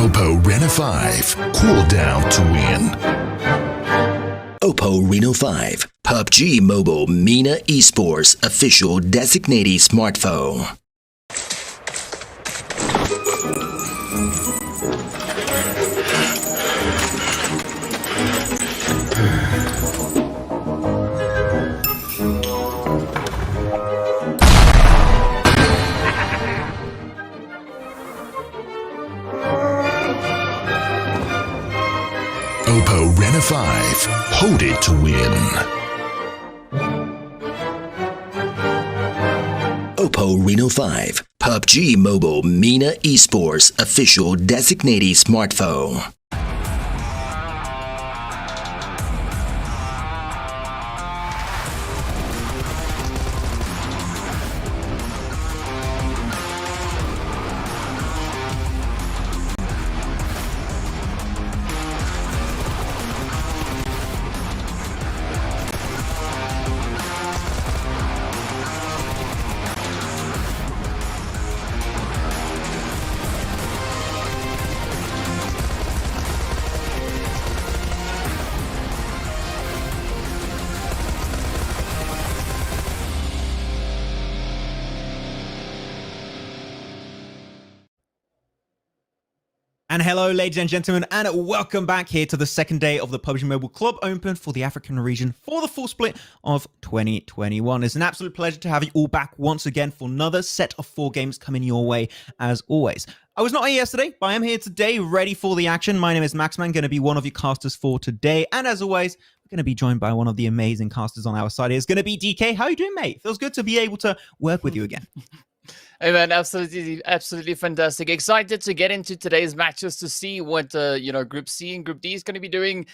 Oppo Reno 5. Cool down to win. Oppo Reno 5, PUBG Mobile MENA Esports official designated smartphone. Oppo Reno 5. Hold it to win. Oppo Reno 5, PUBG Mobile MENA Esports official designated smartphone. And hello, ladies and gentlemen, and welcome back here to the second day of the PUBG Mobile Club Open for the African region for the full split of 2021. It's an absolute pleasure to have you all back once again for another set of 4 games coming your way, as always. I was not here yesterday, but I am here today, ready for the action. My name is Maxman, going to be one of your casters for today. And as always, we're going to be joined by one of the amazing casters on our side. It's going to be DK. How are you doing, mate? Feels good to be able to work with you again. Hey man, absolutely fantastic. Excited to get into today's matches to see what Group C and Group D is going to be doing.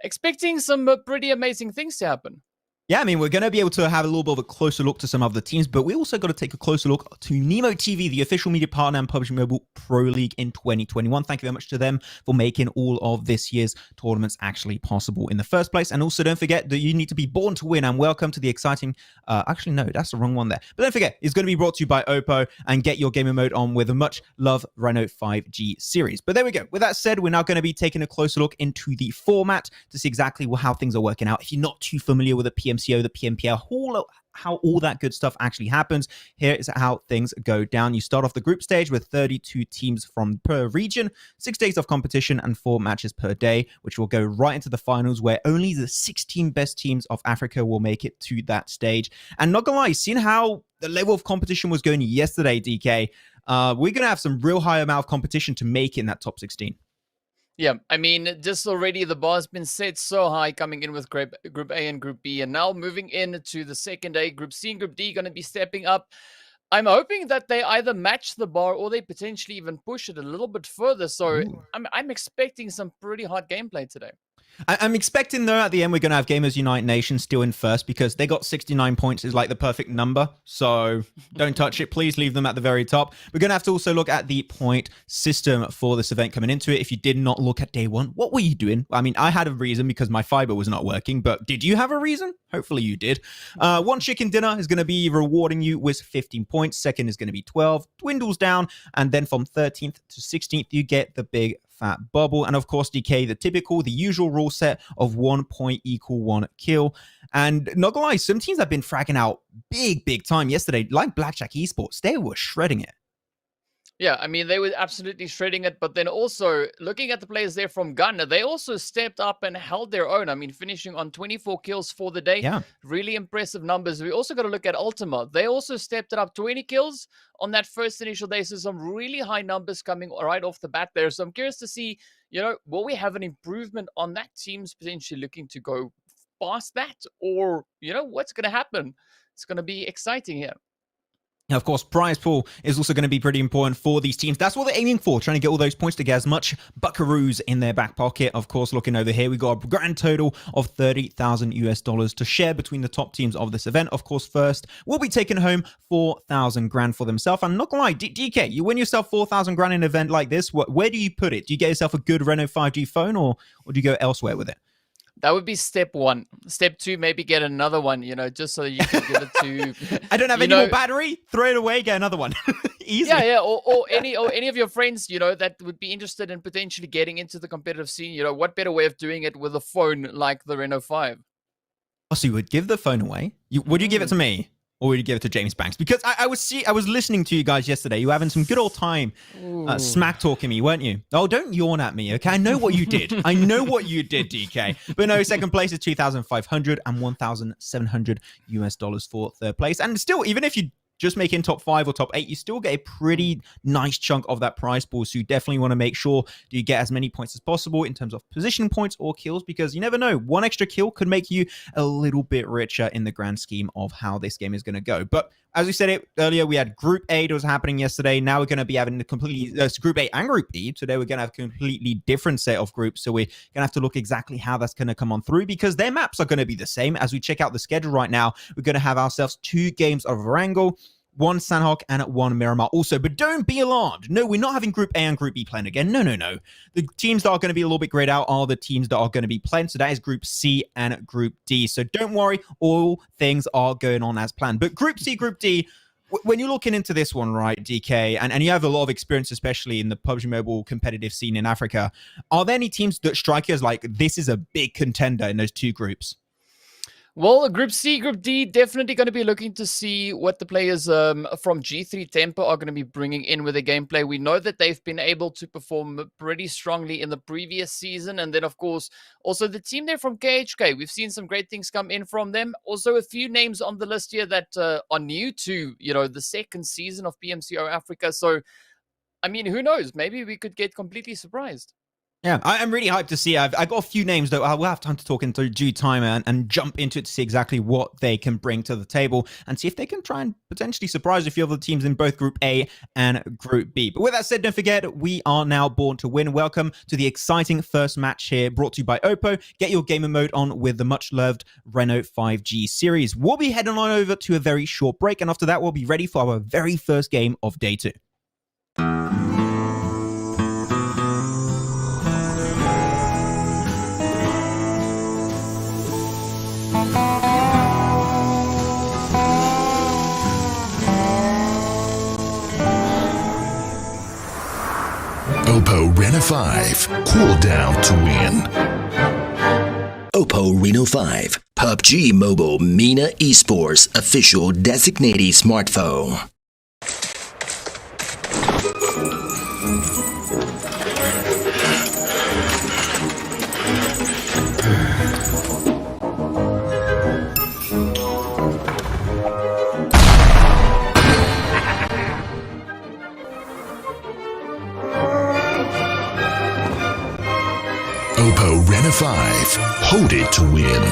Expecting some pretty amazing things to happen. Yeah, I mean, we're going to be able to have a little bit of a closer look to some of the teams, but we also got to take a closer look to Nemo TV, the official media partner and PUBG Mobile Pro League in 2021. Thank you very much to them for making all of this year's tournaments actually possible in the first place. And also don't forget that you need to be born to win, and welcome to the exciting... actually, no, that's the wrong one there. But don't forget, it's going to be brought to you by Oppo, and get your gamer mode on with a much loved Reno 5G series. But there we go. With that said, we're now going to be taking a closer look into the format to see exactly how things are working out. If you're not too familiar with the PMCO, the PMPL, how all that good stuff actually happens, here is how things go down. You start off the group stage with 32 teams from per region, 6 days of competition and 4 matches per day, which will go right into the finals where only the 16 best teams of Africa will make it to that stage. And not gonna lie, seeing how the level of competition was going yesterday, DK, we're gonna have some real high amount of competition to make it in that top 16. Yeah, I mean, just already the bar's been set so high coming in with Group A and Group B, and now moving into the second day, Group C and Group D going to be stepping up. I'm hoping that they either match the bar or they potentially even push it a little bit further. So I'm expecting some pretty hot gameplay today. I'm expecting, though, at the end, we're going to have Gamers Unite Nation still in first because they got 69 points is like the perfect number. So don't touch it. Please leave them at the very top. We're going to have to also look at the point system for this event coming into it. If you did not look at day one, what were you doing? I mean, I had a reason because my fiber was not working, but did you have a reason? Hopefully you did. One chicken dinner is going to be rewarding you with 15 points. Second is going to be 12, dwindles down. And then from 13th to 16th, you get the big fat bubble. And of course, DK, the usual rule set of 1 point equal 1 kill. And not gonna lie, some teams have been fragging out big time yesterday, like Blackjack Esports. They were shredding it. Yeah, I mean, they were absolutely shredding it. But then also, looking at the players there from Ghana, they also stepped up and held their own. I mean, finishing on 24 kills for the day. Yeah. Really impressive numbers. We also got to look at Ultima. They also stepped it up 20 kills on that first initial day. So some really high numbers coming right off the bat there. So I'm curious to see, will we have an improvement on that? Teams potentially looking to go past that? Or, what's going to happen? It's going to be exciting here. Of course, prize pool is also going to be pretty important for these teams. That's what they're aiming for, trying to get all those points to get as much buckaroos in their back pocket. Of course, looking over here, we got a grand total of $30,000 to share between the top teams of this event. Of course, first, we'll be taking home 4,000 grand for themselves. I'm not gonna lie, DK, you win yourself 4,000 grand in an event like this. Where do you put it? Do you get yourself a good Reno 5G phone, or do you go elsewhere with it? That would be step one. Step two, maybe get another one, just so you can give it to... I don't have any more battery. Throw it away, get another one. Easy. Yeah, or any of your friends, that would be interested in potentially getting into the competitive scene. What better way of doing it with a phone like the Renault 5? Oh, so you would give the phone away? Would you give it to me? Or would you give it to James Banks? Because I was listening to you guys yesterday. You were having some good old time smack talking me, weren't you? Oh, don't yawn at me, okay? I know what you did. I know what you did, DK. But no, second place is 2,500 and 1,700 US dollars for third place. And still, even if you just making top 5 or top 8, you still get a pretty nice chunk of that prize pool. So you definitely want to make sure that you get as many points as possible in terms of position points or kills, because you never know. One extra kill could make you a little bit richer in the grand scheme of how this game is going to go. But as we said it earlier, we had Group A that was happening yesterday. Now we're going to be having a completely Group A and Group B. Today we're going to have a completely different set of groups. So we're going to have to look exactly how that's going to come on through, because their maps are going to be the same. As we check out the schedule right now, we're going to have ourselves 2 games of Erangel, 1 Sanhok, and 1 Miramar also. But don't be alarmed. No, we're not having Group A and Group B playing again. No. The teams that are going to be a little bit grayed out are the teams that are going to be playing. So that is Group C and Group D. So don't worry. All things are going on as planned. But Group C, Group D, when you're looking into this one, right, DK, and you have a lot of experience, especially in the PUBG Mobile competitive scene in Africa, are there any teams that strike you as like, this is a big contender in those 2 groups? Well, Group C, Group D, definitely going to be looking to see what the players from G3 Tempo are going to be bringing in with their gameplay. We know that they've been able to perform pretty strongly in the previous season. And then, of course, also the team there from KHK. We've seen some great things come in from them. Also, a few names on the list here that are new to, the second season of PMCO Africa. So, I mean, who knows? Maybe we could get completely surprised. Yeah, I'm really hyped to see. I've got a few names that we'll have time to talk into due time and jump into it to see exactly what they can bring to the table and see if they can try and potentially surprise a few of the teams in both Group A and Group B. But with that said, don't forget, we are now born to win. Welcome to the exciting first match here, brought to you by Oppo. Get your gamer mode on with the much-loved Renault 5G series. We'll be heading on over to a very short break, and after that, we'll be ready for our very first game of day 2. Oppo Rena 5. Cool down to win. Oppo Reno 5, PUBG Mobile MENA Esports official designated smartphone. Oppo Rena 5. Hold it to win.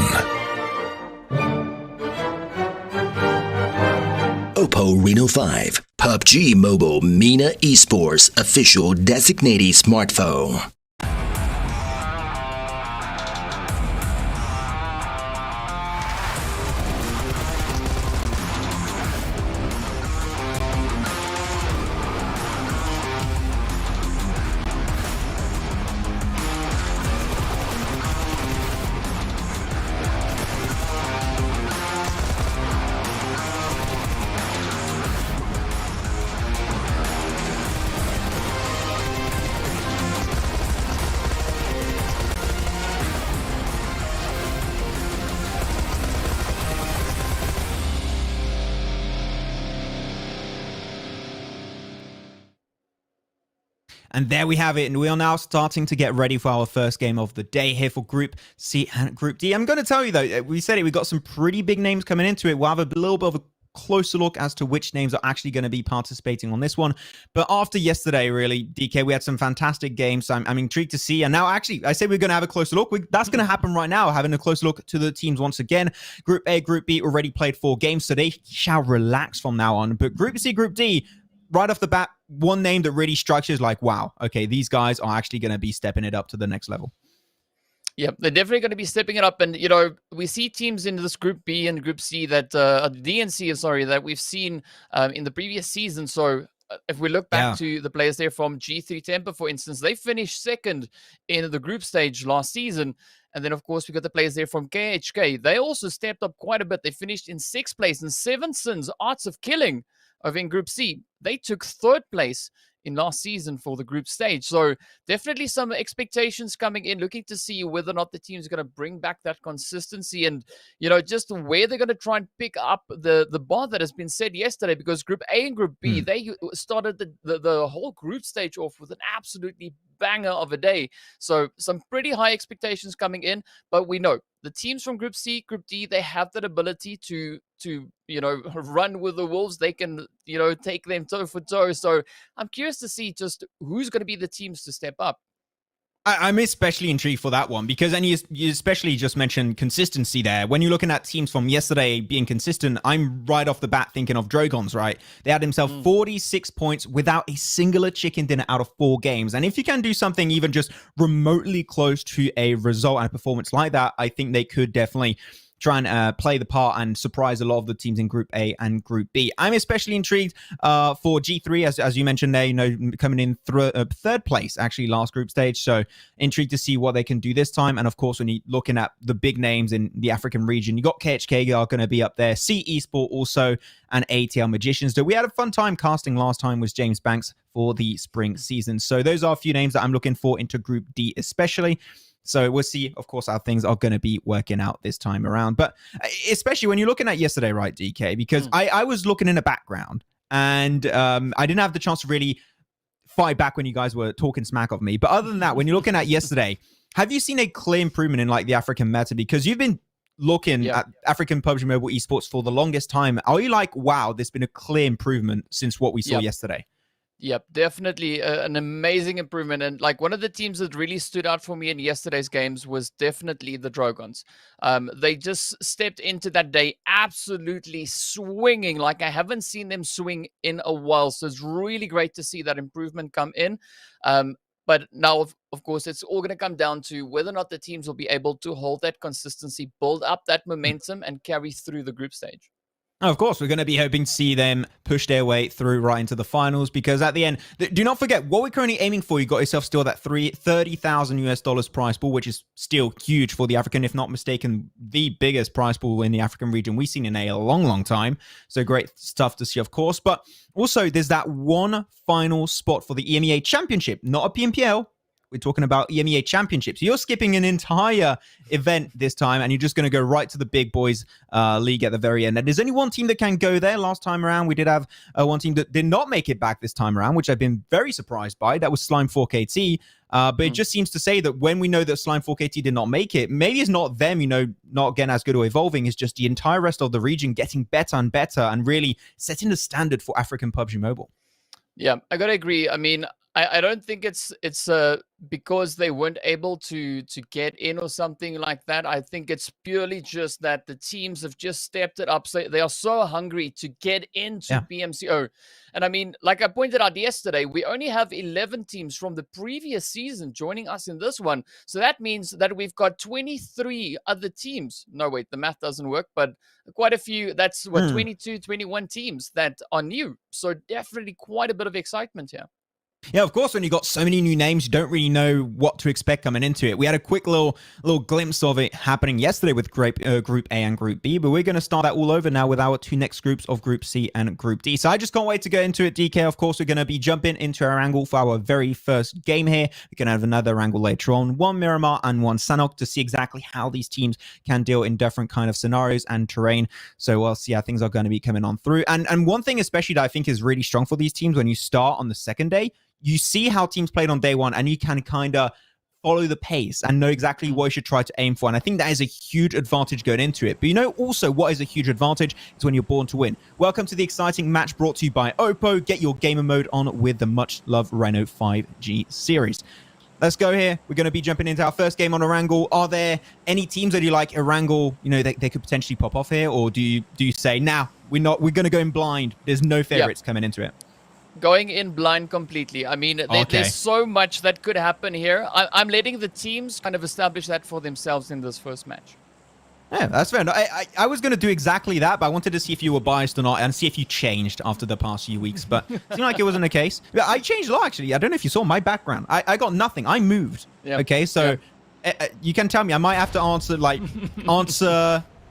Oppo Reno 5, PUBG Mobile MENA Esports official designated smartphone. And there we have it. And we are now starting to get ready for our first game of the day here for Group C and Group D. I'm going to tell you, though, we said it, we got some pretty big names coming into it. We'll have a little bit of a closer look as to which names are actually going to be participating on this one. But after yesterday, really, DK, we had some fantastic games. So I'm intrigued to see. And now, actually, I said we're going to have a closer look. That's going to happen right now, having a closer look to the teams once again. Group A, Group B already played 4 games, so they shall relax from now on. But Group C, Group D, right off the bat, one name that really strikes you is like, wow, okay, these guys are actually going to be stepping it up to the next level. Yeah, they're definitely going to be stepping it up. And, we see teams in this Group B and Group C that, D and C, sorry, that we've seen in the previous season. So if we look back to the players there from G3 Tempo, for instance, they finished second in the group stage last season. And then, of course, we got the players there from KHK. They also stepped up quite a bit. They finished in 6th place, and 7 Sins, Arts of Killing. over in Group C. They took third place in last season for the group stage. So definitely some expectations coming in, looking to see whether or not the team's going to bring back that consistency and, just where they're going to try and pick up the bar that has been said yesterday, because Group A and Group B, they started the whole group stage off with an absolutely banger of a day. So some pretty high expectations coming in, but we know the teams from Group C, Group D, they have that ability to run with the Wolves. They can, take them toe for toe. So I'm curious to see just who's going to be the teams to step up. I'm especially intrigued for that one because, and you especially just mentioned consistency there. When you're looking at teams from yesterday being consistent, I'm right off the bat thinking of Dragons, right? They had themselves 46 points without a singular chicken dinner out of 4 games. And if you can do something even just remotely close to a result and a performance like that, I think they could definitely try and play the part and surprise a lot of the teams in Group A and Group B. I'm especially intrigued for G3, as you mentioned there, coming in third place, actually, last group stage. So intrigued to see what they can do this time. And of course, when you're looking at the big names in the African region, you got KHK are going to be up there, C Esport also, and ATL Magicians. So we had a fun time casting last time with James Banks for the spring season. So those are a few names that I'm looking for into Group D especially. So we'll see, of course, how things are going to be working out this time around. But especially when you're looking at yesterday, right, DK? Because I was looking in the background and I didn't have the chance to really fight back when you guys were talking smack of me. But other than that, when you're looking at yesterday, have you seen a clear improvement in like the African meta? Because you've been looking at African PUBG Mobile esports for the longest time. Are you like, wow, there's been a clear improvement since what we saw yesterday? Yep, definitely an amazing improvement. And like one of the teams that really stood out for me in yesterday's games was definitely the Dragons. They just stepped into that day absolutely swinging like I haven't seen them swing in a while. So it's really great to see that improvement come in. But now, of course, it's all going to come down to whether or not the teams will be able to hold that consistency, build up that momentum, and carry through the group stage. Of course, we're going to be hoping to see them push their way through right into the finals because at the end, do not forget what we're currently aiming for. You got yourself still that $30,000 prize pool, which is still huge for the African, if not mistaken, the biggest prize pool in the African region we've seen in a long, long time. So great stuff to see, of course. But also, there's that one final spot for the EMEA Championship, not a PMPL. We're talking about EMEA Championship. So you're skipping an entire event this time, and you're just going to go right to the big boys league at the very end. And there's only one team that can go there. Last time around, we did have one team that did not make it back this time around, which I've been very surprised by. That was Slime 4KT. But it just seems to say that when we know that Slime 4KT did not make it, maybe it's not them, not getting as good or evolving. It's just the entire rest of the region getting better and better and really setting the standard for African PUBG Mobile. Yeah, I got to agree. I mean, I don't think it's because they weren't able to get in or something like that. I think it's purely just that the teams have just stepped it up. So they are so hungry to get into PMCO. And I mean, like I pointed out yesterday, we only have 11 teams from the previous season joining us in this one. So that means that we've got 23 other teams. No, wait, the math doesn't work, but quite a few. That's 22, 21 teams that are new. So definitely quite a bit of excitement here. Yeah, of course, when you got so many new names, you don't really know what to expect coming into it. We had a quick little glimpse of it happening yesterday with Group A and Group B, but we're going to start that all over now with our two next groups of Group C and Group D. So I just can't wait to go into it, DK. Of course, we're going to be jumping into Erangel for our very first game here. We're going to have another Erangel later on, one Miramar and one Sanhok to see exactly how these teams can deal in different kind of scenarios and terrain. So we'll see how things are going to be coming on through. And one thing especially that I think is really strong for these teams when you start on the second day, you see how teams played on day one and you can kind of follow the pace and know exactly what you should try to aim for. And I think that is a huge advantage going into it. But also what is a huge advantage is when you're born to win. Welcome to the exciting match brought to you by Oppo. Get your gamer mode on with the much loved Reno 5G series. Let's go here. We're going to be jumping into our first game on Erangel. Are there any teams that you like Erangel, they could potentially pop off here? Or do you say, we're going to go in blind. There's no favorites coming into it? Going in blind completely. I mean, there's so much that could happen here. I'm letting the teams kind of establish that for themselves in this first match. Yeah, that's fair. I was going to do exactly that, but I wanted to see if you were biased or not and see if you changed after the past few weeks. But it seemed like it wasn't the case. I changed a lot, actually. I don't know if you saw my background. I got nothing. I moved. Yep. Okay, so you can tell me. I might have to answer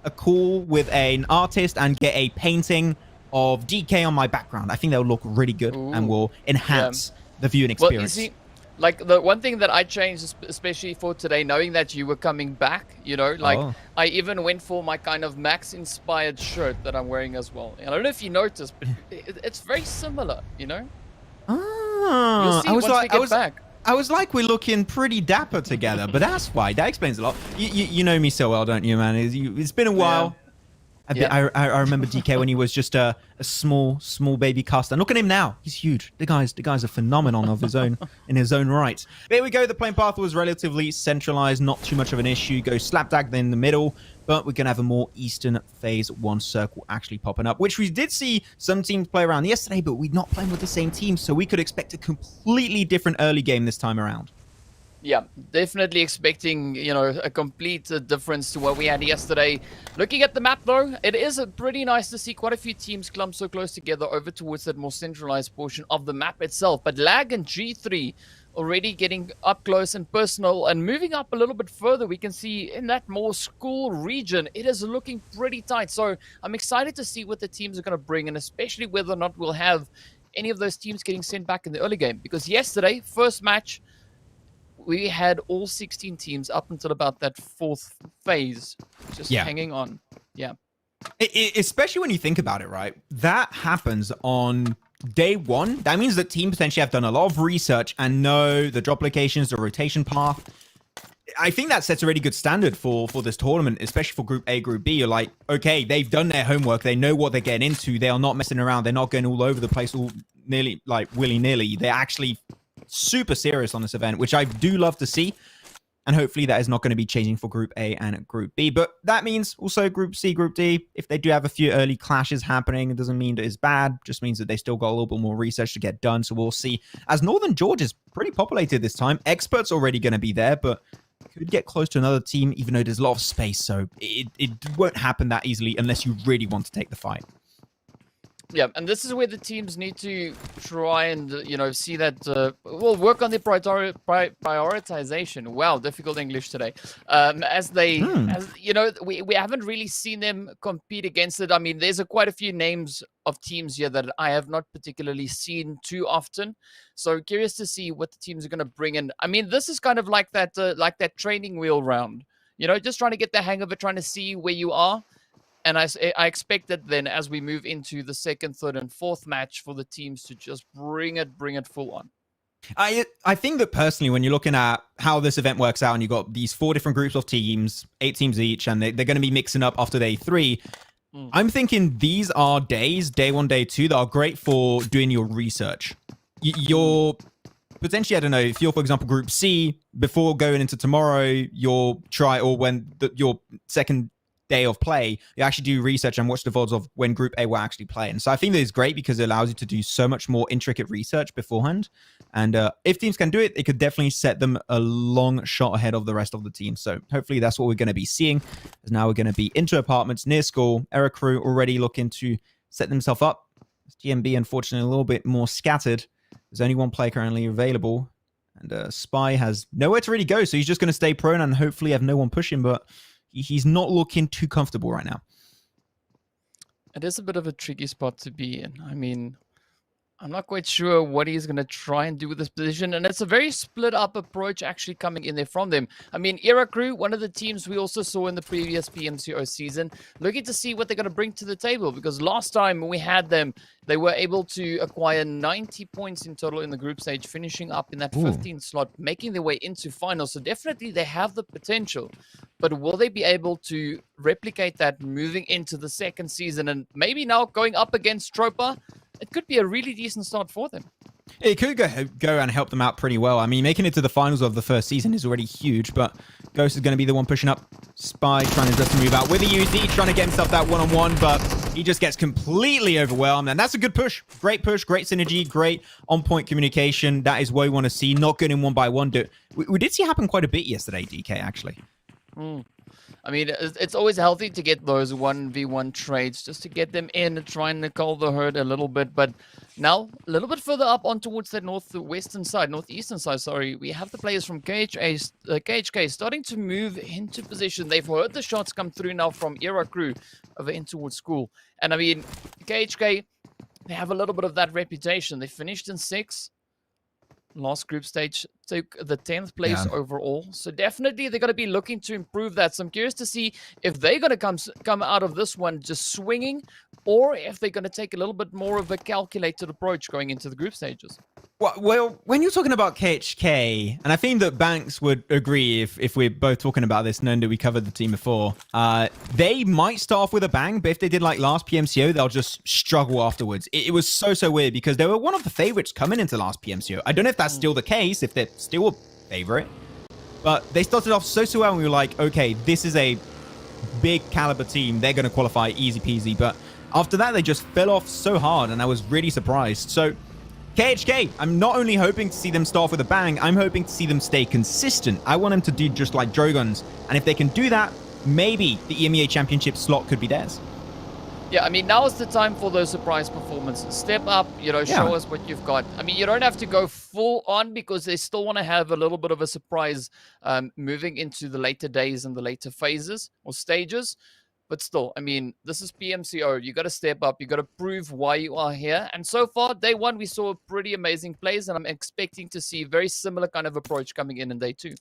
a call with an artist and get a painting of DK on my background. I think they'll look really good and Ooh, will enhance the viewing Well, you experience. see, like the one thing that I changed, especially for today, knowing that you were coming back, like Oh. I even went for my kind of Max-inspired shirt that I'm wearing as well. And I don't know if you noticed, but it's very similar, You'll Ah, see once we get back. I was like, we're looking pretty dapper together, but that's why. That explains a lot. You know me so well, don't you, man? It's been a while. I remember DK when he was just a small baby caster. And look at him now. He's huge. The guy's a phenomenon of his own in his own right. But here we go. The playing path was relatively centralized. Not too much of an issue. Go Slapdag in the middle. But we're going to have a more Eastern Phase 1 circle actually popping up, which we did see some teams play around yesterday, but we're not playing with the same team. So we could expect a completely different early game this time around. Yeah, definitely expecting, a complete difference to what we had yesterday. Looking at the map, though, it is pretty nice to see quite a few teams clump so close together over towards that more centralized portion of the map itself. But Lag and G3 already getting up close and personal, and moving up a little bit further, we can see in that more school region, it is looking pretty tight. So I'm excited to see what the teams are going to bring, and especially whether or not we'll have any of those teams getting sent back in the early game. Because yesterday, first match, we had all 16 teams up until about that fourth phase, just hanging on. Yeah. Especially when you think about it, right? That happens on day one. That means that teams potentially have done a lot of research and know the drop locations, the rotation path. I think that sets a really good standard for this tournament, especially for Group A, Group B. You're like, okay, they've done their homework. They know what they're getting into. They are not messing around. They're not going all over the place, all nearly like willy-nilly. They're actually super serious on this event, which I do love to see. And hopefully that is not going to be changing for Group A and Group B. But that means also Group C, Group D, if they do have a few early clashes happening, it doesn't mean that it's bad. Just means that they still got a little bit more research to get done. So we'll see. As Northern Georgia is pretty populated this time, Expert's already going to be there, but could get close to another team, even though there's a lot of space. So it won't happen that easily unless you really want to take the fight. Yeah, and this is where the teams need to try and, see that, work on their prioritization. Wow, difficult English today. As we haven't really seen them compete against it. I mean, there's quite a few names of teams here that I have not particularly seen too often. So curious to see what the teams are going to bring in. I mean, this is kind of like that training wheel round, just trying to get the hang of it, trying to see where you are. And I expect that then as we move into the second, third, and fourth match for the teams to just bring it full on. I think that personally, when you're looking at how this event works out and you've got these 4 different groups of teams, 8 teams each, and they're going to be mixing up after day 3, I'm thinking these are days, day 1, day 2, that are great for doing your research. You're potentially, I don't know, if you're, for example, Group C, before going into tomorrow, your second day of play, you actually do research and watch the VODs of when Group A will actually play. And so I think that is great because it allows you to do so much more intricate research beforehand. And if teams can do it, it could definitely set them a long shot ahead of the rest of the team. So hopefully that's what we're going to be seeing. As now we're going to be into apartments near school. Era crew already looking to set themselves up. GMB, unfortunately, a little bit more scattered. There's only one player currently available. And Spy has nowhere to really go. So he's just going to stay prone and hopefully have no one push him. But he's not looking too comfortable right now. It is a bit of a tricky spot to be in. I mean, I'm not quite sure what he's going to try and do with this position. And it's a very split up approach actually coming in there from them. I mean, Era Crew, one of the teams we also saw in the previous PMCO season, looking to see what they're going to bring to the table. Because last time we had them, they were able to acquire 90 points in total in the group stage, finishing up in that 15th slot, making their way into finals. So definitely they have the potential. But will they be able to replicate that moving into the second season? And maybe now going up against Tropa, it could be a really decent start for them. It could go and help them out pretty well. I mean, making it to the finals of the first season is already huge, but Ghost is going to be the one pushing up. Spy trying to just move out with a UZ, trying to get himself that one-on-one, but he just gets completely overwhelmed. And that's a good push, great synergy, great on-point communication. That is what we want to see, not getting one by one. We did see happen quite a bit yesterday, DK, actually. I mean, it's always healthy to get those 1v1 trades just to get them in and try and nickel the herd a little bit. But now, a little bit further up on towards that northeastern side, sorry, we have the players from KHK starting to move into position. They've heard the shots come through now from Era Crew over in towards school. And I mean, KHK, they have a little bit of that reputation. They finished in 6th. Last group stage, took the 10th place overall. So definitely they're going to be looking to improve that. So I'm curious to see if they're going to come out of this one just swinging, or if they're going to take a little bit more of a calculated approach going into the group stages. Well, when you're talking about KHK, and I think that Banks would agree if we're both talking about this, knowing that we covered the team before, they might start off with a bang, but if they did like last PMCO, they'll just struggle afterwards. It was so weird because they were one of the favorites coming into last PMCO. I don't know if that's still the case, if they're still a favorite, but they started off so well, and we were like, okay, this is a big caliber team. They're going to qualify easy peasy, but after that, they just fell off so hard, and I was really surprised. So KHK, I'm not only hoping to see them start off with a bang, I'm hoping to see them stay consistent. I want them to do just like Dragons. And if they can do that, maybe the EMEA Championship slot could be theirs. Yeah, I mean, now is the time for those surprise performances. Step up, show us what you've got. I mean, you don't have to go full on because they still want to have a little bit of a surprise moving into the later days and the later phases or stages. But still, I mean, this is PMCO. You got to step up. You got to prove why you are here. And so far, day 1, we saw pretty amazing plays, and I'm expecting to see very similar kind of approach coming in day 2.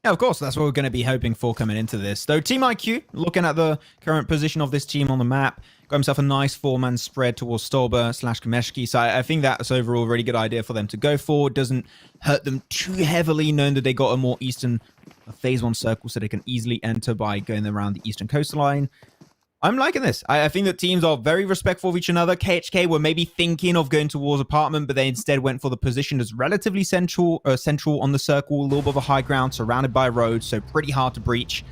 Yeah, of course, that's what we're going to be hoping for coming into this. Though Team IQ, looking at the current position of this team on the map, got himself a nice 4-man spread towards Stolber/Kameshki. So I think that's overall a really good idea for them to go for. It doesn't hurt them too heavily, knowing that they got a more eastern phase 1 circle, so they can easily enter by going around the eastern coastline. I'm liking this. I think that teams are very respectful of each another. KHK were maybe thinking of going towards apartment, but they instead went for the position as relatively central on the circle, a little bit of a high ground, surrounded by roads, so pretty hard to breach.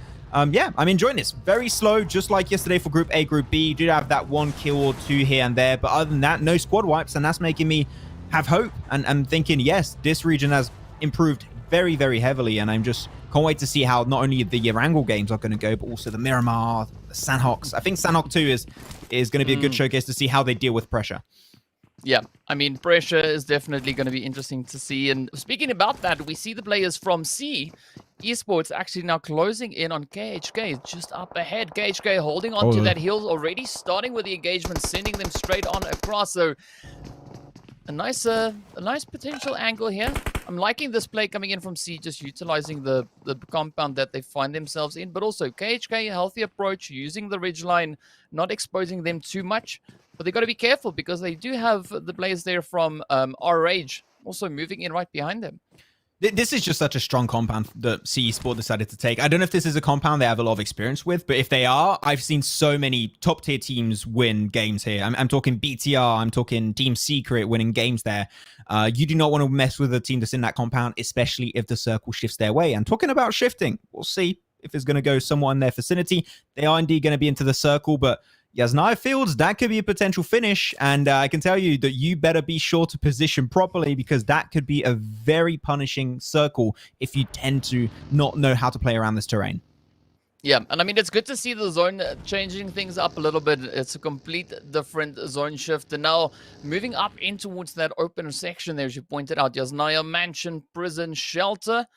Yeah, I'm enjoying this. Very slow, just like yesterday for Group A, Group B. You did have that 1 kill or 2 here and there, but other than that, no squad wipes, and that's making me have hope. And I'm thinking, yes, this region has improved very heavily, and I'm just can't wait to see how not only the Erangel games are going to go, but also the Miramar, the Sanhoks. I think Sanhok 2 is going to be a good showcase to see how they deal with pressure. Yeah, I mean, pressure is definitely going to be interesting to see. And speaking about that, we see the players from C Esports actually now closing in on KHK, just up ahead. KHK holding on to that hill already, starting with the engagement, sending them straight on across. So a nice potential angle here. I'm liking this play coming in from C, just utilizing the compound that they find themselves in, but also KHK, a healthy approach, using the ridgeline, not exposing them too much. But they got to be careful because they do have the players there from RH also moving in right behind them. This is just such a strong compound that CE Sport decided to take. I don't know if this is a compound they have a lot of experience with, but if they are, I've seen so many top tier teams win games here. I'm talking BTR, I'm talking Team Secret winning games there. You do not want to mess with a team that's in that compound, especially if the circle shifts their way. And talking about shifting, we'll see if it's going to go somewhat in their vicinity. They are indeed going to be into the circle, but Yasnaya Fields, that could be a potential finish, and I can tell you that you better be sure to position properly because that could be a very punishing circle if you tend to not know how to play around this terrain. Yeah, and I mean, it's good to see the zone changing things up a little bit. It's a complete different zone shift, and now moving up in towards that open section there, as you pointed out, Yasnaya Mansion, Prison, Shelter.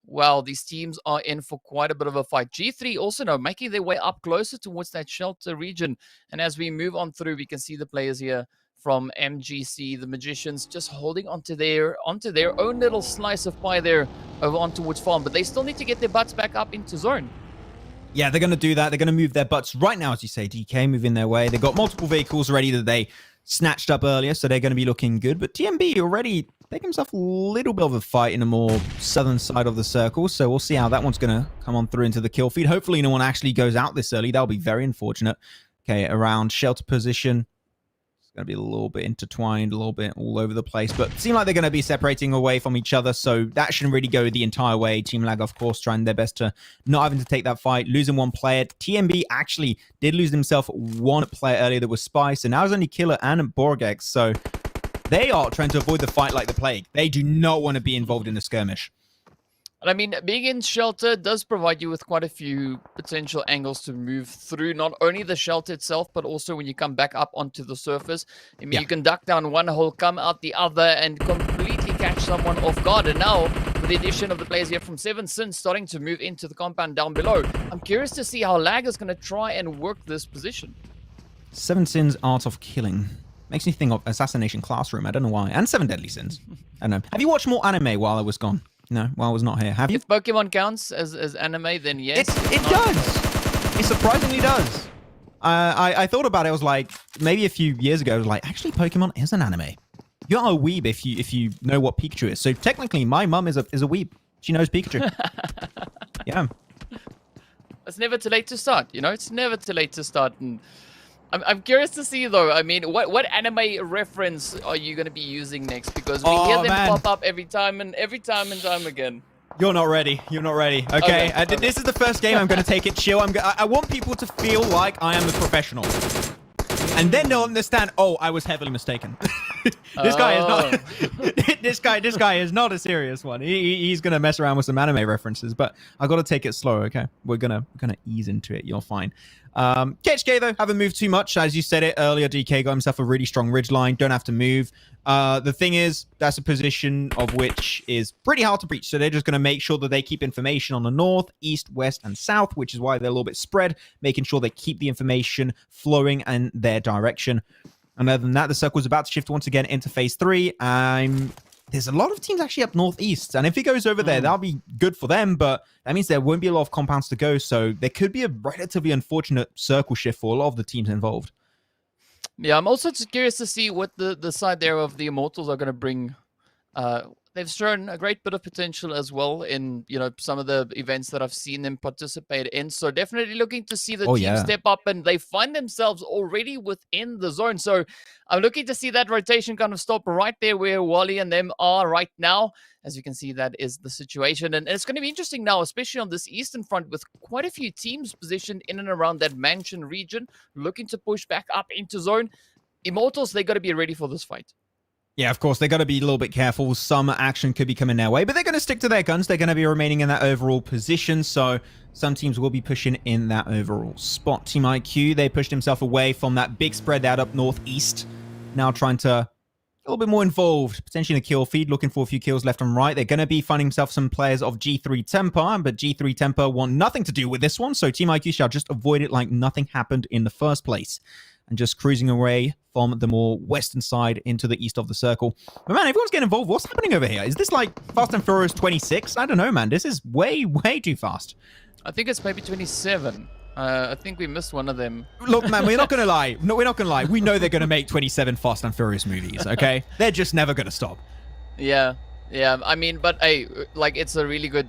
Well, these teams are in for quite a bit of a fight. G3 also now making their way up closer towards that shelter region. And as we move on through, we can see the players here from MGC, the Magicians, just holding onto their own little slice of pie there over on towards farm. But they still need to get their butts back up into zone. Yeah, they're going to do that. They're going to move their butts right now, as you say, DK, moving their way. They've got multiple vehicles already that they snatched up earlier, so they're going to be looking good. But TMB already taking himself a little bit of a fight in the more southern side of the circle, so we'll see how that one's going to come on through into the kill feed. Hopefully no one actually goes out this early. That'll be very unfortunate. Okay, around shelter position. It's going to be a little bit intertwined, a little bit all over the place, but seem like they're going to be separating away from each other, so that shouldn't really go the entire way. Team Lag, of course, trying their best to not having to take that fight, losing one player. TMB actually did lose himself one player earlier that was Spice, and now it's only Killer and Borgex, so they are trying to avoid the fight like the plague. They do not want to be involved in the skirmish. And I mean, being in shelter does provide you with quite a few potential angles to move through, not only the shelter itself, but also when you come back up onto the surface. I mean, Yeah. you can duck down one hole, come out the other, and completely catch someone off guard. And now, with the addition of the players here from Seven Sins starting to move into the compound down below, I'm curious to see how Lag is going to try and work this position. Seven Sins, Art of Killing. Makes me think of Assassination Classroom. I don't know why. And Seven Deadly Sins. I don't know. Have you watched more anime while I was gone? No, while I was not here. Have you? If Pokemon counts as anime, then yes. It does. It surprisingly does. I thought about it. I was like, maybe a few years ago, I was like, actually, Pokemon is an anime. You're a weeb if you know what Pikachu is. So technically, my mum is a weeb. She knows Pikachu. Yeah. It's never too late to start. You know, it's never too late to start. And I'm curious to see though. I mean, what anime reference are you going to be using next? Because we hear them pop up every time and time again. You're not ready. You're not ready. Okay. This is the first game. I'm going to take it chill. I want people to feel like I am a professional. And then they'll understand, oh, I was heavily mistaken. This guy is not this guy is not a serious one. He's gonna mess around with some anime references, but I gotta take it slow, okay? We're gonna ease into it. You're fine. KHK though, haven't moved too much. As you said it earlier, DK got himself a really strong ridge line. Don't have to move. The thing is, that's a position of which is pretty hard to breach. So they're just gonna make sure that they keep information on the north, east, west, and south, which is why they're a little bit spread, making sure they keep the information flowing in their direction. And other than that, the circle is about to shift once again into phase 3. There's a lot of teams actually up northeast. And if he goes over there, that'll be good for them. But that means there won't be a lot of compounds to go. So there could be a relatively unfortunate circle shift for a lot of the teams involved. Yeah, I'm also just curious to see what the side there of the Immortals are going to bring. They've shown a great bit of potential as well in, you know, some of the events that I've seen them participate in. So definitely looking to see the team step up, and they find themselves already within the zone. So I'm looking to see that rotation kind of stop right there where Wally and them are right now. As you can see, that is the situation. And it's going to be interesting now, especially on this eastern front, with quite a few teams positioned in and around that mansion region, looking to push back up into zone. Immortals, they got to be ready for this fight. Yeah, of course, they got to be a little bit careful. Some action could be coming their way, but they're going to stick to their guns. They're going to be remaining in that overall position, so some teams will be pushing in that overall spot. Team IQ, they pushed himself away from that big spread out up northeast. Now trying to a little bit more involved, potentially in a kill feed, looking for a few kills left and right. They're going to be finding themselves some players of G3 Temper, but G3 Temper want nothing to do with this one, so Team IQ shall just avoid it like nothing happened in the first place. And just cruising away from the more western side into the east of the circle. But man, everyone's getting involved. What's happening over here? Is this like Fast and Furious 26? I don't know, man. This is way, way too fast. I think it's maybe 27. I think we missed one of them. Look, man, we're not going to lie. No, we're not going to lie. We know they're going to make 27 Fast and Furious movies, okay? They're just never going to stop. Yeah. Yeah, I mean, but hey, like it's a really good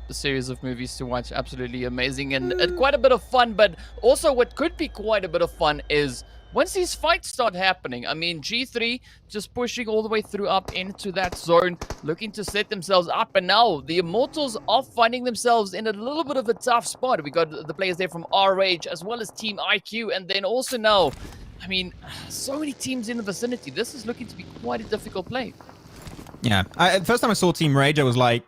series of movies to watch. Absolutely amazing and quite a bit of fun. But also, what could be quite a bit of fun is once these fights start happening. I mean, G3 just pushing all the way through up into that zone, looking to set themselves up. And now the Immortals are finding themselves in a little bit of a tough spot. We got the players there from RH as well as Team IQ, and then also now, I mean, so many teams in the vicinity. This is looking to be quite a difficult play. Yeah, first time I saw Team Rage, I was like,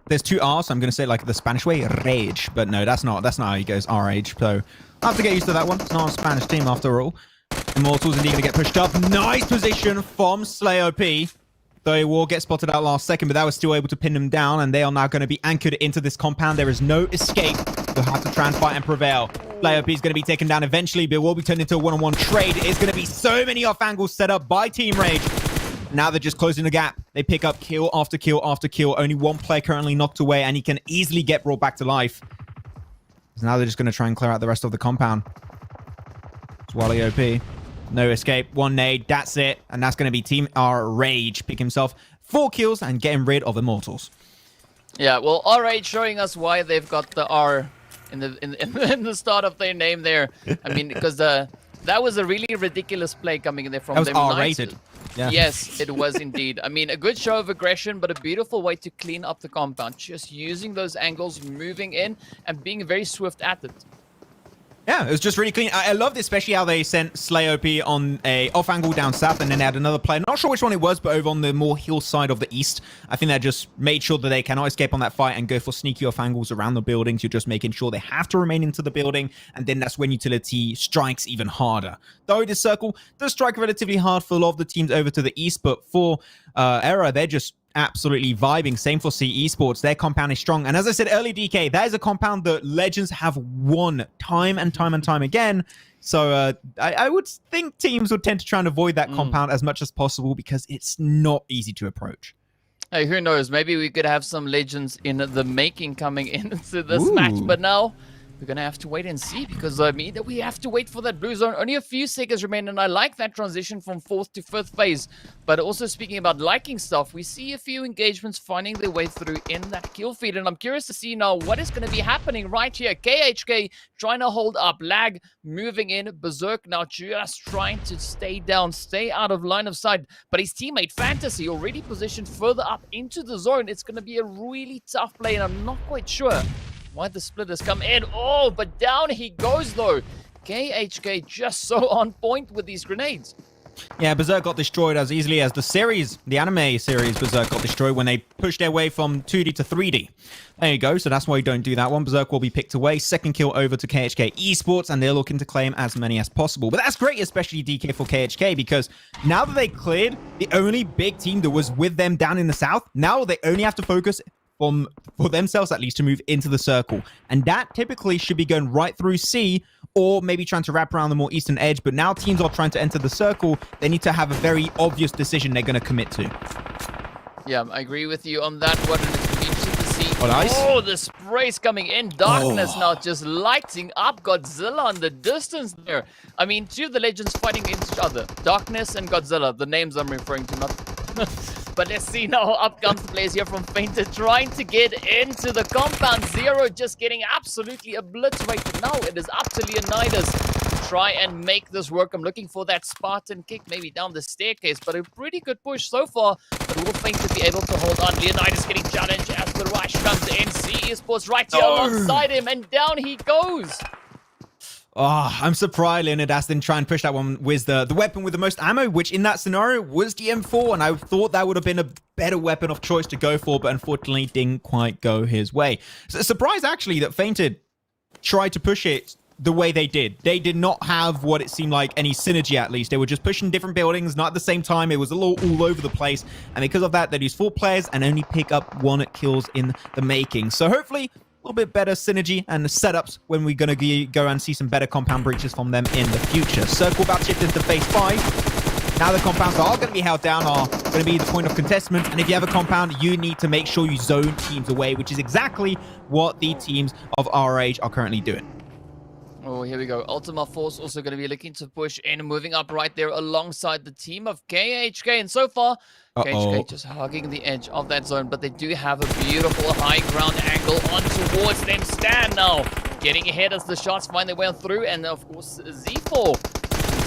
there's two R's, so I'm going to say it like the Spanish way, Rage. But no, that's not how he goes, RH. So I have to get used to that one. It's not a Spanish team after all. Immortals indeed going to get pushed up. Nice position from Slay OP. Though he will get spotted out last second, but that was still able to pin them down, and they are now going to be anchored into this compound. There is no escape. They'll have to try and fight and prevail. Slay OP is going to be taken down eventually, but it will be turned into a one-on-one trade. It's going to be so many off angles set up by Team Rage. Now they're just closing the gap. They pick up kill after kill after kill. Only one player currently knocked away, and he can easily get brought back to life. So now they're just going to try and clear out the rest of the compound. Swally OP. No escape. One nade. That's it. And that's going to be Team R Rage. Pick himself 4 kills and getting rid of Immortals. Yeah, well, RH showing us why they've got the R in the start of their name there. I mean, because that was a really ridiculous play coming in there from them. That was R-rated. Yeah. Yes, it was indeed. I mean, a good show of aggression, but a beautiful way to clean up the compound. Just using those angles, moving in, and being very swift at it. Yeah, it was just really clean. I loved especially how they sent Slay OP on a off angle down south, and then they had another player. Not sure which one it was, but over on the more hill side of the east. I think they just made sure that they cannot escape on that fight and go for sneaky off angles around the buildings. You're just making sure they have to remain into the building, and then that's when utility strikes even harder. Though this circle does strike relatively hard for a lot of the teams over to the east, but for Era, they're just absolutely vibing. Same for C Esports. Their compound is strong. And as I said earlier, DK, that is a compound that Legends have won time and time and time again. So I would think teams would tend to try and avoid that compound as much as possible because it's not easy to approach. Hey, who knows? Maybe we could have some Legends in the making coming into this match. But now we're going to have to wait and see because I mean we have to wait for that blue zone. Only a few seconds remain, and I like that transition from 4th to 5th phase. But also speaking about liking stuff, we see a few engagements finding their way through in that kill feed. And I'm curious to see now what is going to be happening right here. KHK trying to hold up, Lag moving in, Berserk now just trying to stay down, stay out of line of sight. But his teammate Fantasy already positioned further up into the zone. It's going to be a really tough play, and I'm not quite sure why the split has come in. Oh, but down he goes though. KHK just so on point with these grenades. Yeah, Berserk got destroyed as easily as the anime series Berserk got destroyed when they pushed their way from 2D to 3D. There you go, so that's why you don't do that one. Berserk will be picked away. Second kill over to KHK Esports, and they're looking to claim as many as possible. But that's great, especially DK for KHK, because now that they cleared the only big team that was with them down in the south, now they only have to focus for themselves at least to move into the circle. And that typically should be going right through C or maybe trying to wrap around the more eastern edge. But now teams are trying to enter the circle. They need to have a very obvious decision they're going to commit to. Yeah, I agree with you on that one. And it's interesting to see. Oh, nice. Oh, the spray's coming in. Darkness now just lighting up Godzilla in the distance there. I mean, two of the Legends fighting against each other. Darkness and Godzilla, the names I'm referring to, not... But let's see now, up comes the players here from Fainted, trying to get into the compound. Zero just getting absolutely obliterated. Now it is up to Leonidas to try and make this work. I'm looking for that Spartan kick, maybe down the staircase, but a pretty good push so far. But will Fainted be able to hold on? Leonidas getting challenged as the rush comes in. C Esports right here alongside him, and down he goes. Oh, I'm surprised Leonidas didn't try and push that one with the weapon with the most ammo, which in that scenario was the M4, and I thought that would have been a better weapon of choice to go for, but unfortunately didn't quite go his way. So surprised actually that Fainted tried to push it the way they did. They did not have what it seemed like any synergy, at least. They were just pushing different buildings, not at the same time. It was all over the place, and because of that, they used 4 players and only pick up 1 kills in the making. So hopefully little bit better synergy and the setups when we're going to go and see some better compound breaches from them in the future. Circle about shift into phase 5. Now the compounds that are going to be held down are going to be the point of contestment, and if you have a compound, you need to make sure you zone teams away, which is exactly what the teams of RH are currently doing. Oh, here we go. Ultima Force also going to be looking to push in, moving up right there alongside the team of KHK. And so far, KHK just hugging the edge of that zone, but they do have a beautiful high ground angle on towards them. Stan now getting ahead as the shots find their way through. And of course, Z4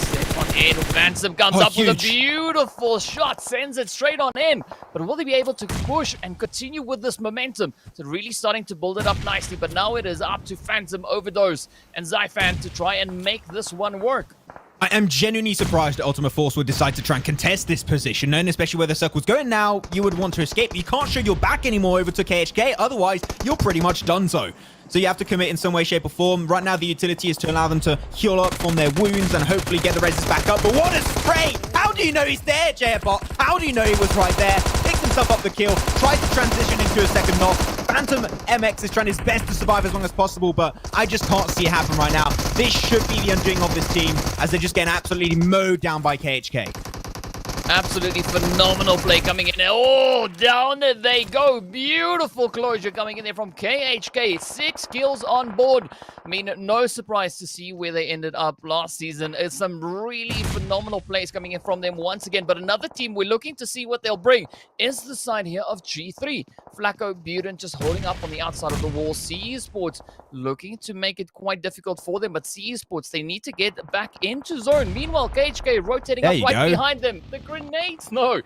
set on in. Phantom comes up with a beautiful shot, sends it straight on in. But will they be able to push and continue with this momentum? So really starting to build it up nicely, but now it is up to Phantom, Overdose, and Zyphan to try and make this one work. I am genuinely surprised that Ultima Force would decide to try and contest this position, and especially where the circle's going now, you would want to escape. You can't show your back anymore over to KHK, otherwise you're pretty much done so. So you have to commit in some way, shape, or form. Right now, the utility is to allow them to heal up from their wounds and hopefully get the reses back up. But what a spray! How do you know he's there, JFBot? How do you know he was right there? Picks himself up the kill, tries to transition into a second knock. Phantom MX is trying his best to survive as long as possible, but I just can't see it happen right now. This should be the undoing of this team as they're just getting absolutely mowed down by KHK. Absolutely phenomenal play coming in there. Oh, down they go. Beautiful closure coming in there from KHK. 6 kills on board. I mean, no surprise to see where they ended up last season. It's some really phenomenal plays coming in from them once again. But another team we're looking to see what they'll bring is the side here of G3. Flacco Buren just holding up on the outside of the wall. C Sports looking to make it quite difficult for them. But C Sports, they need to get back into zone. Meanwhile, KHK rotating up right behind them. The grenades, no.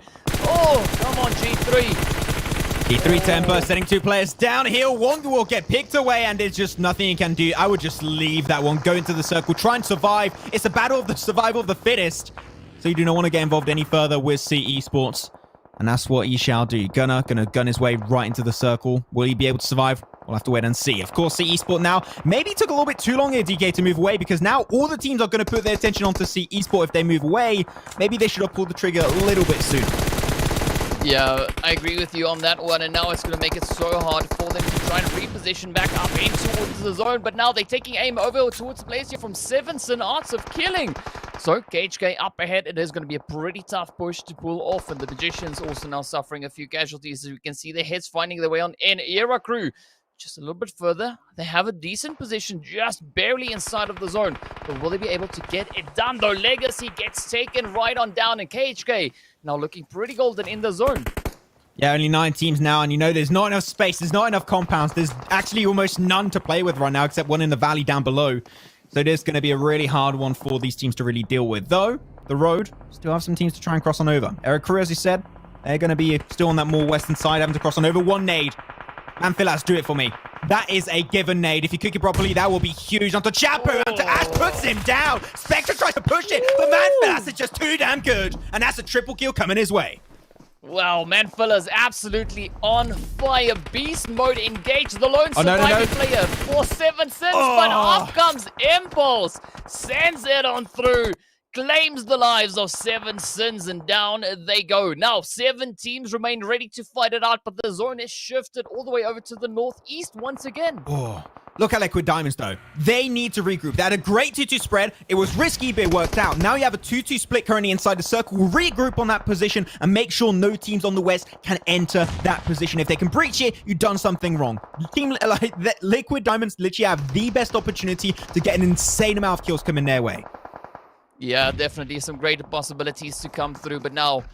Oh, come on, G3. The 310 burst setting 2 players down here. One will get picked away, and there's just nothing he can do. I would just leave that one, go into the circle, try and survive. It's a battle of the survival of the fittest. So you do not want to get involved any further with CE Sports. And that's what he shall do. Gonna gun his way right into the circle. Will he be able to survive? We'll have to wait and see. Of course, CE Sport now maybe took a little bit too long here, DK, to move away, because now all the teams are going to put their attention onto CE Sport if they move away. Maybe they should have pulled the trigger a little bit sooner. Yeah, I agree with you on that one, and now it's going to make it so hard for them to try and reposition back up in towards the zone, but now they're taking aim over towards the place here from Sevenson, Arts of Killing. So, KHK up ahead, it is going to be a pretty tough push to pull off, and the Magicians also now suffering a few casualties, as we can see their heads finding their way on in. Era Crew, just a little bit further, they have a decent position, just barely inside of the zone, but will they be able to get it done, though? Legacy gets taken right on down, and KHK now looking pretty golden in the zone. Yeah, only 9 teams now, and you know there's not enough space, there's not enough compounds, there's actually almost none to play with right now, except one in the valley down below. So it is going to be a really hard one for these teams to really deal with. Though, the road still have some teams to try and cross on over. Eric Career, as you said, they're going to be still on that more western side, having to cross on over. One nade. Manfilas, do it for me. That is a given nade. If you cook it properly, that will be huge. Onto Chapo, onto Ash, puts him down. Spectre tries to push it, but Manfilas is just too damn good. And that's a triple kill coming his way. Wow, Manfila's absolutely on fire. Beast mode engaged. The lone surviving player for 7 cents, but off comes Impulse. Sends it on through. Claims the lives of 7 Sins, and down they go. Now, 7 teams remain ready to fight it out, but the zone is shifted all the way over to the northeast once again. Look at Liquid Diamonds, though. They need to regroup. They had a great 2-2 spread. It was risky, but it worked out. Now you have a 2-2 split currently inside the circle. Regroup on that position and make sure no teams on the west can enter that position. If they can breach it, you've done something wrong. Team like Liquid Diamonds literally have the best opportunity to get an insane amount of kills coming their way. Yeah, definitely some great possibilities to come through, but now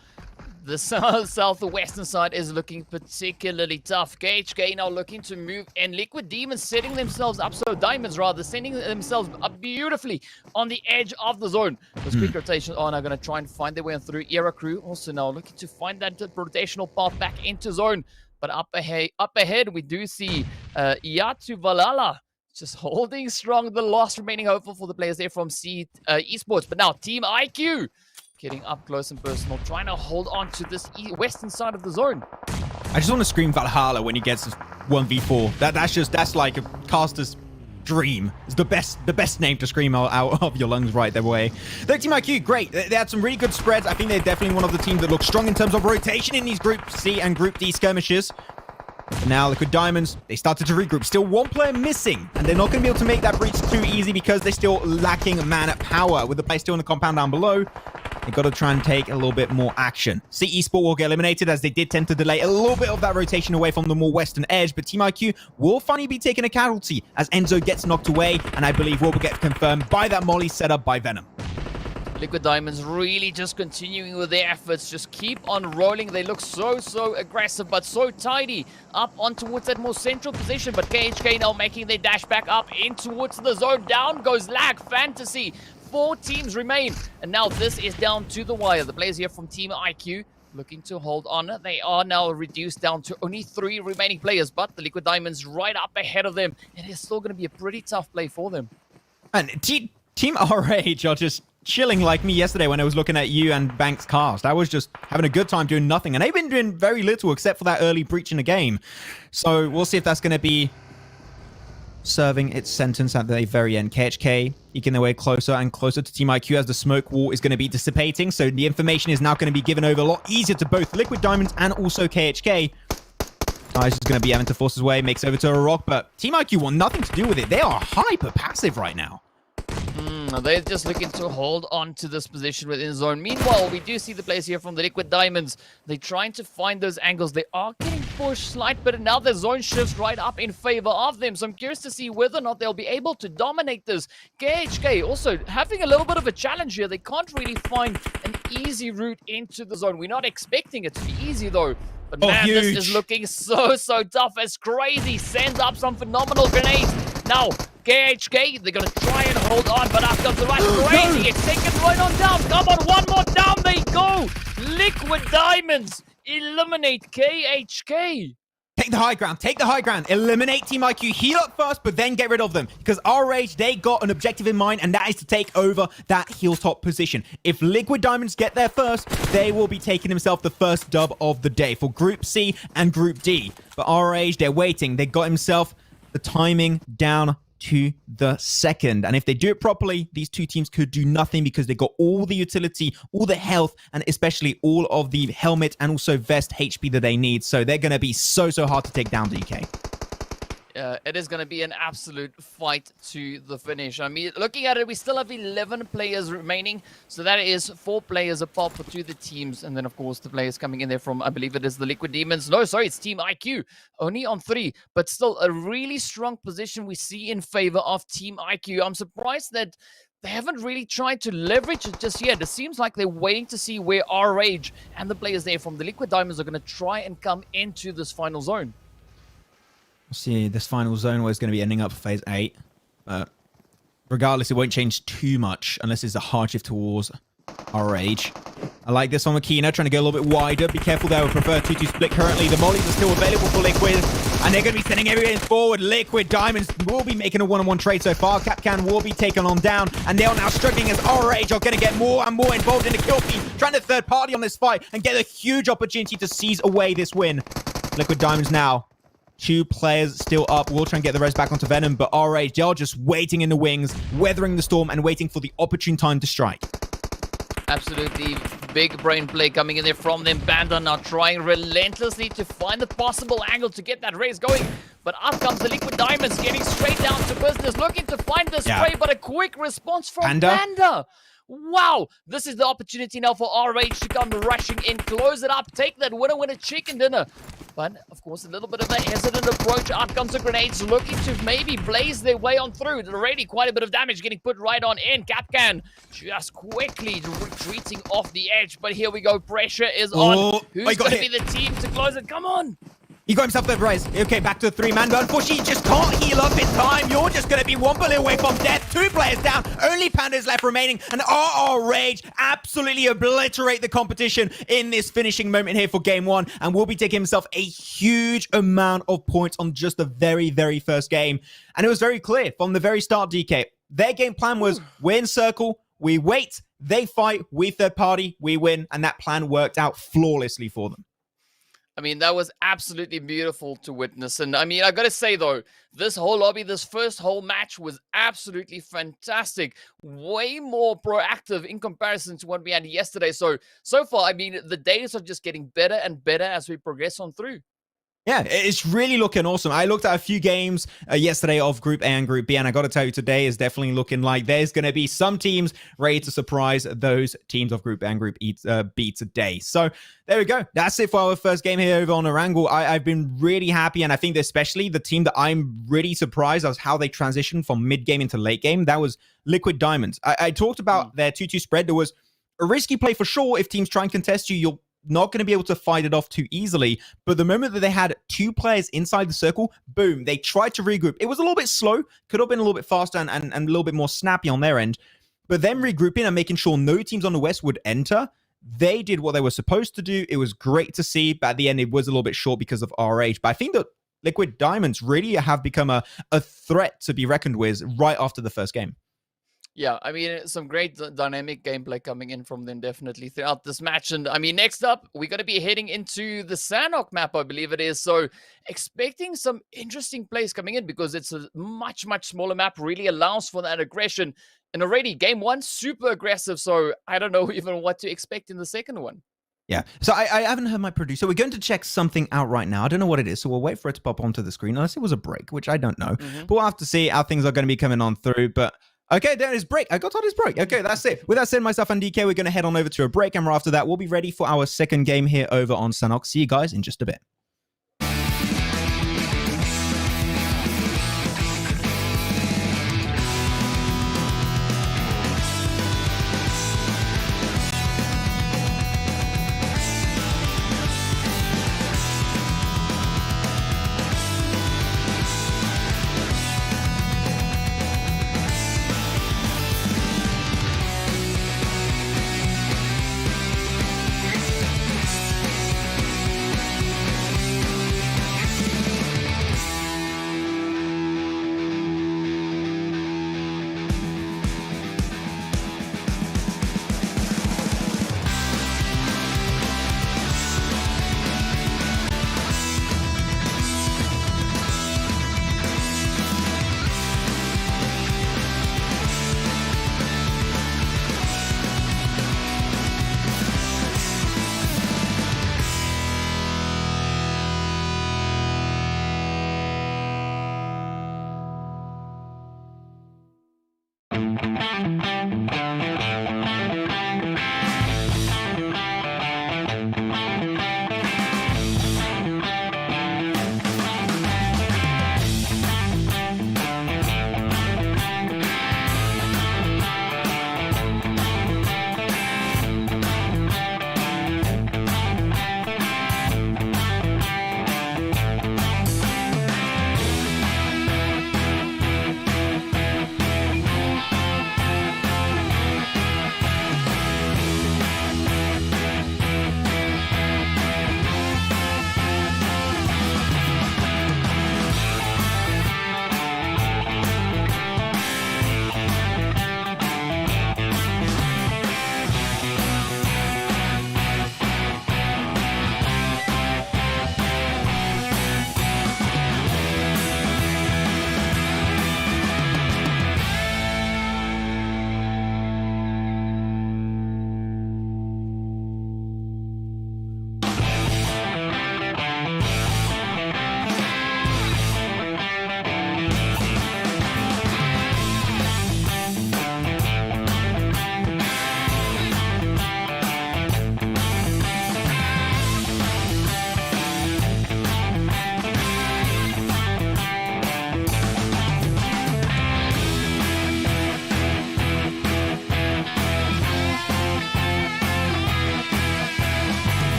the southwestern side is looking particularly tough. KHK now looking to move, and Liquid Demons setting themselves up, so Diamonds rather, setting themselves up beautifully on the edge of the zone. Those quick rotations are now going to try and find their way through. Era Crew also now looking to find that rotational path back into zone. But up ahead we do see Yatu Valala just holding strong, the last remaining hopeful for the players there from Esports. But now Team IQ getting up close and personal, trying to hold on to this western side of the zone. I just want to scream Valhalla when he gets 1v4. That's like a caster's dream. It's the best name to scream out of your lungs right their way. Their Team IQ, great. They had some really good spreads. I think they're definitely one of the teams that look strong in terms of rotation in these Group C and Group D skirmishes. But now Liquid Diamonds, they started to regroup. Still one player missing, and they're not going to be able to make that breach too easy because they're still lacking mana power. With the play still in the compound down below, they've got to try and take a little bit more action. CE Sport will get eliminated, as they did tend to delay a little bit of that rotation away from the more western edge, but Team IQ will finally be taking a casualty as Enzo gets knocked away, and I believe will get confirmed by that molly set up by Venom. Liquid Diamonds really just continuing with their efforts, just keep on rolling. They look so aggressive, but so tidy up on towards that more central position. But KHK now making their dash back up in towards the zone. Down goes Lag Fantasy. 4 teams remain, and now this is down to the wire. The players here from Team IQ looking to hold on. They are now reduced down to only 3 remaining players, but the Liquid Diamonds right up ahead of them. It is still going to be a pretty tough play for them. And Team RH are just chilling like me yesterday when I was looking at you and Banks cast. I was just having a good time doing nothing, and they've been doing very little except for that early breach in the game. So we'll see if that's going to be serving its sentence at the very end. KHK eking their way closer and closer to Team IQ as the smoke wall is going to be dissipating, so the information is now going to be given over a lot easier to both Liquid Diamonds and also KHK. Ice is going to be having to force his way, makes over to a rock, but Team IQ want nothing to do with it. They are hyper passive right now. They're just looking to hold on to this position within zone. Meanwhile, we do see the players here from the Liquid Diamonds. They're trying to find those angles. They are getting pushed slight, but now the zone shifts right up in favor of them. So I'm curious to see whether or not they'll be able to dominate this. KHK also having a little bit of a challenge here. They can't really find an easy route into the zone. We're not expecting it to be easy though. But man, huge. This is looking so tough. It's crazy. Sends up some phenomenal grenades. Now, KHK, they're going to try and hold on, but up comes the rush. Crazy. It's taken right on down. Come on, one more down they go. Liquid Diamonds eliminate KHK. Take the high ground. Take the high ground. Eliminate Team IQ. Heal up first, but then get rid of them. Because RH, they got an objective in mind, and that is to take over that hilltop position. If Liquid Diamonds get there first, they will be taking themselves the first dub of the day for Group C and Group D. But RH, they're waiting. They got himself the timing down to the second. And if they do it properly, these two teams could do nothing because they got all the utility, all the health, and especially all of the helmet and also vest HP that they need. So they're going to be so hard to take down, DK. It is going to be an absolute fight to the finish. I mean, looking at it, we still have 11 players remaining. So that is 4 players apart for 2 of the teams. And then, of course, the players coming in there from, I believe it is the Liquid Demons. No, sorry, it's Team IQ. Only on 3. But still a really strong position we see in favor of Team IQ. I'm surprised that they haven't really tried to leverage it just yet. It seems like they're waiting to see where RH and the players there from the Liquid Diamonds are going to try and come into this final zone. See, this final zone was going to be ending up for phase 8. But regardless, it won't change too much unless it's a hard shift towards RH. I like this on Makina, trying to go a little bit wider. Be careful there. I would prefer 2-2 split currently. The mollies are still available for Liquid, and they're going to be sending everything forward. Liquid Diamonds will be making a one-on-one trade so far. Capcan will be taken on down, and they are now struggling as RH are going to get more and more involved in the kill feed, trying to third party on this fight and get a huge opportunity to seize away this win. Liquid Diamonds now 2 players still up. We'll try and get the rest back onto Venom, but RH, they are just waiting in the wings, weathering the storm and waiting for the opportune time to strike. Absolutely big brain play coming in there from them. Banda now trying relentlessly to find the possible angle to get that race going. But up comes the Liquid Diamonds, getting straight down to business, looking to find the spray, but a quick response from Banda. Wow, this is the opportunity now for RH to come rushing in, close it up, take that winner chicken dinner. But, of course, a little bit of a hesitant approach. Out comes the grenades, looking to maybe blaze their way on through. Already quite a bit of damage getting put right on in. Capcan just quickly retreating off the edge. But here we go, pressure is on. Who's going to be the team to close it? Come on. He got himself the rise. Okay, back to the 3-man, but unfortunately, he just can't heal up in time. You're just going to be 1 bullet away from death. 2 players down. Only Panda's left remaining. And RR Rage absolutely obliterate the competition in this finishing moment here for game 1. And will be taking himself a huge amount of points on just the very first game. And it was very clear from the very start, DK. Their game plan was, we're in circle, we wait, they fight, we third party, we win. And that plan worked out flawlessly for them. I mean, that was absolutely beautiful to witness. And I mean, I got to say, though, this whole lobby, this first whole match was absolutely fantastic. Way more proactive in comparison to what we had yesterday. So far, I mean, the days are just getting better and better as we progress on through. Yeah, it's really looking awesome. I looked at a few games yesterday of Group A and Group B, and I got to tell you, today is definitely looking like there's going to be some teams ready to surprise those teams of Group A and Group B today. So there we go. That's it for our first game here over on Erangel. I've been really happy, and I think especially the team that I'm really surprised as how they transitioned from mid-game into late game. That was Liquid Diamonds. I talked about their 2-2 spread. There was a risky play for sure. If teams try and contest you, you'll not going to be able to fight it off too easily. But the moment that they had 2 players inside the circle, boom, they tried to regroup. It was a little bit slow, could have been a little bit faster and a little bit more snappy on their end. But them regrouping and making sure no teams on the West would enter, they did what they were supposed to do. It was great to see, but at the end, it was a little bit short because of RH. But I think that Liquid Diamonds really have become a threat to be reckoned with right after the first game. Yeah, I mean, some great dynamic gameplay coming in from them definitely throughout this match. And I mean, next up, we're going to be heading into the Sanhok map, I believe it is. So expecting some interesting plays coming in because it's a much smaller map, really allows for that aggression. And already game 1, super aggressive. So I don't know even what to expect in the second one. Yeah, so I haven't heard my producer. We're going to check something out right now. I don't know what it is, so we'll wait for it to pop onto the screen, unless it was a break, which I don't know. But we'll have to see how things are going to be coming on through. But okay, there is break. I got on his break. Okay, that's it. With that said, myself and DK, we're going to head on over to a break, and after that, we'll be ready for our second game here over on Sanhok. See you guys in just a bit.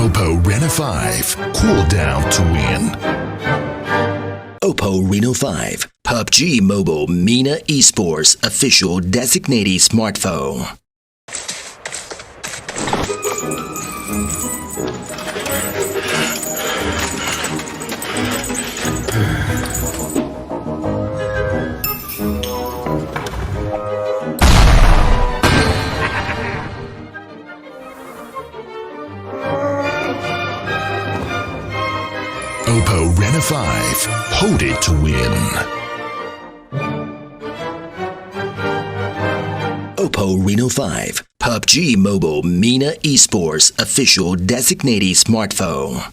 Oppo Rena 5. Cool down to win. Oppo Reno 5, PUBG Mobile MENA Esports official designated smartphone. Oppo Rena 5. Hold it to win. Oppo Reno 5, PUBG Mobile MENA Esports official designated smartphone.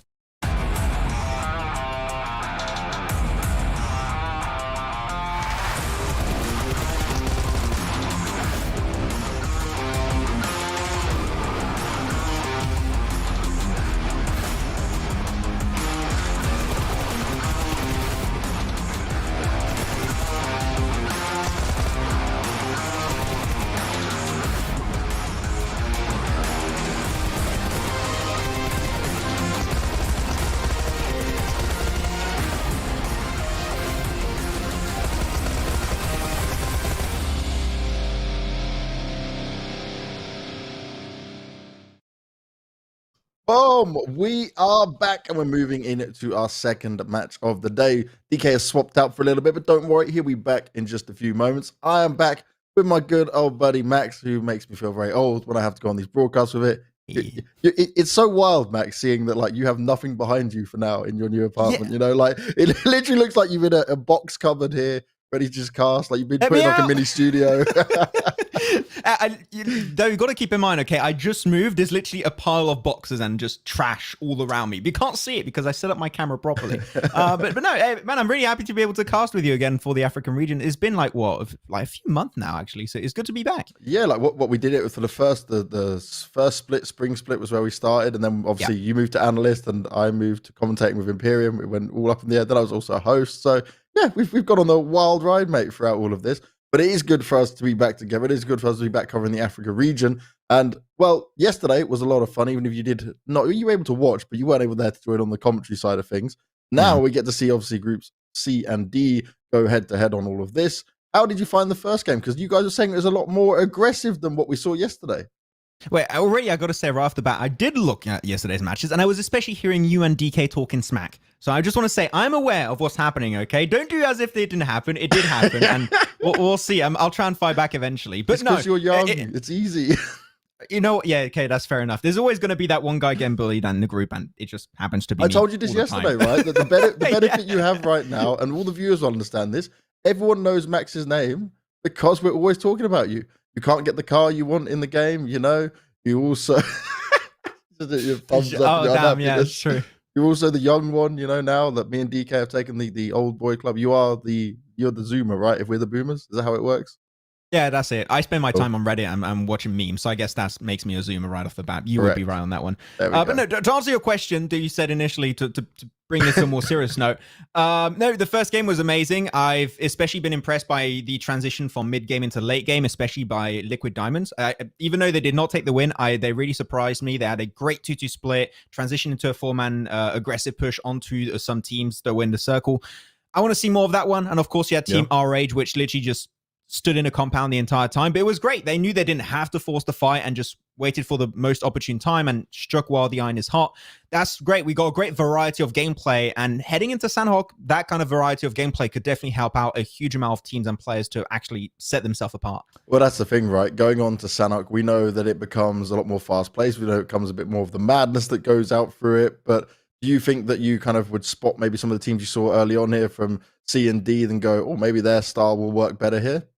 Boom! We are back and we're moving into our second match of the day. DK has swapped out for a little bit, but don't worry, he'll be back in just a few moments. I am back with my good old buddy Max, who makes me feel very old when I have to go on these broadcasts with it. It's so wild, Max, seeing that like you have nothing behind you for now in your new apartment. You know, like it literally looks like you've in a box cupboard here, ready to just cast. Like you've been put in like a mini studio. Though you've got to keep in mind, okay, I just moved. There's literally a pile of boxes and just trash all around me. You can't see it because I set up my camera properly. But no, hey, man, I'm really happy to be able to cast with you again for the African region. It's been like a few months now, actually. So it's good to be back. Yeah, like what we did it for the first split, spring split was where we started, and then obviously you moved to analyst and I moved to commentating with Imperium. We went all up in the air. Then I was also a host. So yeah, we've gone on a wild ride, mate, throughout all of this. But it is good for us to be back together. It is good for us to be back covering the Africa region. And, well, yesterday was a lot of fun, even if you were able to watch, but you weren't able there to join on the commentary side of things. Now we get to see, obviously, groups C and D go head-to-head on all of this. How did you find the first game? Because you guys are saying it was a lot more aggressive than what we saw yesterday. Wait, already I got to say right off the bat, I did look at yesterday's matches, and I was especially hearing you and DK talking smack. So I just want to say I'm aware of what's happening, okay? Don't do as if it didn't happen. It did happen, and we'll see. I'll try and fight back eventually. But because you're young, it's easy. You know, yeah, okay, that's fair enough. There's always going to be that one guy getting bullied in the group, and it just happens to be I told you this yesterday, right? That the benefit you have right now, and all the viewers will understand this, everyone knows Max's name because we're always talking about you. You can't get the car you want in the game, you know. You also it's true. You're also the young one, you know, now that me and DK have taken the old boy club. You're the Zoomer, right? If we're the boomers, is that how it works? Yeah, that's it. I spend my time on Reddit and watching memes, so I guess that makes me a Zoomer right off the bat. You would be right on that one. But no, to answer your question that you said initially, to bring this to a more serious note, no, the first game was amazing. I've especially been impressed by the transition from mid game into late game, especially by Liquid Diamonds. Even though they did not take the win, they really surprised me. They had a great 2-2 split, transitioned into a 4-man aggressive push onto some teams that win the circle. I want to see more of that one. And of course, you had Team R-Rage, which literally just stood in a compound the entire time, but it was great. They knew they didn't have to force the fight and just waited for the most opportune time and struck while the iron is hot. That's great. We got a great variety of gameplay, and heading into Sanhok, that kind of variety of gameplay could definitely help out a huge amount of teams and players to actually set themselves apart. Well, that's the thing, right? Going on to Sanhok, we know that it becomes a lot more fast-paced. We know it comes a bit more of the madness that goes out through it, but do you think that you kind of would spot maybe some of the teams you saw early on here from C and D and go, oh, maybe their style will work better here?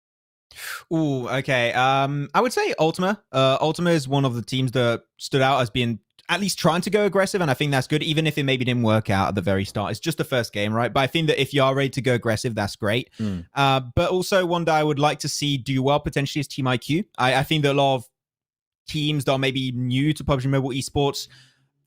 Ooh, okay. I would say Ultima. Ultima is one of the teams that stood out as being at least trying to go aggressive, and I think that's good, even if it maybe didn't work out at the very start. It's just the first game, right? But I think that if you are ready to go aggressive, that's great. But also one that I would like to see do well potentially is Team IQ. I think that a lot of teams that are maybe new to PUBG Mobile esports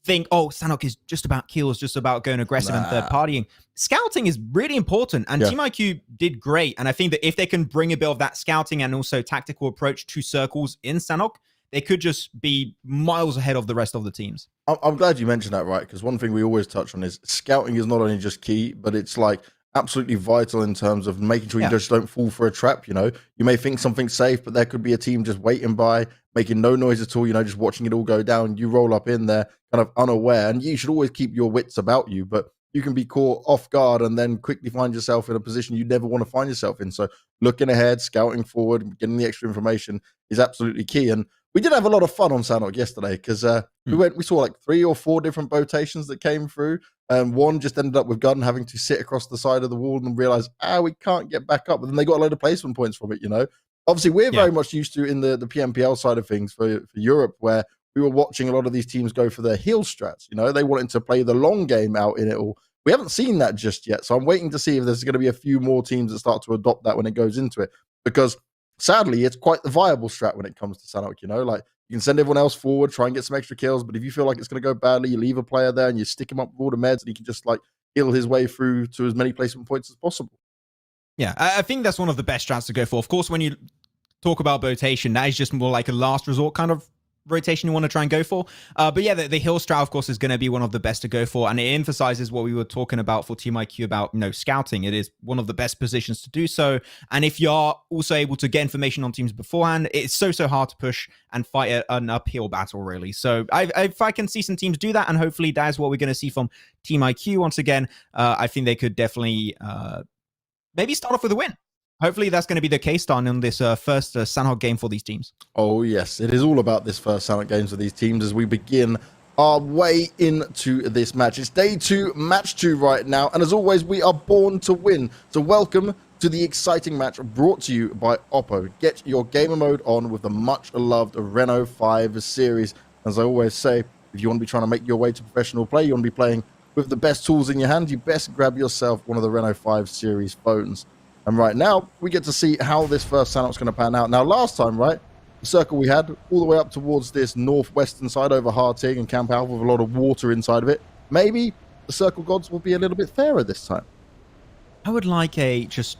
think, oh, Sanhok is just about kills, just about going aggressive and third partying. Scouting is really important, and Team IQ did great. And I think that if they can bring a bit of that scouting and also tactical approach to circles in Sanhok, they could just be miles ahead of the rest of the teams. I'm glad you mentioned that, right? Because one thing we always touch on is scouting is not only just key, but it's like absolutely vital in terms of making sure you just don't fall for a trap. You know, you may think something's safe, but there could be a team just waiting by, making no noise at all, you know, just watching it all go down. You roll up in there kind of unaware, and you should always keep your wits about you, but you can be caught off guard and then quickly find yourself in a position you never want to find yourself in. So looking ahead, scouting forward, getting the extra information is absolutely key. And we did have a lot of fun on Sanhok yesterday because we saw like 3 or 4 different rotations that came through. One just ended up with Gunn having to sit across the side of the wall and realize, we can't get back up. But then they got a load of placement points from it, you know. Obviously, we're very much used to in the PMPL side of things for Europe, where we were watching a lot of these teams go for their heal strats. You know, they wanted to play the long game out in it all. We haven't seen that just yet. So I'm waiting to see if there's going to be a few more teams that start to adopt that when it goes into it. Because sadly, it's quite the viable strat when it comes to Sanhok, you know, like you can send everyone else forward, try and get some extra kills. But if you feel like it's going to go badly, you leave a player there and you stick him up with all the meds and he can just like heal his way through to as many placement points as possible. Yeah, I think that's one of the best strats to go for. Of course, when you talk about rotation, that is just more like a last resort kind of rotation you want to try and go for. But yeah, the hill strat, of course, is going to be one of the best to go for. And it emphasizes what we were talking about for Team IQ about, you know, scouting. It is one of the best positions to do so. And if you're also able to get information on teams beforehand, it's so hard to push and fight an uphill battle, really. So if I can see some teams do that, and hopefully that is what we're going to see from Team IQ once again, I think they could definitely maybe start off with a win. Hopefully that's going to be the case starting on this first Sanhok game for these teams. Oh, yes. It is all about this first Sanhok games for these teams as we begin our way into this match. It's day 2, match 2 right now. And as always, we are born to win. So welcome to the exciting match brought to you by Oppo. Get your gamer mode on with the much-loved Reno 5 series. As I always say, if you want to be trying to make your way to professional play, you want to be playing with the best tools in your hand, you best grab yourself one of the Reno 5 series phones. And right now, we get to see how this first Sanhok's going to pan out. Now, last time, right, the circle we had all the way up towards this northwestern side over Hartig and Camp Alpha with a lot of water inside of it. Maybe the circle gods will be a little bit fairer this time. I would like a just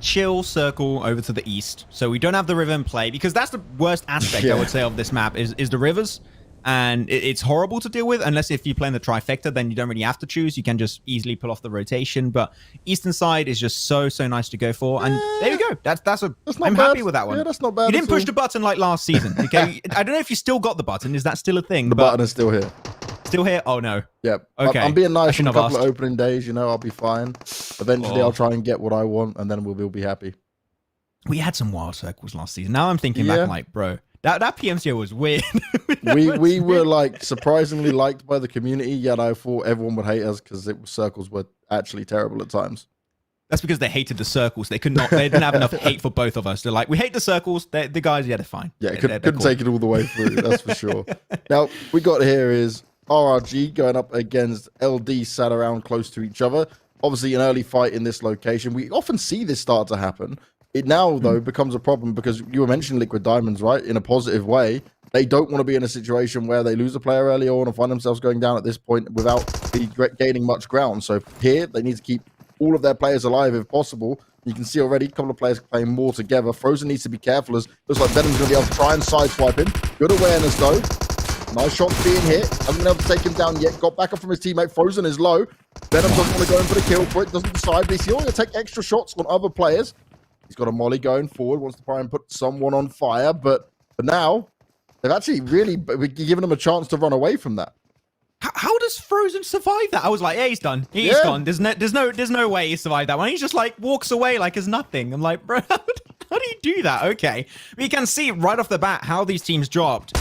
chill circle over to the east, so we don't have the river in play, because that's the worst aspect, I would say, of this map is the rivers. And it's horrible to deal with, unless if you play in the trifecta, then you don't really have to choose. You can just easily pull off the rotation. But eastern side is just so nice to go for. And there you go. I'm happy with that one. Yeah, that's not bad. You didn't push the button like last season. Okay, I don't know if you still got the button. Is that still a thing? The button is still here. Still here? Oh no. Yep. Okay. I'm being nice for a couple of opening days. You know, I'll be fine. Eventually, I'll try and get what I want, and then we'll be happy. We had some wild circles last season. Now I'm thinking back, like, bro. That PMCO was weird. we were like surprisingly liked by the community, yet I thought everyone would hate us because circles were actually terrible at times. That's because they hated the circles. They didn't have enough hate for both of us. They're like, we hate the circles. The guys, they're fine. Yeah, couldn't cool. Take it all the way through. That's for sure. Now we got here is RRG going up against LD sat around close to each other. Obviously, an early fight in this location. We often see this start to happen. It now, though, becomes a problem because you were mentioning Liquid Diamonds, right? In a positive way. They don't want to be in a situation where they lose a player early on and find themselves going down at this point without gaining much ground. So here, they need to keep all of their players alive if possible. You can see already a couple of players playing more together. Frozen needs to be careful as looks like Venom's going to be able to try and sideswipe him. Good awareness, though. Nice shots being hit. Hasn't been able to take him down yet. Got back up from his teammate. Frozen is low. Venom doesn't want to go in for the kill. Brick doesn't decide, but he's going to take extra shots on other players. He's got a molly going forward, wants to try and put someone on fire, but for now, they've actually really given him a chance to run away from that. How does Frozen survive that? I was like, yeah, he's done. He's gone. There's no way he survived that one. He just like walks away like it's nothing. I'm like, bro, how do you do that? Okay. We can see right off the bat how these teams dropped.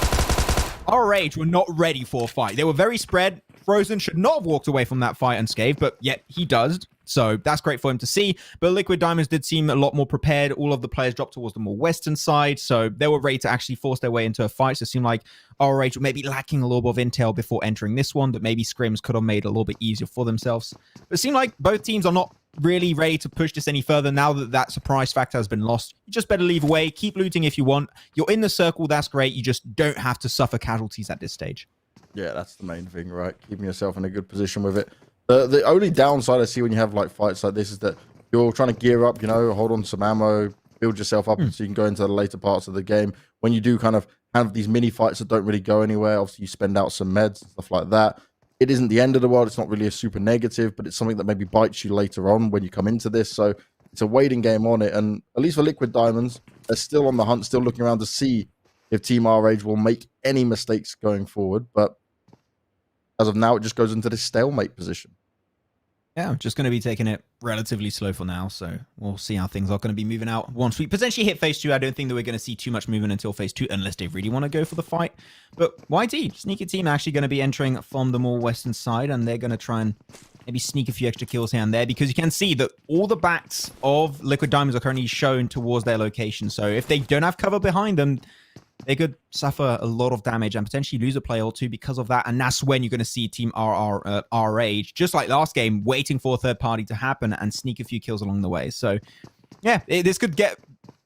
RH were not ready for a fight. They were very spread. Frozen should not have walked away from that fight unscathed, but yet he does. So that's great for him to see. But Liquid Diamonds did seem a lot more prepared. All of the players dropped towards the more western side. So they were ready to actually force their way into a fight. So it seemed like RH were maybe lacking a little bit of intel before entering this one, that maybe scrims could have made it a little bit easier for themselves. But it seemed like both teams are not really ready to push this any further now that that surprise factor has been lost. You just better leave away. Keep looting if you want. You're in the circle. That's great. You just don't have to suffer casualties at this stage. Yeah, that's the main thing, right? Keeping yourself in a good position with it. The only downside I see when you have like fights like this is that you're trying to gear up, you know, hold on to some ammo, build yourself up so you can go into the later parts of the game. When you do kind of have these mini fights that don't really go anywhere. Obviously, you spend out some meds and stuff like that. It isn't the end of the world. It's not really a super negative, but it's something that maybe bites you later on when you come into this. So it's a waiting game on it. And at least for Liquid Diamonds, they're still on the hunt, still looking around to see if Team RH will make any mistakes going forward. But as of now, it just goes into this stalemate position. Yeah, just going to be taking it relatively slow for now, so we'll see how things are going to be moving out. Once we potentially hit phase 2, I don't think that we're going to see too much movement until phase 2, unless they really want to go for the fight. But YT, Sneaky Team, actually going to be entering from the more western side, and they're going to try and maybe sneak a few extra kills here and there, because you can see that all the backs of Liquid Diamonds are currently shown towards their location. So if they don't have cover behind them, they could suffer a lot of damage and potentially lose a player or two because of that. And that's when you're going to see Team RH, just like last game, waiting for a third party to happen and sneak a few kills along the way. So, yeah, this could get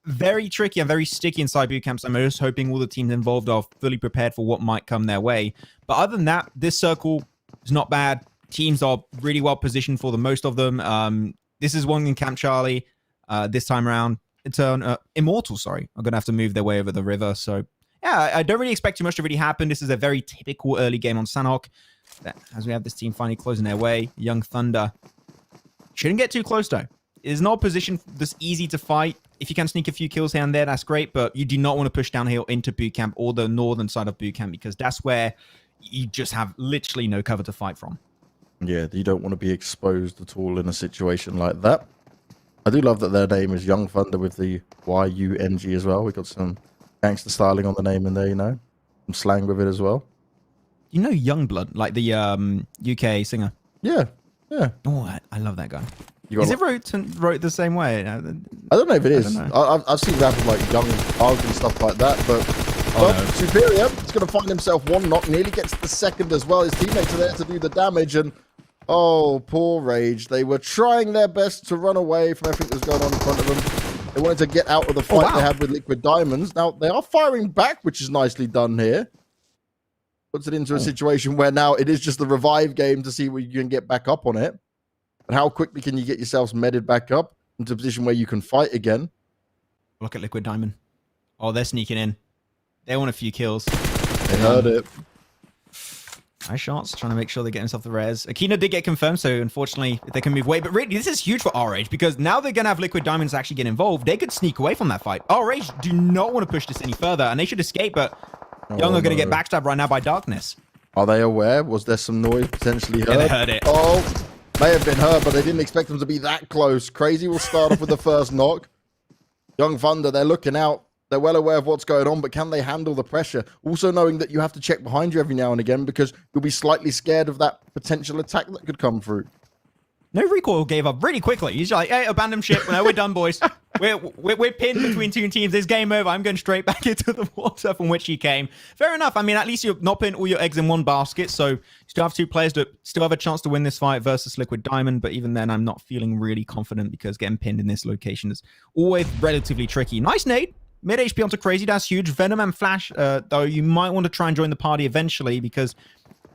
very tricky and very sticky inside boot camps. I'm just hoping all the teams involved are fully prepared for what might come their way. But other than that, this circle is not bad. Teams are really well positioned for the most of them. This is one in Camp Charlie this time around. It's Immortal, sorry. I'm going to have to move their way over the river. So, yeah, I don't really expect too much to really happen. This is a very typical early game on Sanhok. As we have this team finally closing their way, Young Thunder shouldn't get too close, though. It is not a position that's easy to fight. If you can sneak a few kills here and there, that's great. But you do not want to push downhill into boot camp or the northern side of boot camp, because that's where you just have literally no cover to fight from. Yeah, you don't want to be exposed at all in a situation like that. I do love that their name is Young Thunder with the Y-U-N-G as well. We got some gangster styling on the name in there, you know. Some slang with it as well. You know Youngblood, like the UK singer? Yeah. Oh, I love that guy. Is it wrote the same way? I don't know if it is. I've seen that with like Young Arg and stuff like that, but Superior is going to find himself one knock, nearly gets the second as well. His teammates are there to do the damage, and oh, poor Rage. They were trying their best to run away from everything that was going on in front of them. They wanted to get out of the fight they had with Liquid Diamonds. Now, they are firing back, which is nicely done here. Puts it into a situation where now it is just the revive game to see where you can get back up on it. And how quickly can you get yourselves medded back up into a position where you can fight again? Look at Liquid Diamond. Oh, they're sneaking in. They want a few kills. They heard it. Nice shots, trying to make sure they get themselves the res. Akina did get confirmed, so unfortunately they can move away. But really, this is huge for RH, because now they're going to have Liquid Diamonds actually get involved. They could sneak away from that fight. RH do not want to push this any further, and they should escape, but Young are going to get backstabbed right now by Darkness. Are they aware? Was there some noise potentially heard? Yeah, they heard it. Oh, may have been heard, but they didn't expect them to be that close. Crazy will start off with the first knock. Young Thunder, they're looking out. They're well aware of what's going on, but can they handle the pressure? Also knowing that you have to check behind you every now and again, because you'll be slightly scared of that potential attack that could come through. No recoil gave up really quickly. He's like, hey, abandon ship. No, we're done, boys. We're pinned between two teams. It's game over. I'm going straight back into the water from which he came. Fair enough. I mean, at least you're not putting all your eggs in one basket, so you still have two players that still have a chance to win this fight versus Liquid Diamond, but even then, I'm not feeling really confident, because getting pinned in this location is always relatively tricky. Nice nade. Mid HP onto Crazy, that's huge. Venom and Flash, though, you might want to try and join the party eventually, because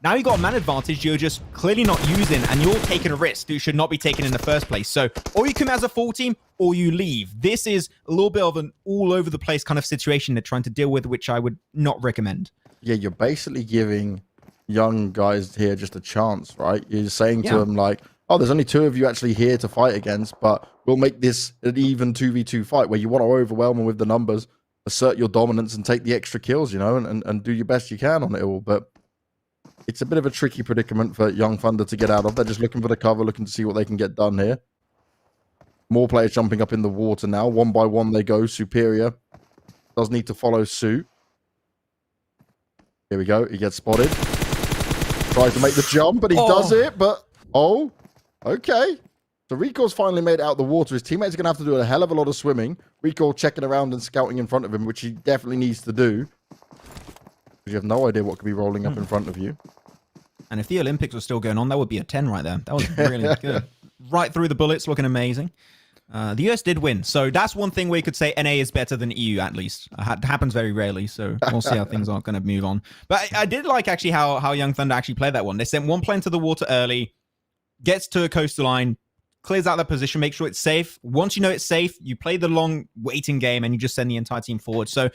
now you've got a man advantage you're just clearly not using, and you're taking a risk that you should not be taken in the first place. So, or you come as a full team, or you leave. This is a little bit of an all-over-the-place kind of situation they're trying to deal with, which I would not recommend. Yeah, you're basically giving young guys here just a chance, right? You're saying to them, like, oh, there's only two of you actually here to fight against, but we'll make this an even 2v2 fight where you want to overwhelm them with the numbers, assert your dominance, and take the extra kills, you know, and do your best you can on it all. But it's a bit of a tricky predicament for Young Thunder to get out of. They're just looking for the cover, looking to see what they can get done here. More players jumping up in the water now. One by one they go. Superior does need to follow suit. Here we go. He gets spotted. Tries to make the jump, but he does it. But, oh, okay. So Recall's finally made it out the water. His teammates are going to have to do a hell of a lot of swimming. Recall checking around and scouting in front of him, which he definitely needs to do. Because you have no idea what could be rolling up in front of you. And if the Olympics were still going on, that would be a 10 right there. That was really good. Right through the bullets, looking amazing. The US did win. So that's one thing where you could say NA is better than EU, at least. It happens very rarely, so we'll see how things are going to move on. But I did like actually how Young Thunder actually played that one. They sent one plane to the water early, gets to a coastal line, clears out that position, make sure it's safe. Once you know it's safe, you play the long waiting game and you just send the entire team forward. So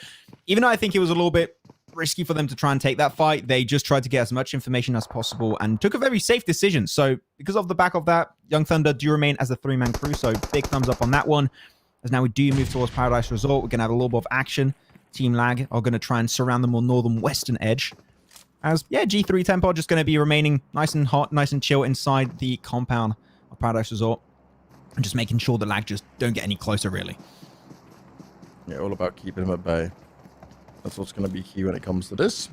even though I think it was a little bit risky for them to try and take that fight, they just tried to get as much information as possible and took a very safe decision. So because of the back of that, Young Thunder do remain as a 3-man crew. So big thumbs up on that one. As now we do move towards Paradise Resort, we're going to have a little bit of action. Team Lag are going to try and surround the more northern western edge. As, yeah, G3 Tempo just going to be remaining nice and hot, nice and chill inside the compound of Paradise Resort. And just making sure the Lag just don't get any closer, really. Yeah, all about keeping them at bay. That's what's going to be key when it comes to this.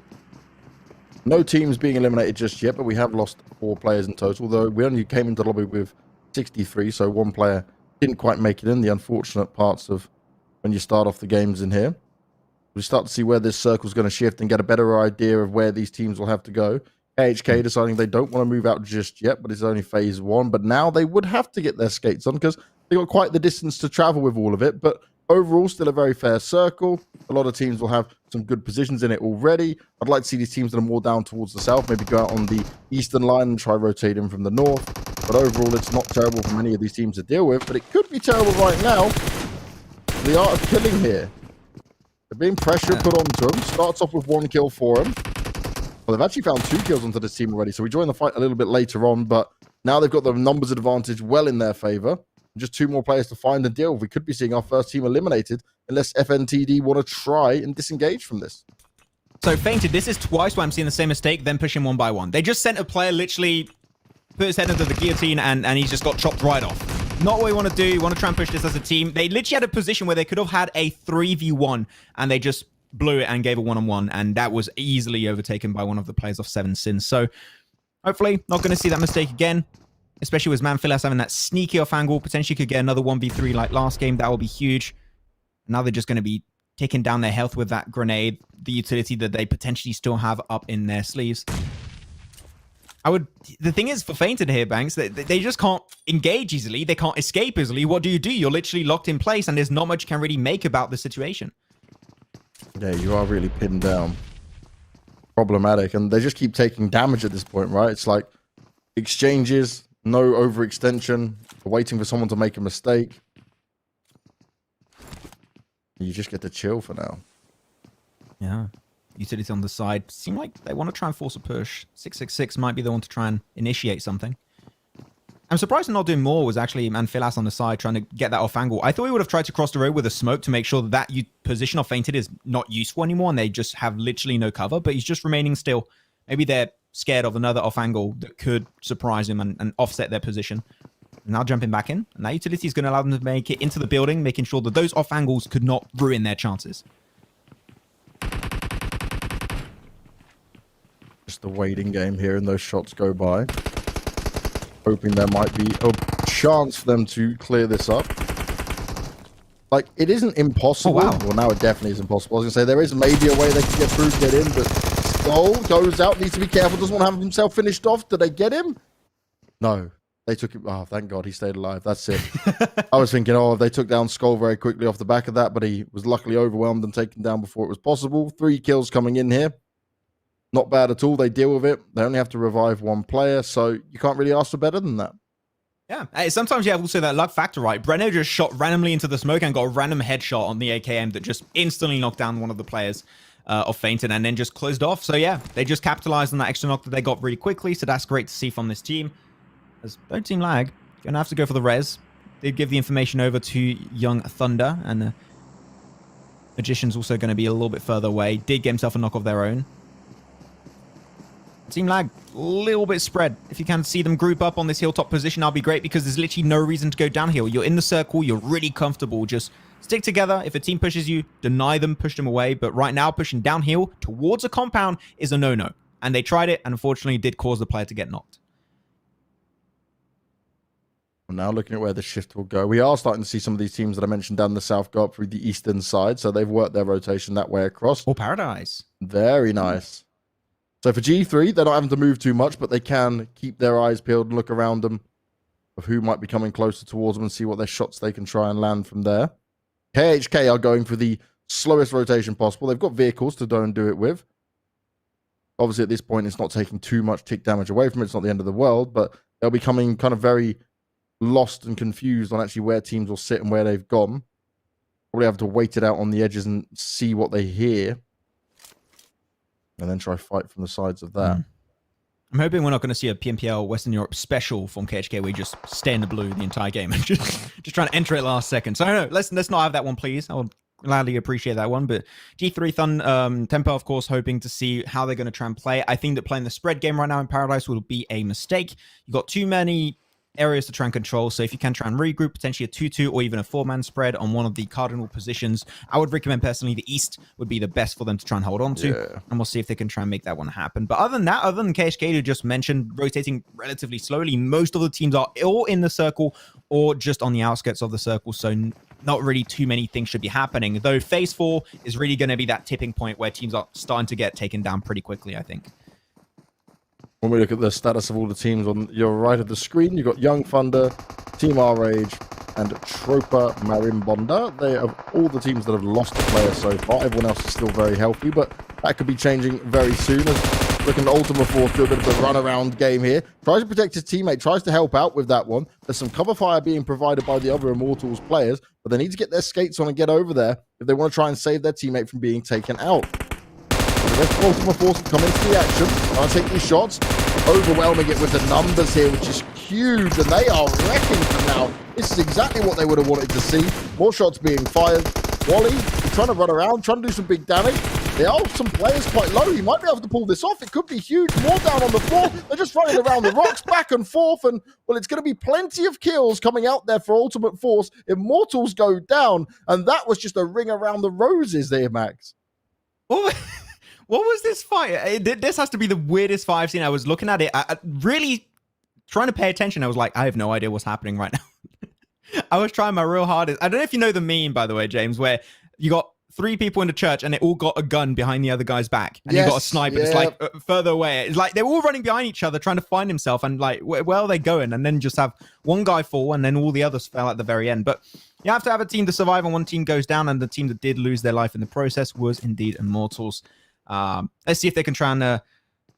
No teams being eliminated just yet, but we have lost 4 players in total, though we only came into the lobby with 63, so 1 player didn't quite make it in. The unfortunate parts of when you start off the games in here. We start to see where this circle's going to shift and get a better idea of where these teams will have to go. AHK deciding they don't want to move out just yet, but it's only phase 1. But now they would have to get their skates on because they got quite the distance to travel with all of it. But overall, still a very fair circle. A lot of teams will have some good positions in it already. I'd like to see these teams that are more down towards the south maybe go out on the eastern line and try rotating from the north. But overall, it's not terrible for many of these teams to deal with. But it could be terrible right now. The art of killing here. They're being pressure put onto them. Starts off with 1 kill for them. Well, they've actually found 2 kills onto this team already. So we join the fight a little bit later on. But now they've got the numbers advantage well in their favor. Just 2 more players to find and deal with. We could be seeing our first team eliminated unless FNTD want to try and disengage from this. So Fainted, this is twice where I'm seeing the same mistake, then pushing 1 by 1. They just sent a player literally put his head into the guillotine and he's just got chopped right off. Not what we want to do. We want to try and push this as a team. They literally had a position where they could have had a 3v1 and they just blew it and gave a 1-on-1, and that was easily overtaken by one of the players of 7 Sins. So hopefully not going to see that mistake again, especially with Manfilas having that sneaky off angle. Potentially could get another 1v3 like last game. That will be huge. Now they're just going to be taking down their health with that grenade, the utility that they potentially still have up in their sleeves. The thing is for Fainted here, Banks, they just can't engage easily. They can't escape easily. What do? You're literally locked in place and there's not much you can really make about the situation. Yeah, you are really pinned down. Problematic. And they just keep taking damage at this point, right? It's like exchanges, no overextension, waiting for someone to make a mistake. You just get to chill for now. Yeah. Utility on the side. Seem like they want to try and force a push. 666 might be the one to try and initiate something. I'm surprised they're not doing more was actually Manfilas on the side trying to get that off angle. I thought he would have tried to cross the road with a smoke to make sure that position of Fainted is not useful anymore and they just have literally no cover, but he's just remaining still. Maybe they're scared of another off angle that could surprise him and offset their position. Now jumping back in. And that utility is going to allow them to make it into the building, making sure that those off angles could not ruin their chances. Just the waiting game here and those shots go by. Hoping there might be a chance for them to clear this up. Like, it isn't impossible. Oh, wow. Well, now it definitely is impossible. I was going to say, there is maybe a way they can get through, get in, but Skull goes out, needs to be careful, doesn't want to have himself finished off. Did they get him? No. They took him. Oh, thank God he stayed alive. That's it. I was thinking, oh, they took down Skull very quickly off the back of that, but he was luckily overwhelmed and taken down before it was possible. 3 kills coming in here. Not bad at all. They deal with it. They only have to revive 1 player, so you can't really ask for better than that. Yeah, sometimes you have also that luck factor, right? Breno just shot randomly into the smoke and got a random headshot on the AKM that just instantly knocked down one of the players of Fainted and then just closed off. So yeah, they just capitalized on that extra knock that they got really quickly, so that's great to see from this team. As Don't Team Lag, gonna have to go for the res. They give the information over to Young Thunder, and the Magician's also going to be a little bit further away. Did get himself a knock of their own. Team Lag, a little bit spread. If you can see them group up on this hilltop position, that'll be great because there's literally no reason to go downhill. You're in the circle, you're really comfortable. Just stick together. If a team pushes you, deny them, push them away. But right now, pushing downhill towards a compound is a no-no. And they tried it, and unfortunately did cause the player to get knocked. Now looking at where the shift will go. We are starting to see some of these teams that I mentioned down the south go up through the eastern side. So they've worked their rotation that way across. Oh, Paradise. Very nice. So for G3, they're not having to move too much, but they can keep their eyes peeled and look around them of who might be coming closer towards them and see what their shots they can try and land from there. KHK are going for the slowest rotation possible. They've got vehicles to go and do it with. Obviously, at this point, it's not taking too much tick damage away from it. It's not the end of the world, but they'll be coming kind of very lost and confused on actually where teams will sit and where they've gone. Probably have to wait it out on the edges and see what they hear. And then try fight from the sides of that. I'm hoping we're not going to see a PMPL Western Europe special from KHK where you just stay in the blue the entire game and just trying to enter it last second. So no, let's not have that one, please. I would gladly appreciate that one. But G3 Tempo, of course, hoping to see how they're going to try and play. I think that playing the spread game right now in Paradise will be a mistake. You've got too many areas to try and control. So if you can try and regroup, potentially a 2-2 or even a 4-man spread on one of the cardinal positions, I would recommend personally the East would be the best for them to try and hold on to. Yeah. And we'll see if they can try and make that one happen. But other than that, other than KHK who just mentioned rotating relatively slowly, most of the teams are all in the circle or just on the outskirts of the circle. So not really too many things should be happening. Though phase 4 is really going to be that tipping point where teams are starting to get taken down pretty quickly, I think. When we look at the status of all the teams on your right of the screen, you've got Young Thunder, Team R-Rage, and Tropa Marimbonda. They are all the teams that have lost a player so far. Everyone else is still very healthy, but that could be changing very soon. As looking at Ultima Force do a bit of a run-around game here. Tries to protect his teammate, tries to help out with that one. There's some cover fire being provided by the other Immortals players, but they need to get their skates on and get over there if they want to try and save their teammate from being taken out. The rest of Ultima Force come into the action. Trying to take these shots. Overwhelming it with the numbers here, which is huge. And they are wrecking for now. This is exactly what they would have wanted to see. More shots being fired. Wally, trying to run around, trying to do some big damage. There are some players quite low. He might be able to pull this off. It could be huge. More down on the floor. They're just running around the rocks back and forth. And, well, it's going to be plenty of kills coming out there for Ultimate Force. Immortals go down. And that was just a ring around the roses there, Max. What was this fight? This has to be the weirdest fight I've seen. I was looking at it, I really trying to pay attention. I was like, I have no idea what's happening right now. I was trying my real hardest. I don't know if you know the meme, by the way, James, where you got 3 people in the church and they all got a gun behind the other guy's back. And you got a sniper. Yeah. It's like further away. It's like they're all running behind each other trying to find himself. And like, where are they going? And then just have one guy fall and then all the others fell at the very end. But you have to have a team to survive and one team goes down. And the team that did lose their life in the process was indeed Immortals. Let's see if they can try and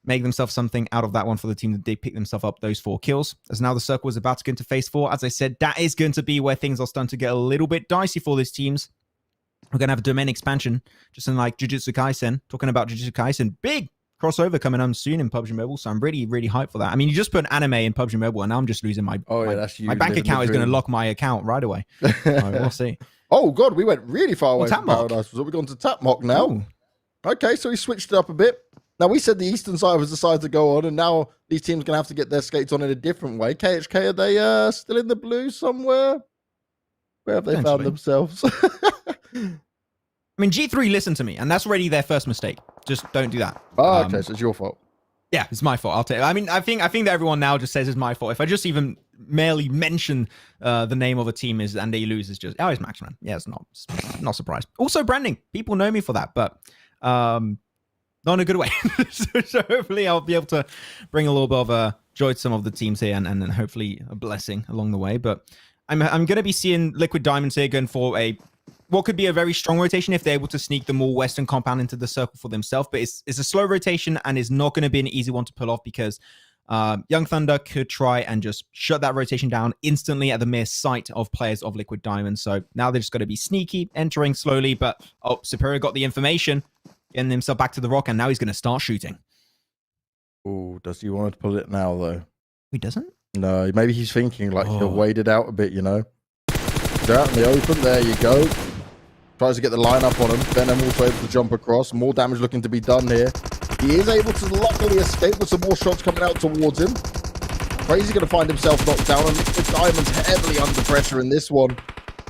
make themselves something out of that one for the team that did pick themselves up those 4 kills. As now the circle is about to go into phase 4. As I said, that is going to be where things are starting to get a little bit dicey for these teams. We're going to have a domain expansion, just in like Jujutsu Kaisen. Talking about Jujutsu Kaisen, big crossover coming on soon in PUBG Mobile. So I'm really, really hyped for that. I mean, you just put an anime in PUBG Mobile and now I'm just losing my bank account is going to lock my account right away. We'll see. Oh, God, we went really far away from Paradise. We're going to Tapmock now. Ooh. Okay, so he switched it up a bit. Now, we said the eastern side was decided to go on, and now these teams are going to have to get their skates on in a different way. KHK, are they still in the blue somewhere? Where have they found themselves? I mean, G3 listen to me, and that's already their first mistake. Just don't do that. Oh, okay, so it's your fault. Yeah, it's my fault. I'll take it. I mean, I think that everyone now just says it's my fault. If I just even merely mention the name of a team and they lose, it's just, oh, it's Maxman. Yeah, it's not surprised. Also, branding. People know me for that, but not in a good way. so hopefully I'll be able to bring a little bit of joy to some of the teams here and then hopefully a blessing along the way. But I'm going to be seeing Liquid Diamonds here going for what could be a very strong rotation if they're able to sneak the more western compound into the circle for themselves. But it's a slow rotation and it's not going to be an easy one to pull off because Young Thunder could try and just shut that rotation down instantly at the mere sight of players of Liquid Diamonds. So now they're just going to be sneaky, entering slowly. But Superior got the information, getting himself back to the rock, and now he's going to start shooting. Oh, does he want to pull it now, though? He doesn't? No, maybe he's thinking like he'll wait it out a bit, you know? They're out in the open. There you go. Tries to get the line up on him. Venom also able to jump across. More damage looking to be done here. He is able to luckily escape with some more shots coming out towards him. Crazy going to find himself knocked down, and Liquid Diamond's heavily under pressure in this one.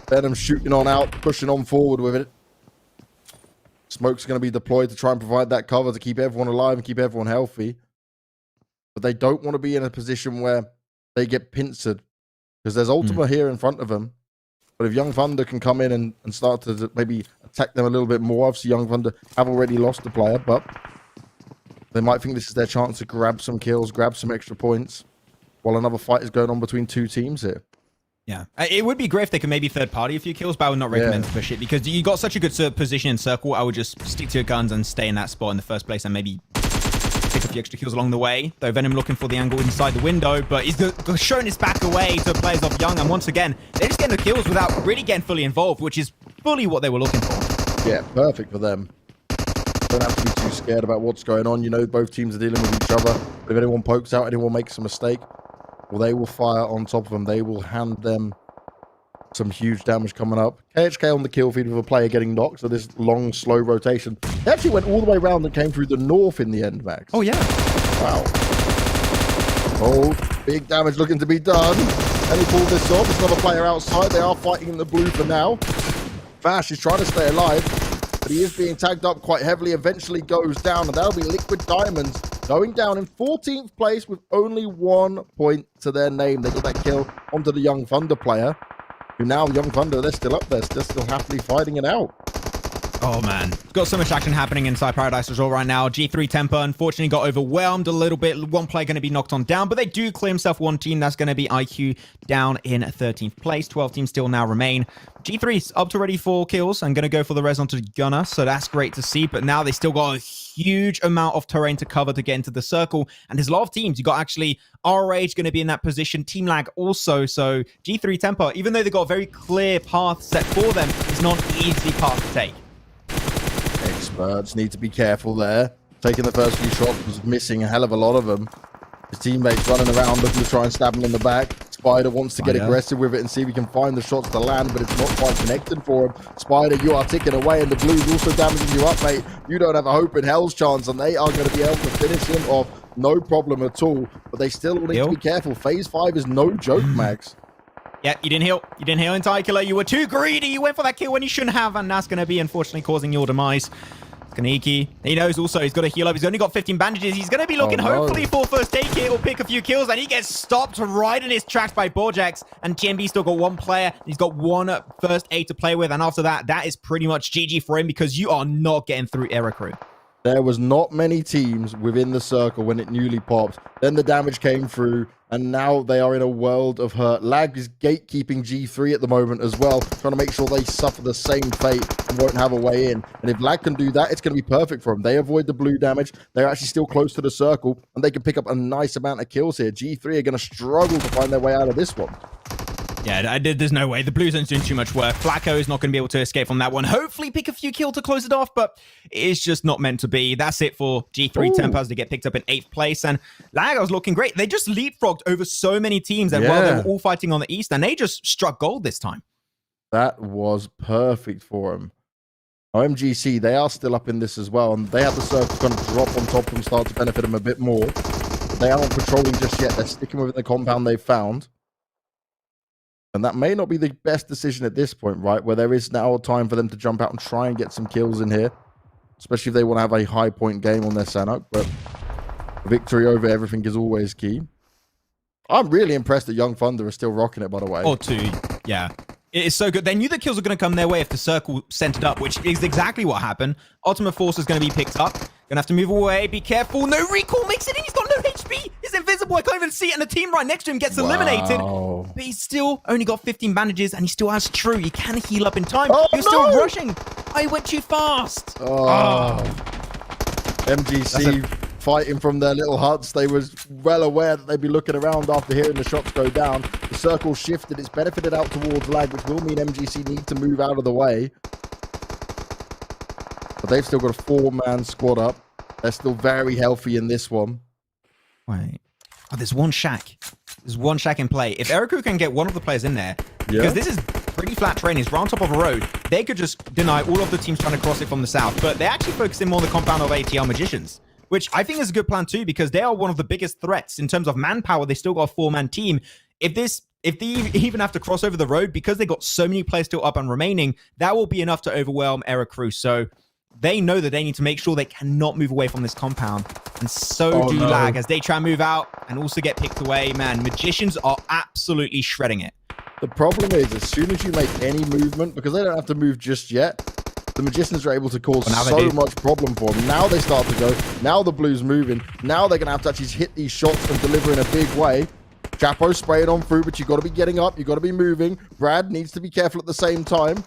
Venom shooting on out, pushing on forward with it. Smoke's going to be deployed to try and provide that cover to keep everyone alive and keep everyone healthy. But they don't want to be in a position where they get pincered because there's Ultima here in front of them. But if Young Thunder can come in and start to maybe attack them a little bit more, obviously Young Thunder have already lost the player, but they might think this is their chance to grab some kills, grab some extra points, while another fight is going on between 2 teams here. Yeah, it would be great if they could maybe third party a few kills, but I would not recommend to push it because you got such a good position in circle. I would just stick to your guns and stay in that spot in the first place and maybe pick a few extra kills along the way. Though Venom looking for the angle inside the window, but he's shown his back away to players of Young. And once again, they're just getting the kills without really getting fully involved, which is fully what they were looking for. Yeah, perfect for them. Don't have to be too scared about what's going on. You know, both teams are dealing with each other. If anyone pokes out, anyone makes a mistake, well, they will fire on top of them. They will hand them some huge damage coming up. KHK on the kill feed with a player getting knocked, so this long, slow rotation. They actually went all the way around and came through the north in the end, Max. Oh, yeah. Wow. Oh, big damage looking to be done. And he pulled this off. There's another player outside. They are fighting in the blue for now. Vash is trying to stay alive, but he is being tagged up quite heavily. Eventually goes down, and that'll be Liquid Diamonds going down in 14th place with only 1 point to their name. They got that kill onto the Young Thunder player, who now Young Thunder, they're still up there, they're still happily fighting it out. Oh, man. Got so much action happening inside Paradise as well right now. G3 Temper, unfortunately, got overwhelmed a little bit. One player going to be knocked on down, but they do clear himself one team. That's going to be IQ down in 13th place. 12 teams still now remain. G3's up to ready for kills and going to go for the res onto Gunner, so that's great to see. But now they still got a huge amount of terrain to cover to get into the circle. And there's a lot of teams. You got actually RH going to be in that position. Team Lag also. So G3 Temper, even though they got a very clear path set for them, it's not an easy path to take. Experts need to be careful there. Taking the first few shots was missing a hell of a lot of them. His teammates running around looking to try and stab him in the back. Spider wants to get aggressive with it and see if he can find the shots to land, but it's not quite connected for him. Spider, you are ticking away, and the Blues also damaging you up, mate. You don't have a hope in hell's chance, and they are going to be able to finish him off no problem at all. But they still need to be careful. Phase 5 is no joke, Max. Yeah, you didn't heal. You didn't heal entire killer. You were too greedy. You went for that kill when you shouldn't have, and that's going to be, unfortunately, causing your demise. Kaneki, he knows also he's got to heal up. He's only got 15 bandages. He's going to be looking hopefully for first aid kit or pick a few kills, and he gets stopped right in his tracks by Borjax, and GMB still got one player. He's got one first aid to play with, and after that, that is pretty much GG for him because you are not getting through Era Crew. There was not many teams within the circle when it newly popped. Then the damage came through, and now they are in a world of hurt. Lag is gatekeeping G3 at the moment as well, trying to make sure they suffer the same fate and won't have a way in. And if Lag can do that, it's going to be perfect for them. They avoid the blue damage. They're actually still close to the circle, and they can pick up a nice amount of kills here. G3 are going to struggle to find their way out of this one. Yeah, there's no way. The Blue Zone's doing too much work. Flacco is not going to be able to escape from that one. Hopefully pick a few kills to close it off, but it's just not meant to be. That's it for G3 Tempers to get picked up in 8th place. And Lag was looking great. They just leapfrogged over so many teams, and while they were all fighting on the East, and they just struck gold this time. That was perfect for them. OMGC, they are still up in this as well, and they have the circle kind of drop on top of them, start to benefit them a bit more. But they aren't patrolling just yet. They're sticking within the compound they've found. And that may not be the best decision at this point, right? Where there is now time for them to jump out and try and get some kills in here. Especially if they want to have a high point game on their Sanhok. But victory over everything is always key. I'm really impressed that Young Thunder is still rocking it, by the way. Or two, yeah. It is so good. They knew the kills were going to come their way if the circle centered up, which is exactly what happened. Ultimate Force is going to be picked up. Gonna have to move away. Be careful. No recall makes it in. He's got no HP. He's invisible. I can't even see it. And the team right next to him gets eliminated. But he's still only got 15 bandages, and he still has True. He can heal up in time. You're still rushing. I went too fast. MGC fighting from their little huts. They was well aware that they'd be looking around after hearing the shots go down. The circle shifted. It's benefited out towards Lag, which will mean MGC need to move out of the way. But they've still got a 4-man squad up. They're still very healthy in this one. Wait. Oh, there's one shack. There's one shack in play. If Eriku can get one of the players in there, because this is pretty flat terrain, it's right on top of a road, they could just deny all of the teams trying to cross it from the south. But they're actually focusing more on the compound of ATL Magicians, which I think is a good plan too, because they are one of the biggest threats in terms of manpower. They still got a 4-man team. If they even have to cross over the road, because they got so many players still up and remaining, that will be enough to overwhelm Era Crew. So they know that they need to make sure they cannot move away from this compound. And so do Lag as they try and move out and also get picked away. Man, Magicians are absolutely shredding it. The problem is, as soon as you make any movement, because they don't have to move just yet, the Magicians are able to cause so much problem for them. Now they start to go. Now the Blue's moving. Now they're going to have to actually hit these shots and deliver in a big way. Chapo spraying on through, but you got to be getting up. You got to be moving. Brad needs to be careful at the same time.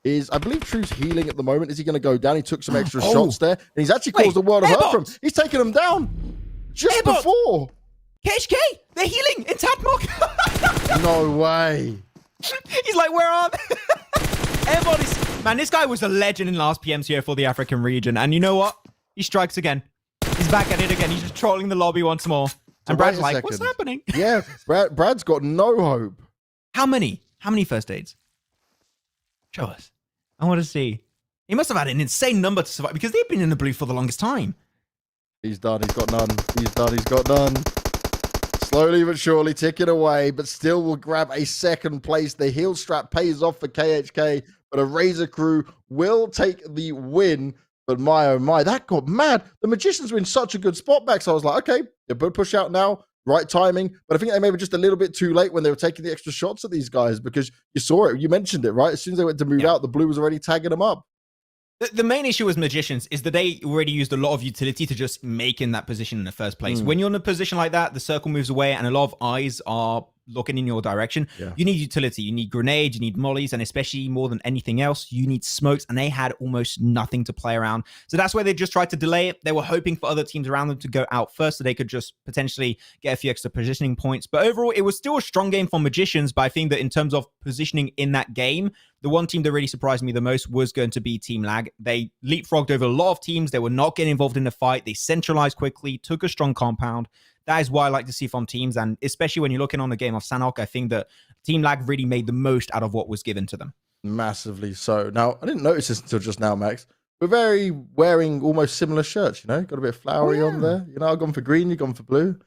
is, I believe True's healing at the moment. Is he going to go down? He took some extra Oh. shots there, and he's actually caused a world of hurt for him. He's taken him down just Airbot. before. KHK, they're healing in Tatmok. No way. He's like, where are they? Everybody's... Man, this guy was a legend in last PMCO for the African region. And you know what? He strikes again. He's back at it again. He's just trolling the lobby once more. And Brad's like, what's happening? Yeah, Brad's got no hope. How many? How many first aids? Show us. I want to see. He must have had an insane number to survive because they've been in the blue for the longest time. He's done. He's got none. He's done. He's got none. Slowly but surely ticking away, but still will grab a second place. The heel strap pays off for KHK, but a Razor Crew will take the win. But my, oh my, that got mad. The Magicians were in such a good spot back. So I was like, okay, they're good push out now. Right timing. But I think they maybe just a little bit too late when they were taking the extra shots at these guys because you saw it. You mentioned it, right? As soon as they went to move out, the blue was already tagging them up. The main issue with Magicians is that they already used a lot of utility to just make in that position in the first place. When you're in a position like that, the circle moves away and a lot of eyes are looking in your direction. You need utility. You need grenades, you need mollies, and especially more than anything else, you need smokes, and they had almost nothing to play around. So that's why they just tried to delay it. They were hoping for other teams around them to go out first so they could just potentially get a few extra positioning points. But overall, it was still a strong game for Magicians, but I think that in terms of positioning in that game, the one team that really surprised me the most was going to be Team Lag. They leapfrogged over a lot of teams. They were not getting involved in the fight. They centralized quickly, took a strong compound. That is what I like to see from teams. And especially when you're looking on the game of Sanhok, I think that Team Lag really made the most out of what was given to them. Massively so. Now, I didn't notice this until just now, Max. We're wearing almost similar shirts, you know? Got a bit of flowery on there. You know, I've gone for green, you've gone for blue.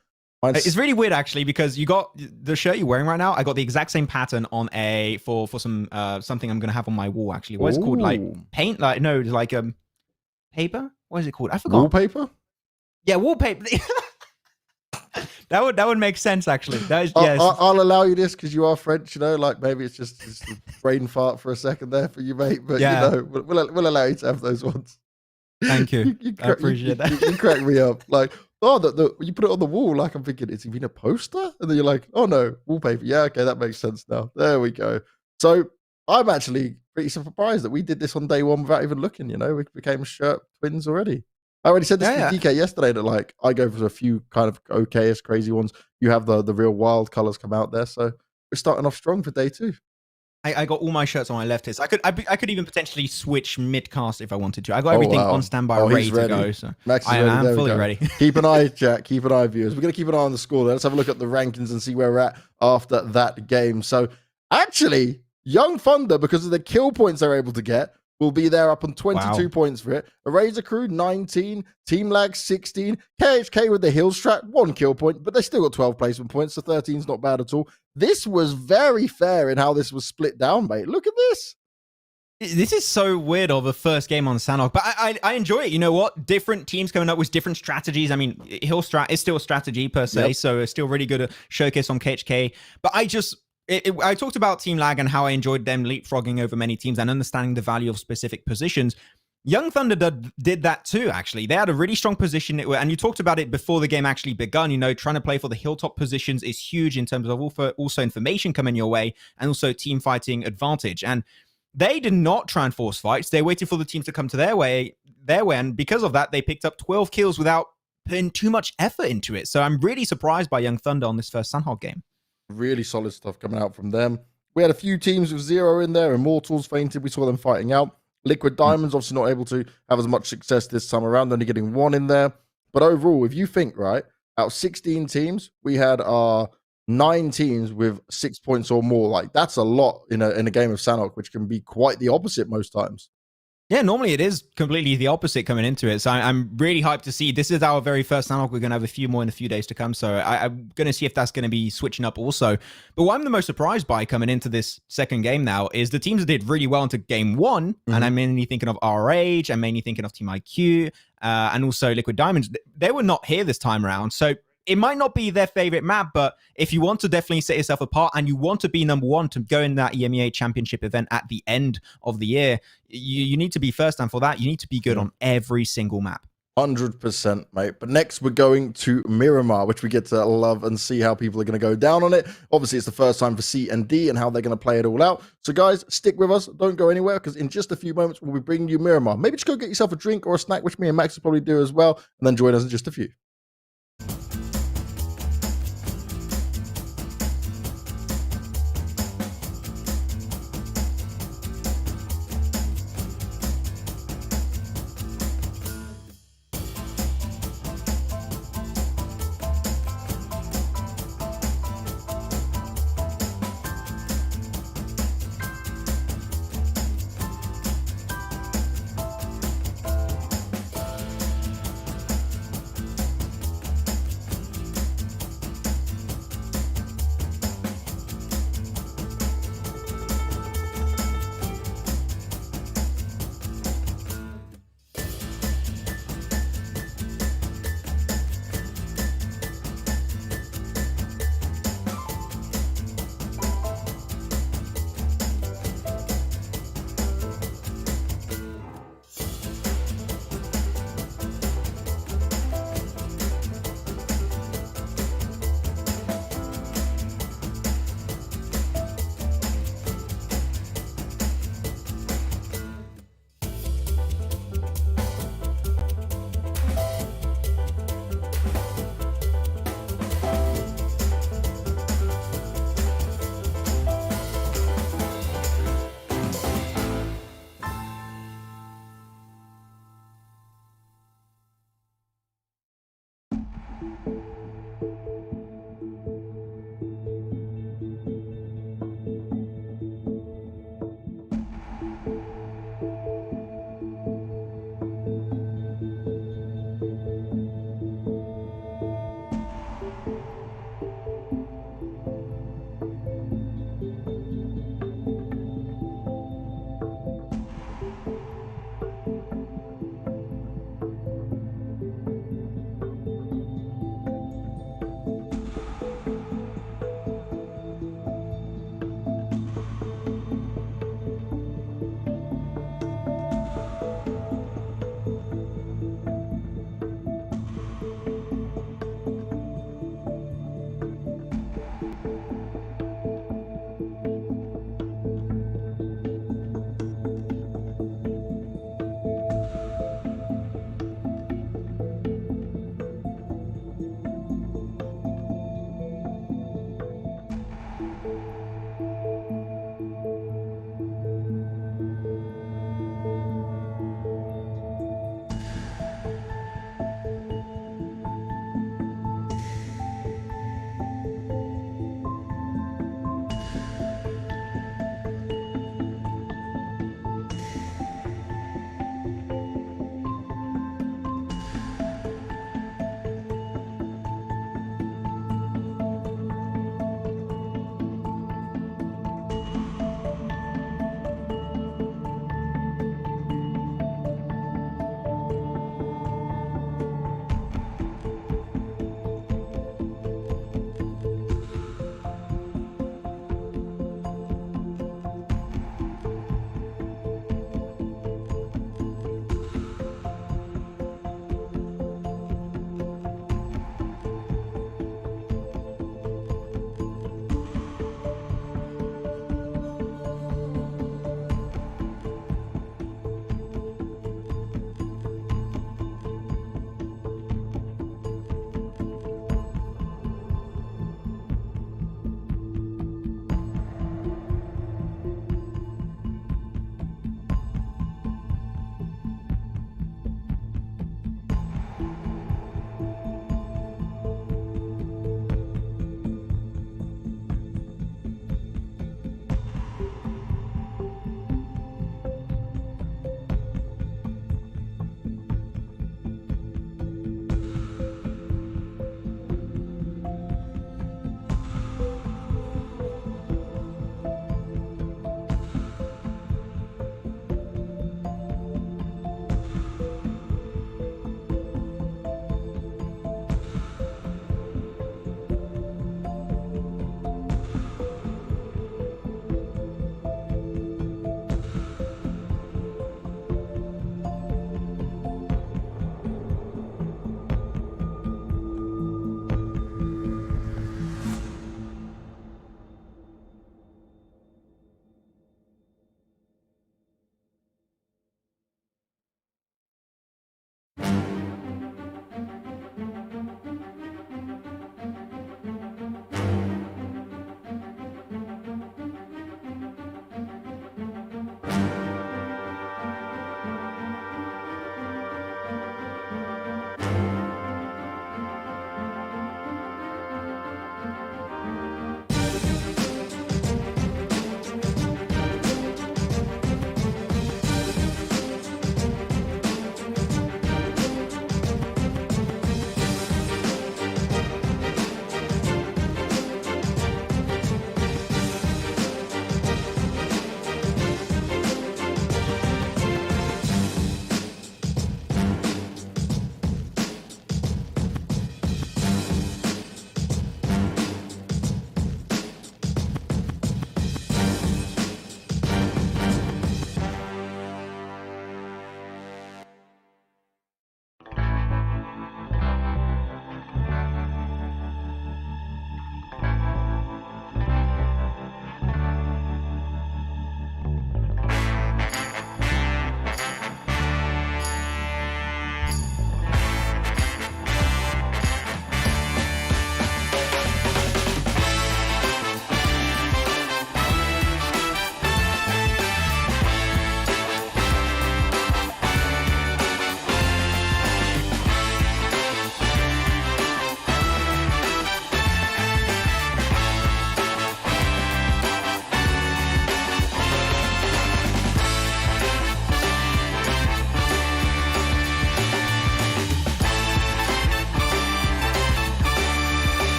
It's really weird, actually, because you got the shirt you're wearing right now. I got the exact same pattern on for some something I'm going to have on my wall, actually. What is it called? Like paint? Like, no, like paper? What is it called? I forgot. Wallpaper? Yeah, wallpaper. That would make sense, actually. That is, yes. I'll allow you this because you are French, you know. Like maybe it's just a brain fart for a second there for you, mate. But you know, we'll allow you to have those ones. Thank you. I appreciate that. You crack me up. Like, you put it on the wall. Like I'm thinking, it's even a poster, and then you're like, oh no, wallpaper. Yeah, okay, that makes sense now. There we go. So I'm actually pretty surprised that we did this on day one without even looking. You know, we became shirt twins already. I already said this to DK yesterday that like I go for a few kind of okayest crazy ones. You have the real wild colors come out there, so we're starting off strong for day two. I got all my shirts on my left here. So I could even potentially switch mid-cast if I wanted to. I got everything on standby, ready to go. So Max is I am fully ready. Keep an eye, chat. Keep an eye, viewers. We're going to keep an eye on the score. Let's have a look at the rankings and see where we're at after that game. So actually, Young Thunder, because of the kill points they're able to get, will be there up on 22 points for it. A Razor Crew, 19. Team Lag, 16. KHK with the Hill Strat, 1 kill point, but they still got 12 placement points, so 13 is not bad at all. This was very fair in how this was split down, mate. Look at this. This is so weird of a first game on Sanhok, but I enjoy it. You know what? Different teams coming up with different strategies. I mean, Hill Strat is still a strategy per se, so it's still really good to showcase on KHK. But I talked about Team Lag and how I enjoyed them leapfrogging over many teams and understanding the value of specific positions. Young Thunder did that too, actually. They had a really strong position, and you talked about it before the game actually begun. You know, trying to play for the hilltop positions is huge in terms of also information coming your way and also team fighting advantage. And they did not try and force fights. They waited for the teams to come to their way, and because of that, they picked up 12 kills without putting too much effort into it. So I'm really surprised by Young Thunder on this first Sanhok game. Really solid stuff coming out from them. We had a few teams with 0 in there. Immortals fainted. We saw them fighting out. Liquid Diamonds obviously not able to have as much success this time around, only getting 1 in there. But overall, if you think, right, out of 16 teams, we had our 9 teams with 6 points or more. Like, that's a lot in a game of Sanhok, which can be quite the opposite most times. Yeah, normally it is completely the opposite coming into it. So I'm really hyped to see. This is our very first Sanhok. We're going to have a few more in a few days to come. So I'm going to see if that's going to be switching up also. But what I'm the most surprised by coming into this second game now is the teams that did really well into game 1. And I'm mainly thinking of RH. I'm mainly thinking of Team IQ and also Liquid Diamonds. They were not here this time around. So it might not be their favorite map, but if you want to definitely set yourself apart and you want to be number 1 to go in that EMEA championship event at the end of the year, you need to be first. And for that, you need to be good on every single map. 100%, mate. But next, we're going to Miramar, which we get to love and see how people are going to go down on it. Obviously, it's the first time for C and D and how they're going to play it all out. So, guys, stick with us. Don't go anywhere, because in just a few moments, we'll be bringing you Miramar. Maybe just go get yourself a drink or a snack, which me and Max will probably do as well, and then join us in just a few.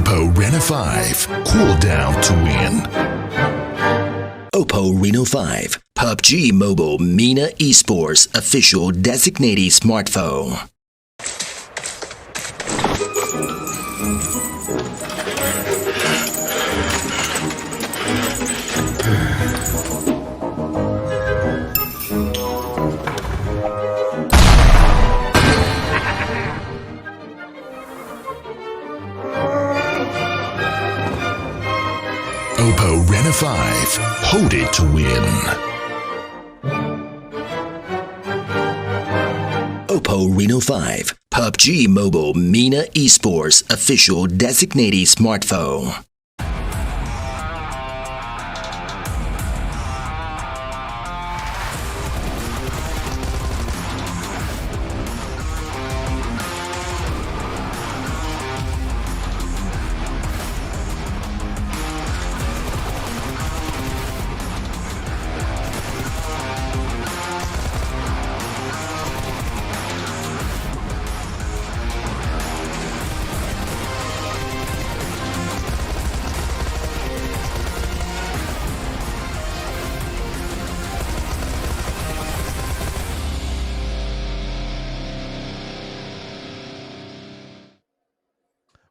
Oppo Rena 5. Cool down to win. Oppo Reno 5, PUBG Mobile MENA Esports official designated smartphone. Oppo Rena 5. Hold it to win. Oppo Reno 5, PUBG Mobile MENA Esports official designated smartphone.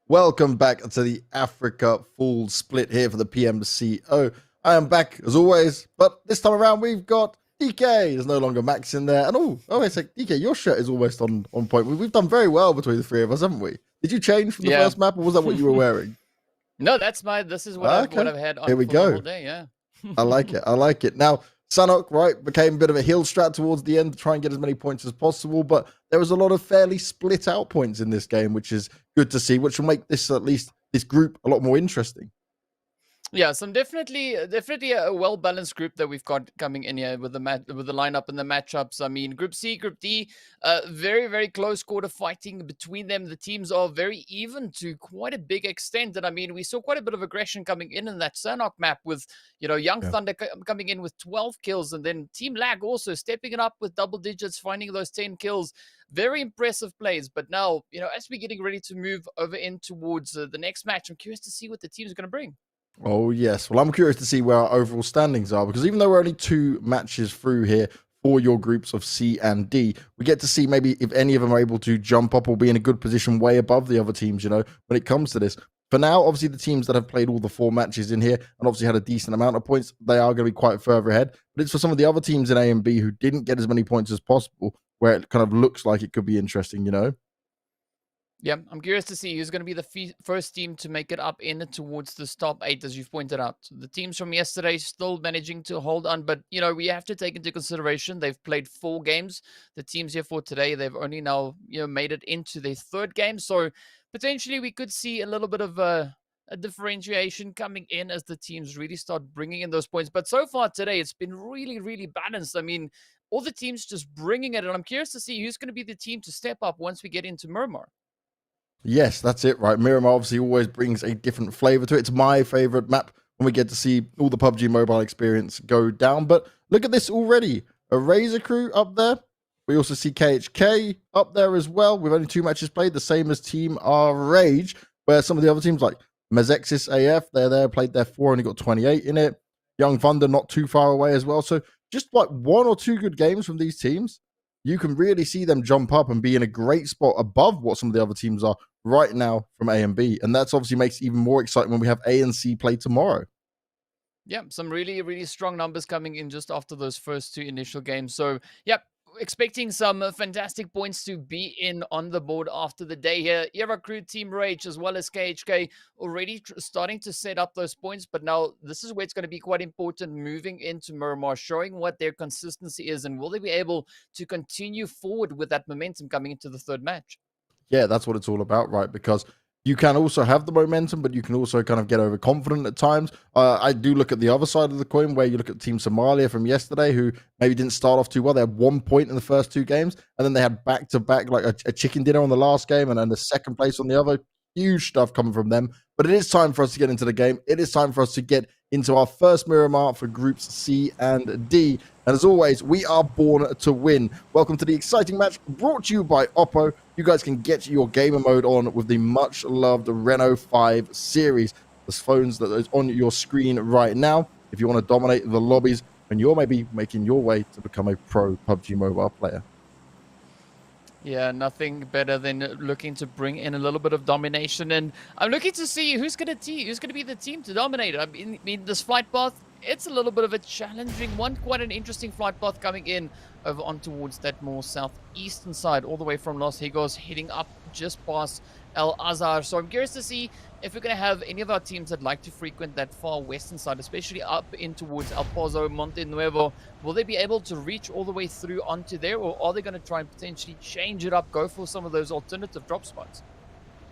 Welcome back to the Africa full split here for the PMCO. I am back as always, but this time around we've got DK. There's no longer Max in there. And it's like DK, your shirt is almost on point. We've done very well between the three of us, haven't we? Did you change from the first map, or was that what you were wearing? No, this is what I've had on here we for go. the whole day, yeah. I like it. Now, Sanhok, right, became a bit of a heel strat towards the end to try and get as many points as possible, but there was a lot of fairly split out points in this game, which is good to see, which will make this, at least this group, a lot more interesting. Yeah, some definitely a well-balanced group that we've got coming in here with the lineup and the matchups. I mean, Group C, Group D, very, very close quarter fighting between them. The teams are very even to quite a big extent. And I mean, we saw quite a bit of aggression coming in that Sanhok map with, Young Thunder coming in with 12 kills, and then Team Lag also stepping it up with double digits, finding those 10 kills. Very impressive plays. But now, as we're getting ready to move over in towards the next match, I'm curious to see what the team's going to bring. Oh, yes. Well, I'm curious to see where our overall standings are, because even though we're only 2 matches through here for your groups of C and D, we get to see maybe if any of them are able to jump up or be in a good position way above the other teams, when it comes to this. For now, obviously, the teams that have played all the 4 matches in here and obviously had a decent amount of points, they are going to be quite further ahead. But it's for some of the other teams in A and B who didn't get as many points as possible, where it kind of looks like it could be interesting, Yeah, I'm curious to see who's going to be the first team to make it up in towards the top 8, as you've pointed out. The teams from yesterday still managing to hold on, but, we have to take into consideration they've played 4 games. The teams here for today, they've only now, made it into their 3rd game. So potentially we could see a little bit of a differentiation coming in as the teams really start bringing in those points. But so far today, it's been really, really balanced. I mean, all the teams just bringing it, and I'm curious to see who's going to be the team to step up once we get into Miramar. Yes, that's it, right? Miramar obviously always brings a different flavor to it. It's my favorite map when we get to see all the PUBG Mobile experience go down. But look at this already. A Razor crew up there. We also see KHK up there as well. We've only 2 matches played, the same as Team R Rage, where some of the other teams like Mazexis AF, they're there, played their 4, only got 28 in it. Young Thunder not too far away as well. So just like 1 or 2 good games from these teams, you can really see them jump up and be in a great spot above what some of the other teams are right now from A and B. And that's obviously makes it even more exciting when we have A and C play tomorrow. Yeah, some really, really strong numbers coming in just after those first 2 initial games. So, yeah, expecting some fantastic points to be in on the board after the day here. Era Crew, Team Rage, as well as KHK already starting to set up those points. But now this is where it's going to be quite important moving into Miramar, showing what their consistency is and will they be able to continue forward with that momentum coming into the 3rd match. Yeah, that's what it's all about, right? Because you can also have the momentum, but you can also kind of get overconfident at times. I do look at the other side of the coin, where you look at Team Somalia from yesterday, who maybe didn't start off too well. They had 1 point in the first 2 games, and then they had back-to-back, like a chicken dinner on the last game and then the 2nd place on the other. huge stuff coming from them. But it is time for us to get into the game. It is time for us to get into our first Miramar for groups C and D. And as always, we are born to win. Welcome to the exciting match brought to you by Oppo. You guys can get your gamer mode on with the much loved Reno 5 series. The phones that is on your screen right now. If you want to dominate the lobbies, and you're maybe making your way to become a pro PUBG Mobile player. Yeah, nothing better than looking to bring in a little bit of domination, and I'm looking to see who's going to be the team to dominate. I mean, this flight path, it's a little bit of a challenging one, quite an interesting flight path coming in over on towards that more southeastern side, all the way from Los Higos, heading up just past El Azhar. So I'm curious to see if we're going to have any of our teams that like to frequent that far western side, especially up in towards El Pozo, Monte Nuevo. Will they be able to reach all the way through onto there, or are they going to try and potentially change it up, go for some of those alternative drop spots?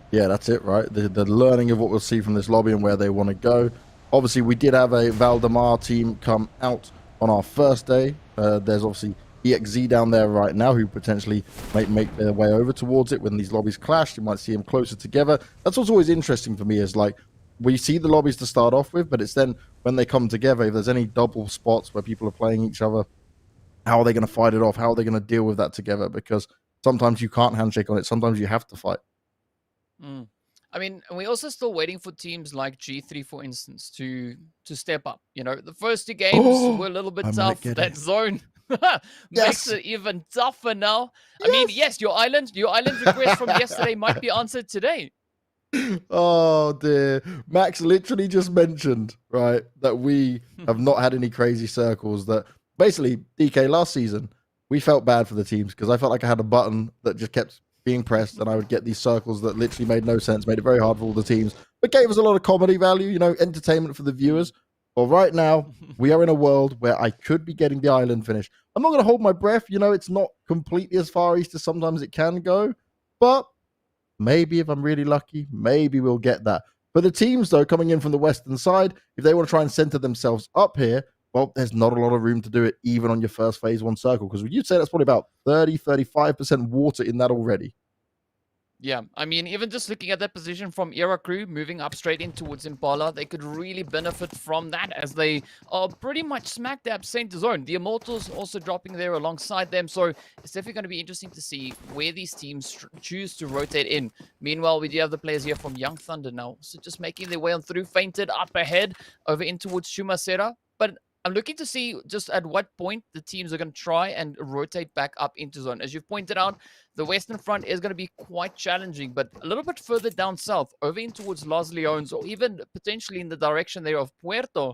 Yeah, that's it, right? The learning of what we'll see from this lobby and where they want to go. Obviously, we did have a Valdemar team come out on our first day. There's obviously EXZ down there right now who potentially might make their way over towards it when these lobbies clash. You might see them closer together. That's what's always interesting for me is like we see the lobbies to start off with, but it's then when they come together, if there's any double spots where people are playing each other, how are they going to fight it off? How are they going to deal with that together? Because sometimes you can't handshake on it. Sometimes you have to fight. I mean, and we're also still waiting for teams like G3, for instance, to step up. You know, the first two games were a little bit tough. That zone makes it even tougher now. I mean, yes, your island request from yesterday might be answered today. Oh dear. Max literally just mentioned, right, that we have not had any crazy circles. That basically, DK, last season, we felt bad for the teams because I felt like I had a button that just kept being pressed and I would get these circles that literally made no sense, made it very hard for all the teams, but gave us a lot of comedy value, you know, entertainment for the viewers. Well, right now, we are in a world where I could be getting the island finish. I'm not going to hold my breath. You know, it's not completely as far east as sometimes it can go, but maybe if I'm really lucky, maybe we'll get that. For the teams, though, coming in from the western side, if they want to try and center themselves up here, well, there's not a lot of room to do it, even on your first phase one circle, because you'd say that's probably about 35% water in that already. Yeah, I mean, even just looking at that position from Era Crew, moving up straight in towards Impala, they could really benefit from that as they are pretty much smack dab center zone. The Immortals also dropping there alongside them, so it's definitely going to be interesting to see where these teams choose to rotate in. Meanwhile, we do have the players here from Young Thunder now, so just making their way on through, feinted up ahead, over in towards Chumacera, but I'm looking to see just at what point the teams are going to try and rotate back up into zone. As you've pointed out, the western front is going to be quite challenging, but a little bit further down south, over in towards Los Leones, or even potentially in the direction there of Puerto,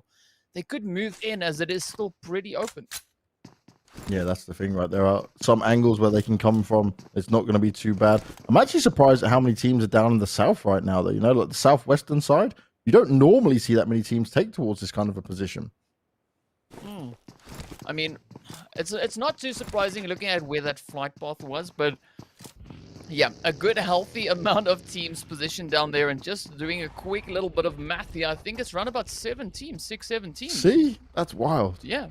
they could move in as it is still pretty open. Yeah, that's the thing, right? There are some angles where they can come from. It's not going to be too bad. I'm actually surprised at how many teams are down in the south right now, though. You know, like the southwestern side, you don't normally see that many teams take towards this kind of a position. I mean, it's not too surprising looking at where that flight path was, but yeah, a good healthy amount of teams positioned down there, and just doing a quick little bit of math here, I think it's around about 7 teams. See? That's wild. Yeah.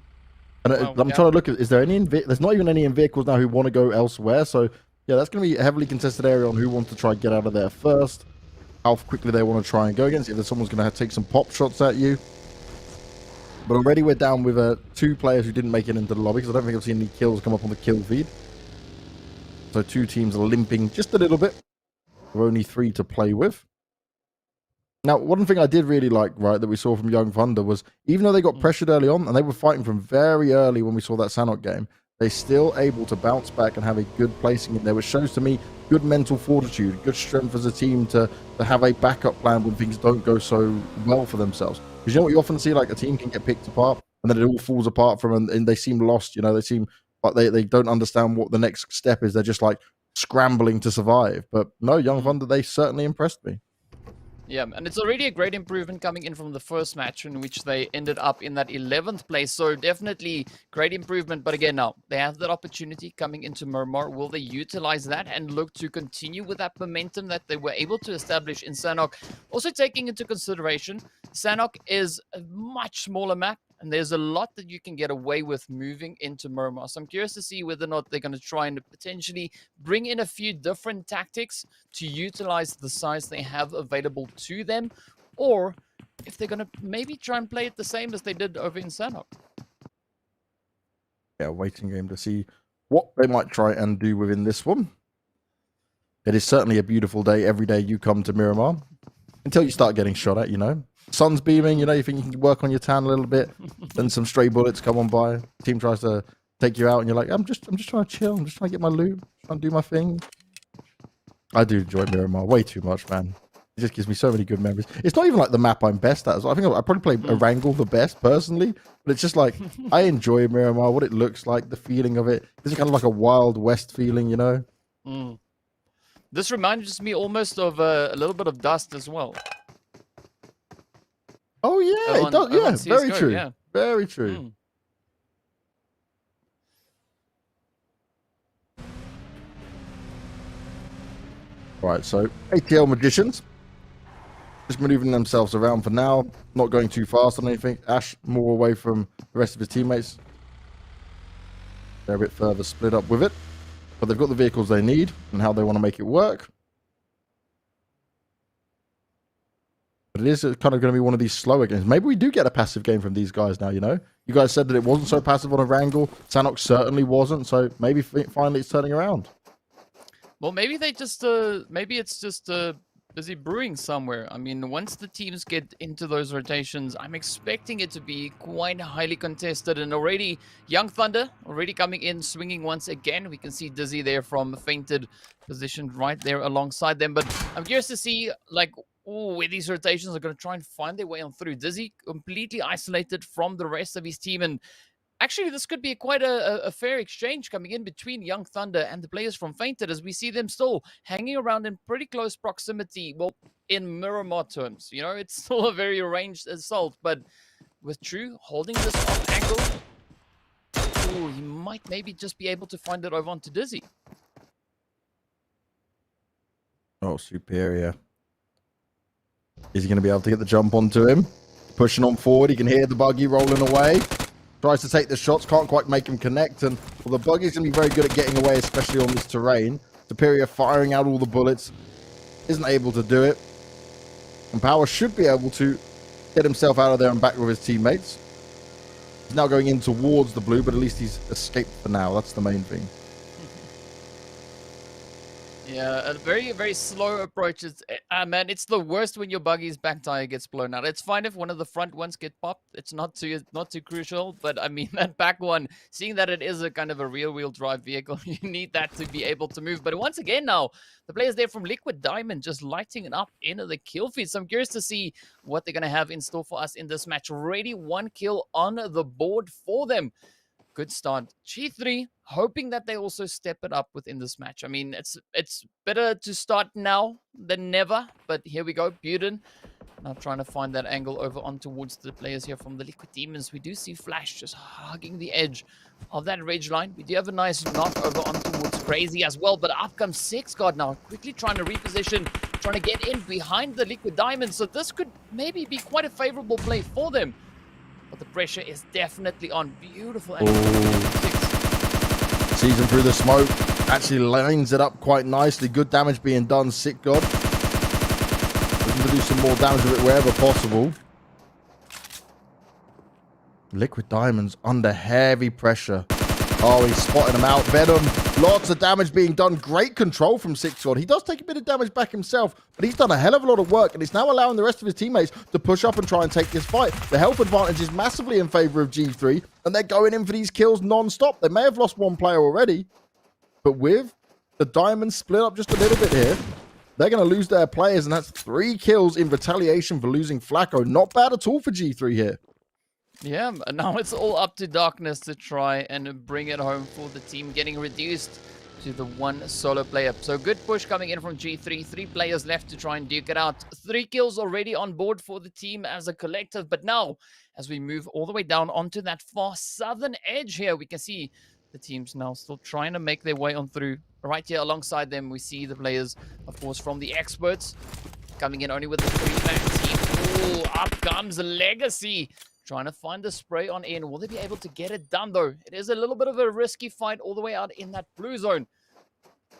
And I'm trying to look at, is there any there's not even any in vehicles now who want to go elsewhere, so yeah, that's going to be a heavily contested area on who wants to try and get out of there first, how quickly they want to try and go against, if someone's going to take some pop shots at you. But already we're down with 2 players who didn't make it into the lobby, because I don't think I've seen any kills come up on the kill feed. So 2 teams are limping just a little bit. There are only 3 to play with. Now, one thing I did really like, right, that we saw from Young Thunder was, even though they got pressured early on, and they were fighting from very early when we saw that Sanhok game, they're still able to bounce back and have a good placing in there, which shows to me good mental fortitude, good strength as a team to have a backup plan when things don't go so well for themselves. Because you know what you often see, like a team can get picked apart and then it all falls apart from, and they seem lost, you know, they seem like they don't understand what the next step is. They're just like scrambling to survive. But no, Young Thunder, they certainly impressed me. Yeah, and it's already a great improvement coming in from the first match in which they ended up in that 11th place. So definitely great improvement. But again, now they have that opportunity coming into Miramar. Will they utilize that and look to continue with that momentum that they were able to establish in Sanhok? Also taking into consideration, Sanhok is a much smaller map. And there's a lot that you can get away with moving into Miramar. So I'm curious to see whether or not they're going to try and potentially bring in a few different tactics to utilize the size they have available to them, or if they're going to maybe try and play it the same as they did over in Sanhok. Yeah, waiting game to see what they might try and do within this one. It is certainly a beautiful day every day you come to Miramar, until you start getting shot at, you know. Sun's beaming, you know, you think you can work on your tan a little bit, then some stray bullets come on by, team tries to take you out, and you're like, I'm just trying to chill, I'm just trying to get my loot, trying to do my thing. I do enjoy Miramar way too much, man. It just gives me so many good memories. It's not even like the map I'm best at as well. I think I probably play Erangel the best personally, but it's just like, I enjoy Miramar, what it looks like, the feeling of it. It's kind of like a Wild West feeling, you know? This reminds me almost of a little bit of Dust as well. Oh yeah, it does. Yeah, very true. Yeah. Very true. Right, so ATL Magicians just maneuvering themselves around for now, not going too fast on anything. Ash more away from the rest of his teammates. They're a bit further split up with it, but they've got the vehicles they need and how they want to make it work. But it is kind of going to be one of these slower games. Maybe we do get a passive game from these guys now, you know? You guys said that it wasn't so passive on Erangel. Sanhok certainly wasn't, so maybe finally it's turning around. Well, maybe they just, maybe it's just busy brewing somewhere. I mean, once the teams get into those rotations, I'm expecting it to be quite highly contested. And already, Young Thunder already coming in, swinging once again. We can see Dizzy there from Fainted, positioned right there alongside them. But I'm curious to see, like, where these rotations are going to try and find their way on through. Dizzy completely isolated from the rest of his team. And actually, this could be quite a fair exchange coming in between Young Thunder and the players from Fainted, as we see them still hanging around in pretty close proximity. Well, in Miramar terms, you know, it's still a very ranged assault. But with True holding this off angle, he might maybe just be able to find it over onto Dizzy. Oh, Superior. Is he going to be able to get the jump onto him? Pushing on forward. He can hear the buggy rolling away. Tries to take the shots. Can't quite make him connect. And well, the buggy's going to be very good at getting away, especially on this terrain. Superior firing out all the bullets. Isn't able to do it. And Power should be able to get himself out of there and back with his teammates. He's now going in towards the blue, but at least he's escaped for now. That's the main thing. Yeah, a very, very slow approach. Man, it's the worst when your buggy's back tire gets blown out. It's fine if one of the front ones get popped. It's not too crucial. But I mean, that back one, seeing that it is a kind of a rear-wheel drive vehicle, you need that to be able to move. But once again now, the players there from Liquid Diamond just lighting it up into the kill feed. So I'm curious to see what they're going to have in store for us in this match. Already 1 kill on the board for them. Good start. G3 hoping that they also step it up within this match. I mean, it's better to start now than never, but here we go. Buden now trying to find that angle over on towards the players here from the Liquid Demons. We do see Flash just hugging the edge of that ridge line. We do have a nice knock over on towards Crazy as well, but up comes Six God now, quickly trying to reposition, trying to get in behind the Liquid Diamonds. So this could maybe be quite a favorable play for them. But the pressure is definitely on. Beautiful angle. Sees him through the smoke. Actually lines it up quite nicely. Good damage being done. Sick God. Looking to do some more damage with it wherever possible. Liquid Diamonds under heavy pressure. Oh, he's spotting him out. Venom. Lots of damage being done. Great control from Six God. He does take a bit of damage back himself, but he's done a hell of a lot of work, and it's now allowing the rest of his teammates to push up and try and take this fight. The health advantage is massively in favor of G3, and they're going in for these kills non-stop. They may have lost one player already, but with the Diamonds split up just a little bit here, they're going to lose their players, and that's 3 kills in retaliation for losing Flacco. Not bad at all for G3 here. Yeah, and now it's all up to Darkness to try and bring it home for the team, getting reduced to the 1 solo player. So good push coming in from G3. 3 players left to try and duke it out. 3 kills already on board for the team as a collective. But now, as we move all the way down onto that far southern edge here, we can see the teams now still trying to make their way on through. Right here alongside them, we see the players, of course, from the Experts coming in only with the 3-man team. Ooh, up comes Legacy. trying to find the spray on in. Will they be able to get it done, though? It is a little bit of a risky fight all the way out in that blue zone.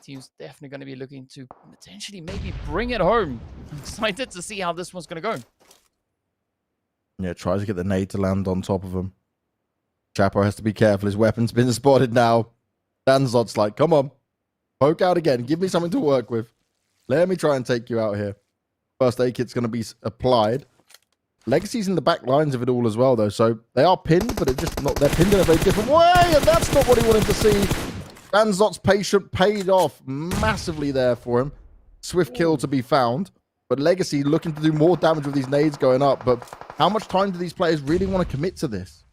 Team's definitely going to be looking to potentially maybe bring it home. I'm excited to see how this one's going to go. Yeah, tries to get the nade to land on top of him. Chapo has to be careful. His weapon's been spotted now. Danzot's like, come on. Poke out again. Give me something to work with. Let me try and take you out here. First aid kit's going to be applied. Legacy's in the back lines of it all as well, though. So they are pinned, but it's just not. They're pinned in a very different way, and that's not what he wanted to see. Danzot's patience paid off massively there for him. Swift kill to be found. But Legacy looking to do more damage with these nades going up. But how much time do these players really want to commit to this?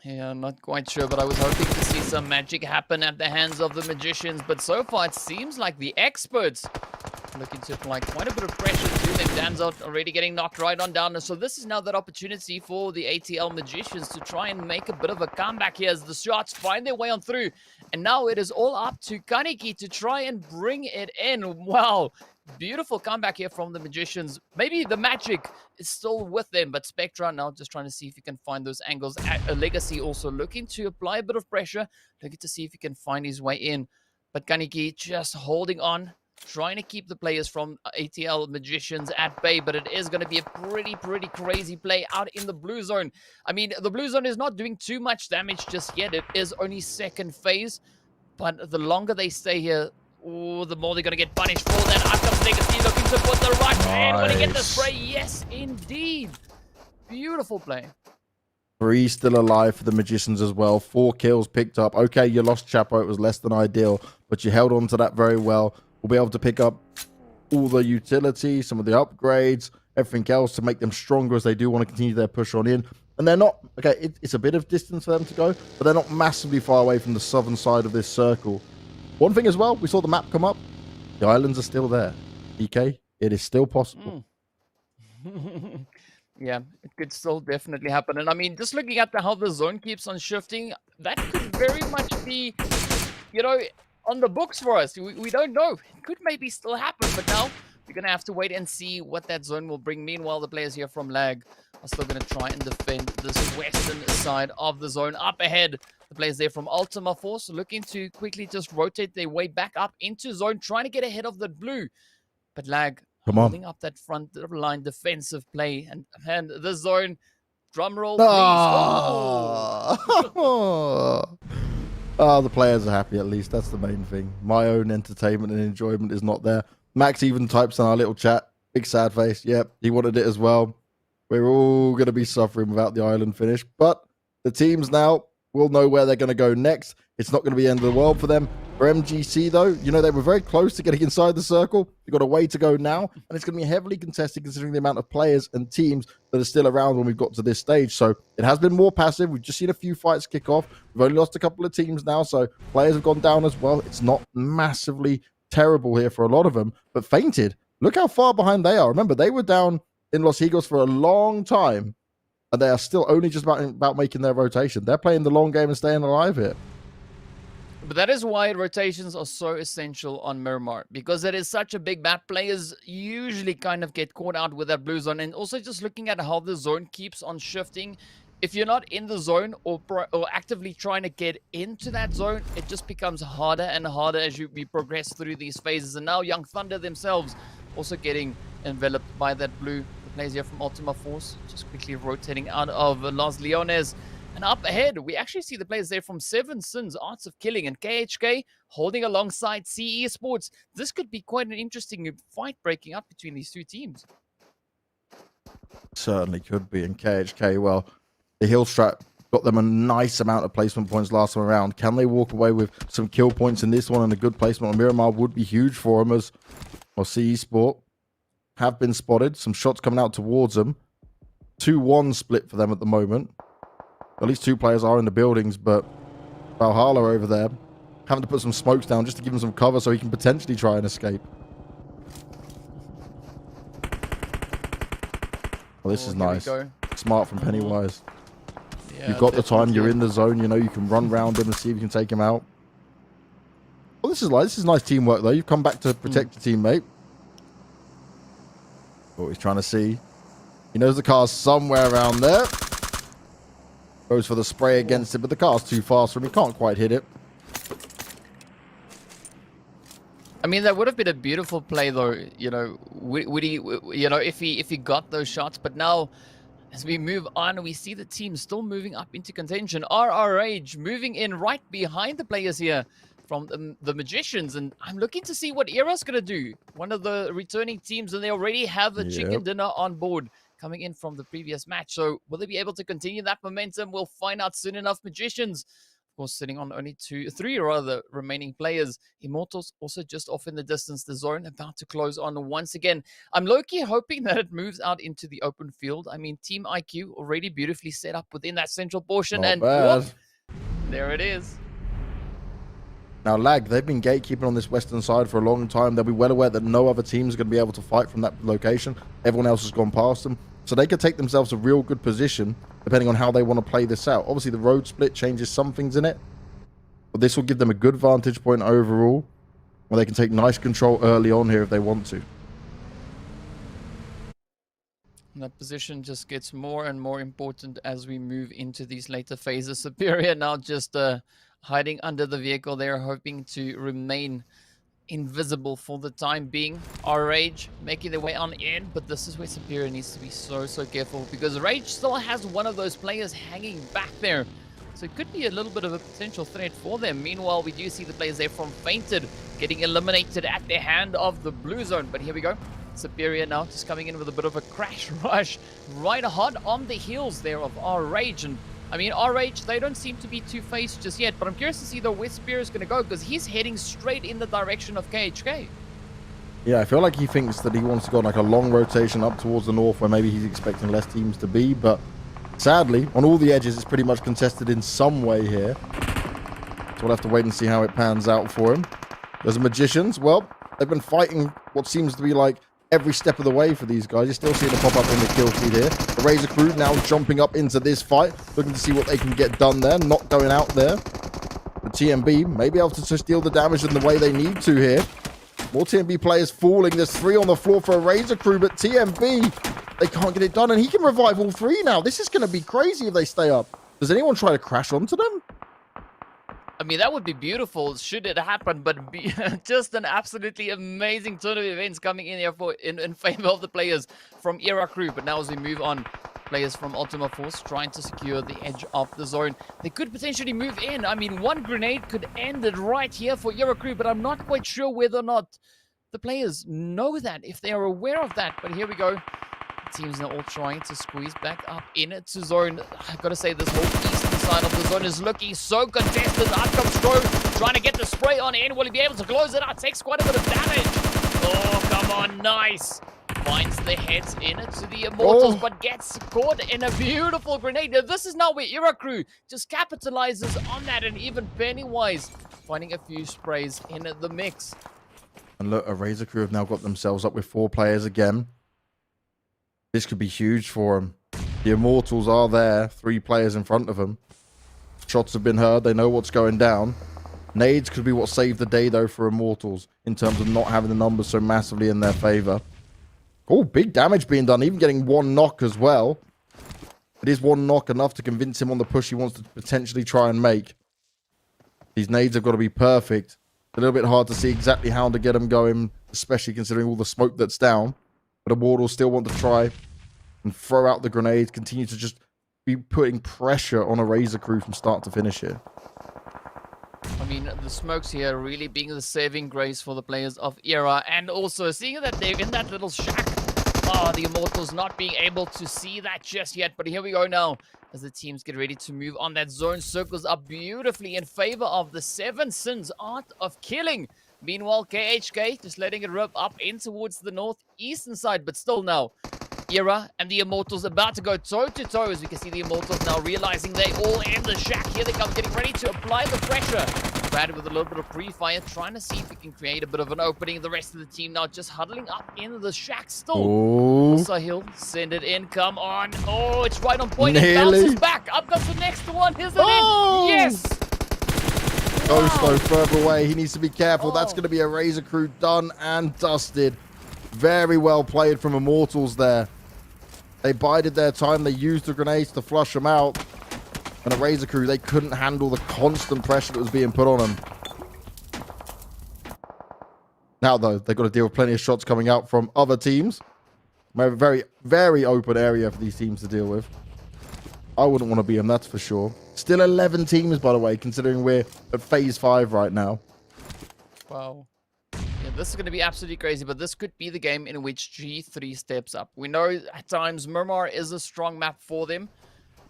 Yeah, I'm not quite sure, but I was hoping to see some magic happen at the hands of the magicians. But so far, it seems like the experts looking to apply quite a bit of pressure to them. Danzot already getting knocked right on down. So this is now that opportunity for the ATL magicians to try and make a bit of a comeback here as the shots find their way on through. And now it is all up to Kaneki to try and bring it in. Wow. Beautiful comeback here from the magicians. Maybe the magic is still with them, but Spectra now just trying to see if he can find those angles. Legacy also looking to apply a bit of pressure, looking to see if he can find his way in. But Kaneki just holding on, trying to keep the players from ATL magicians at bay, but it is going to be a pretty crazy play out in the blue zone. I mean, the blue zone is not doing too much damage just yet. It is only second phase, but the longer they stay here, the more they're going to get punished for that. Out comes Legacy looking to put the rush in. When he get the spray, yes, indeed. Beautiful play. 3 still alive for the magicians as well. 4 kills picked up. Okay, you lost Chapo. It was less than ideal, but you held on to that very well. We'll be able to pick up all the utility, some of the upgrades, everything else to make them stronger as they do want to continue their push on in. And they're not, okay, it's a bit of distance for them to go, but they're not massively far away from the southern side of this circle. One thing as well, we saw the map come up. The islands are still there. DK, it is still possible. Yeah, it could still definitely happen. And I mean, just looking at how the zone keeps on shifting, that could very much be, you know, on the books for us. We don't know. It could maybe still happen, but now we're going to have to wait and see what that zone will bring. Meanwhile, the players here from Lag are still going to try and defend this western side of the zone. Up ahead, the players there from Ultima Force looking to quickly just rotate their way back up into zone, trying to get ahead of the blue. But Lag holding up that front line defensive play. And the zone, drum roll, please. Oh, the players are happy at least. That's the main thing. My own entertainment and enjoyment is not there. Max even types in our little chat, big sad face. Yep, he wanted it as well. We're all going to be suffering without the island finish. But the teams now will know where they're going to go next. It's not going to be the end of the world for them. For MGC, though, you know, they were very close to getting inside the circle. They've got a way to go now. And it's going to be heavily contested considering the amount of players and teams that are still around when we've got to this stage. So it has been more passive. We've just seen a few fights kick off. We've only lost a couple of teams now. So players have gone down as well. It's not massively terrible here for a lot of them. But Fainted, look how far behind they are. Remember, they were down in Los Higos for a long time. And they are still only just about making their rotation. They're playing the long game and staying alive here. But that is why rotations are so essential on Miramar, because it is such a big map. Players usually kind of get caught out with that blue zone. And also just looking at how the zone keeps on shifting, if you're not in the zone or actively trying to get into that zone, it just becomes harder and harder as we progress through these phases. And now Young Thunder themselves also getting enveloped by that blue. The players here from Ultima Force just quickly rotating out of Los Leones. And up ahead, we actually see the players there from Seven Sins, Arts of Killing, and KHK holding alongside CE Sports. This could be quite an interesting fight breaking up between these two teams. Certainly could be. And KHK, well, the Hill Strat got them a nice amount of placement points last time around. Can they walk away with some kill points in this one? And a good placement on Miramar would be huge for them as well. CE Sport have been spotted. Some shots coming out towards them. 2-1 split for them at the moment. At least 2 players are in the buildings, but Valhalla over there having to put some smokes down just to give him some cover so he can potentially try and escape. Well, this is nice. Smart from Pennywise. Yeah, you've got the time, you're in the zone, you know, you can run round him and see if you can take him out. Well, this is nice teamwork, though. You've come back to protect your teammate. What he's trying to see. He knows the car's somewhere around there. Goes for the spray against it, but the car's too fast for him. He can't quite hit it. I mean, that would have been a beautiful play, though. You know, would he? You know, if he got those shots. But now, as we move on, we see the team still moving up into contention. RRH moving in right behind the players here from the Magicians, and I'm looking to see what Era's gonna do. One of the returning teams, and they already have the chicken dinner on board, coming in from the previous match. So will they be able to continue that momentum? We'll find out soon enough. Magicians, of course, sitting on only three remaining players. Immortals also just off in the distance. The zone about to close on once again. I'm low-key hoping that it moves out into the open field. I mean, Team IQ already beautifully set up within that central portion. Not and bad. whoop, there it is. Now, Lag, they've been gatekeeping on this western side for a long time. They'll be well aware that no other team is going to be able to fight from that location. Everyone else has gone past them. So they could take themselves a real good position, depending on how they want to play this out. Obviously, the road split changes some things in it. But this will give them a good vantage point overall, where they can take nice control early on here if they want to. And that position just gets more and more important as we move into these later phases. Superior now just hiding under the vehicle. They're hoping to remain invisible for the time being. Our Rage making their way on in, but this is where Superior needs to be so careful, because Rage still has one of those players hanging back there. So it could be a little bit of a potential threat for them. Meanwhile, we do see the players there from Fainted getting eliminated at the hand of the blue zone. But here we go. Superior now just coming in with a bit of a crash rush right hot on the heels there of our Rage. And I mean, RH, they don't seem to be two-faced just yet, but I'm curious to see though where Spear is going to go, because he's heading straight in the direction of KHK. Yeah, I feel like he thinks that he wants to go on like a long rotation up towards the north, where maybe he's expecting less teams to be, but sadly, on all the edges, it's pretty much contested in some way here. So we'll have to wait and see how it pans out for him. There's the Magicians. Well, they've been fighting what seems to be like every step of the way for these guys. You still see the pop up in the kill feed here. The Razor crew now jumping up into this fight, looking to see what they can get done there, not going out there. The TMB may be able to just deal the damage in the way they need to here. More TMB players falling. There's 3 on the floor for a Razor crew, but TMB, they can't get it done, and he can revive all 3 now. This is going to be crazy if they stay up. Does anyone try to crash onto them? I mean, that would be beautiful should it happen, but just an absolutely amazing turn of events coming in here in favor of the players from Era Crew. But now as we move on, players from Ultima Force trying to secure the edge of the zone. They could potentially move in. I mean, one grenade could end it right here for Era Crew, but I'm not quite sure whether or not the players know that, if they are aware of that. But here we go. Teams now all trying to squeeze back up into zone. I've got to say, this whole eastern side of the zone is looking so contested. Out comes Stro, trying to get the spray on in. Will he be able to close it out? Takes quite a bit of damage. Oh, come on, nice. Finds the heads into the Immortals, but gets caught in a beautiful grenade. Now, this is now where Era Crew just capitalizes on that, and even Pennywise finding a few sprays in the mix. And look, a Razor crew have now got themselves up with 4 players again. This could be huge for them. The Immortals are there, 3 players in front of them. Shots have been heard. They know what's going down. Nades could be what saved the day, though, for Immortals in terms of not having the numbers so massively in their favor. Oh, big damage being done, even getting 1 knock as well. It is 1 knock enough to convince him on the push he wants to potentially try and make. These nades have got to be perfect. A little bit hard to see exactly how to get them going, especially considering all the smoke that's down. But Immortals still want to try and throw out the grenades, continue to just be putting pressure on a Razor crew from start to finish here. I mean, the smokes here really being the saving grace for the players of Era, and also seeing that they're in that little shack. Oh, the Immortals not being able to see that just yet, but here we go now as the teams get ready to move on. That zone circles up beautifully in favor of the 7 Sins Art of Killing. Meanwhile, KHK just letting it rip up in towards the northeastern side, but still now, Era and the Immortals about to go toe-to-toe, as we can see the Immortals now realizing they all in the shack. Here they come, getting ready to apply the pressure. Brad with a little bit of pre-fire, trying to see if we can create a bit of an opening. The rest of the team now just huddling up in the shack still. Oh, Sahil, send it in, come on. Oh, it's right on point. Nearly. It bounces back. Up comes the next one. Here's it in. Yes. Goes though further away. He needs to be careful. That's going to be a Razor crew done and dusted. Very well played from Immortals there. They bided their time. They used the grenades to flush them out. And a Razor crew, they couldn't handle the constant pressure that was being put on them. Now, though, they've got to deal with plenty of shots coming out from other teams. We have a very, very open area for these teams to deal with. I wouldn't want to be them, that's for sure. Still 11 teams, by the way, considering we're at phase 5 right now. Wow. Yeah, this is going to be absolutely crazy, but this could be the game in which G3 steps up. We know at times Miramar is a strong map for them,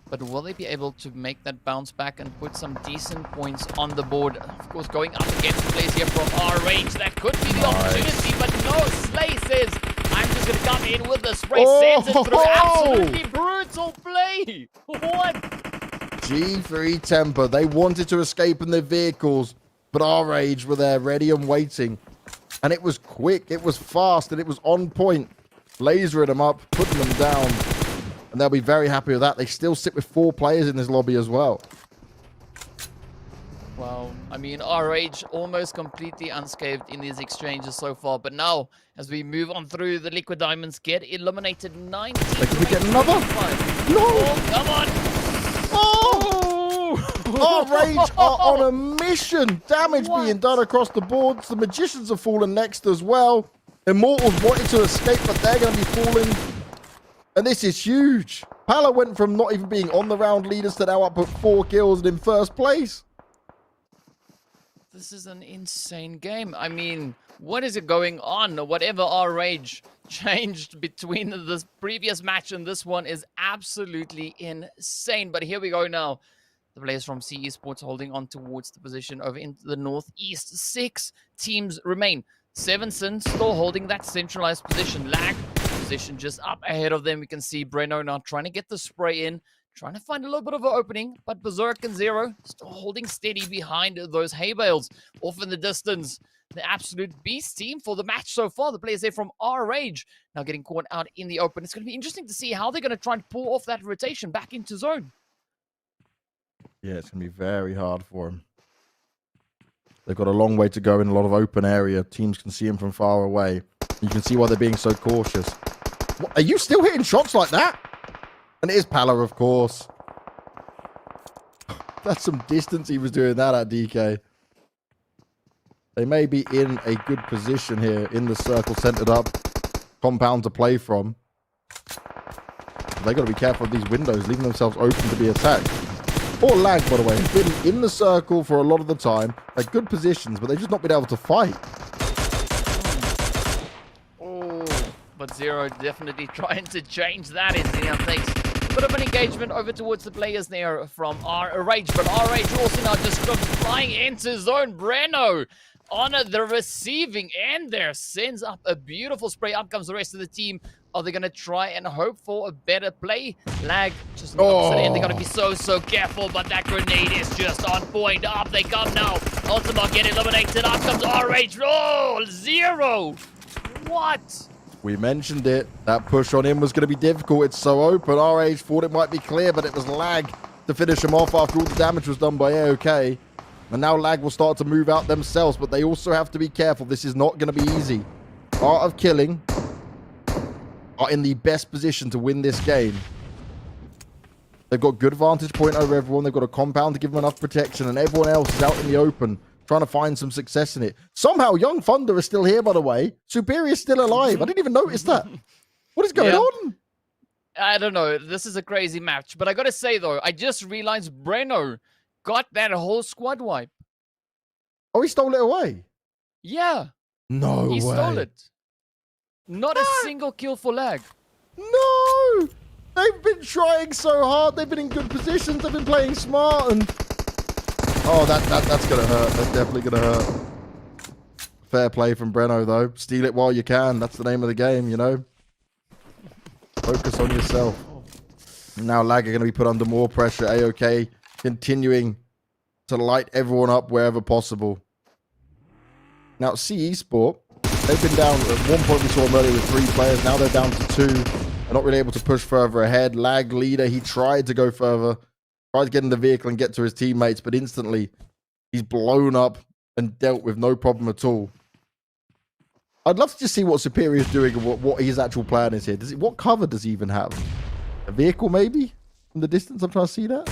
but will they be able to make that bounce back and put some decent points on the board? Of course, going up against the players here from our range, that could be the opportunity, but no, Slay says, I'm just going to come in with the spray, sends it through. Absolutely brutal play. What? G3 Temper, they wanted to escape in their vehicles, but our rage were there ready and waiting. And it was quick, it was fast, and it was on point. Lasering them up, putting them down. And they'll be very happy with that. They still sit with 4 players in this lobby as well. Wow, I mean, RH almost completely unscathed in these exchanges so far. But now, as we move on through, the Liquid Diamonds get eliminated 19. Could we get another? No! Oh, come on! Oh! RH are on a mission. Damage being done across the boards. The Magicians have fallen next as well. Immortals wanted to escape, but they're going to be falling. And this is huge. Pala went from not even being on the round leaders to now up at 4 kills and in first place. This is an insane game. I mean, what is it going on? Whatever our rage changed between this previous match and this one is absolutely insane. But here we go now. The players from CE Sports holding on towards the position over in the northeast. 6 teams remain. 7 Sins still holding that centralized position. Lag position just up ahead of them. We can see Breno now trying to get the spray in. Trying to find a little bit of an opening, but Berserk and Zero still holding steady behind those hay bales. Off in the distance, the absolute beast team for the match so far. The players there from our rage now getting caught out in the open. It's going to be interesting to see how they're going to try and pull off that rotation back into zone. Yeah, it's going to be very hard for them. They've got a long way to go in a lot of open area. Teams can see them from far away. You can see why they're being so cautious. What, are you still hitting shots like that? And it is Pala, of course. That's some distance he was doing that at, DK. They may be in a good position here in the circle centered up. Compound to play from. They got to be careful of these windows, leaving themselves open to be attacked. Or Lag, by the way, have been in the circle for a lot of the time. At good positions, but they've just not been able to fight. Oh, but Zero definitely trying to change that. Is he now takes a bit of an engagement over towards the players there from RH, but RH also now just comes flying into zone. Breno on the receiving end there sends up a beautiful spray. Up comes the rest of the team. Are they going to try and hope for a better play? Lag just on the opposite end. They're going to be so careful, but that grenade is just on point. Up they come now. Ultima get eliminated. Up comes RH. Oh, Zero. What? We mentioned it. That push on him was going to be difficult. It's so open. RH thought it might be clear, but it was Lag to finish him off after all the damage was done by AOK. And now Lag will start to move out themselves, but they also have to be careful. This is not going to be easy. Art of Killing are in the best position to win this game. They've got good vantage point over everyone. They've got a compound to give them enough protection, and everyone else is out in the open trying to find some success in it. Somehow, Young Thunder is still here, by the way. Superior is still alive. I didn't even notice that. What is going on? I don't know. This is a crazy match. But I got to say, though, I just realized Breno got that whole squad wipe. Oh, he stole it away? Yeah. No way. He stole it. Not a single kill for Lag. No! They've been trying so hard. They've been in good positions. They've been playing smart and... Oh, that's going to hurt. That's definitely going to hurt. Fair play from Breno, though. Steal it while you can. That's the name of the game, you know? Focus on yourself. Now Lag are going to be put under more pressure. AOK continuing to light everyone up wherever possible. Now, CE Sport, they've been down. At one point, we saw them earlier with 3 players. Now they're down to 2. They're not really able to push further ahead. Lag leader, he tried to go further. Tried to get in the vehicle and get to his teammates, but instantly he's blown up and dealt with no problem at all. I'd love to just see what Superior's doing and what his actual plan is here. What cover does he even have? A vehicle, maybe? From the distance, I'm trying to see that.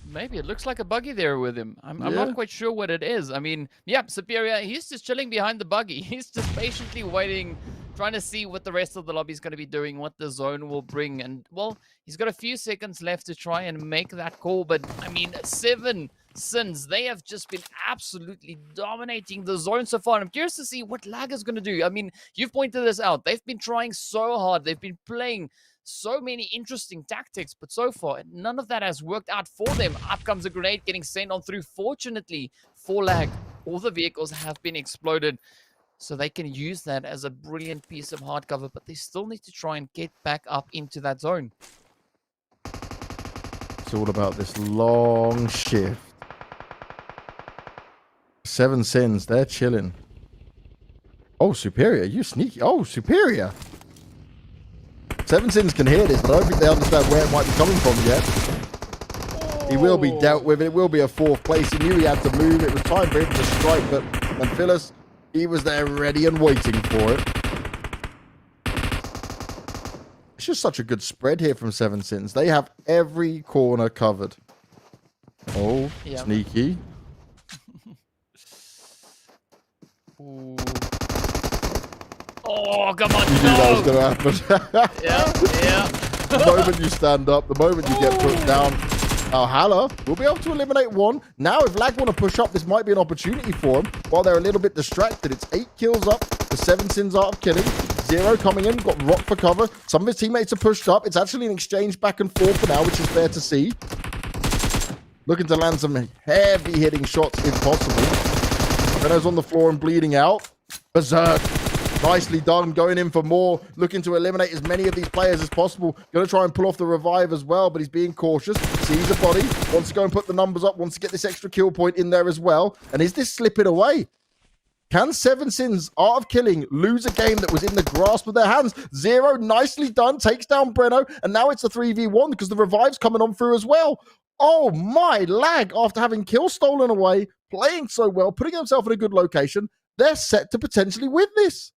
Maybe it looks like a buggy there with him. I'm Yeah. not quite sure what it is. I mean, yeah, Superior, he's just chilling behind the buggy. He's just patiently waiting, trying to see what the rest of the lobby is going to be doing, what the zone will bring. And, well, he's got a few seconds left to try and make that call. But, I mean, 7 Sins, they have just been absolutely dominating the zone so far. And I'm curious to see what Lag is going to do. I mean, you've pointed this out. They've been trying so hard. They've been playing so many interesting tactics, but so far, none of that has worked out for them. Up comes a grenade getting sent on through. Fortunately for Lag, all the vehicles have been exploded, so they can use that as a brilliant piece of hard cover, but they still need to try and get back up into that zone. It's all about this long shift. 7 Sins, they're chilling. Oh, Superior, you sneaky. Oh, Superior. 7 Sins can hear this, but I don't think they understand where it might be coming from yet. He will be dealt with. It will be a 4th place. He knew he had to move. It was time for him to strike, but Manphilus, he was there ready and waiting for it. It's just such a good spread here from 7 Sins. They have every corner covered. Oh, yeah. Sneaky. Ooh. Oh, come on, you knew that was going to happen. Yeah. The moment you stand up, the moment you get put down. Hala will be able to eliminate 1. Now, if Lag want to push up, this might be an opportunity for them. While they're a little bit distracted, it's 8 kills up. The 7 Sins out of killing. 0 coming in, got rock for cover. Some of his teammates are pushed up. It's actually an exchange back and forth for now, which is fair to see. Looking to land some heavy hitting shots if possible. Renault's on the floor and bleeding out. Berserk. Nicely done, going in for more, looking to eliminate as many of these players as possible. Going to try and pull off the revive as well, but he's being cautious. Sees a body, wants to go and put the numbers up, wants to get this extra kill point in there as well. And is this slipping away? Can 7 Sins, Art of Killing, lose a game that was in the grasp of their hands? 0, nicely done, takes down Breno, and now it's a 3v1 because the revive's coming on through as well. Oh my, Lag, after having kill stolen away, playing so well, putting himself in a good location, they're set to potentially win this.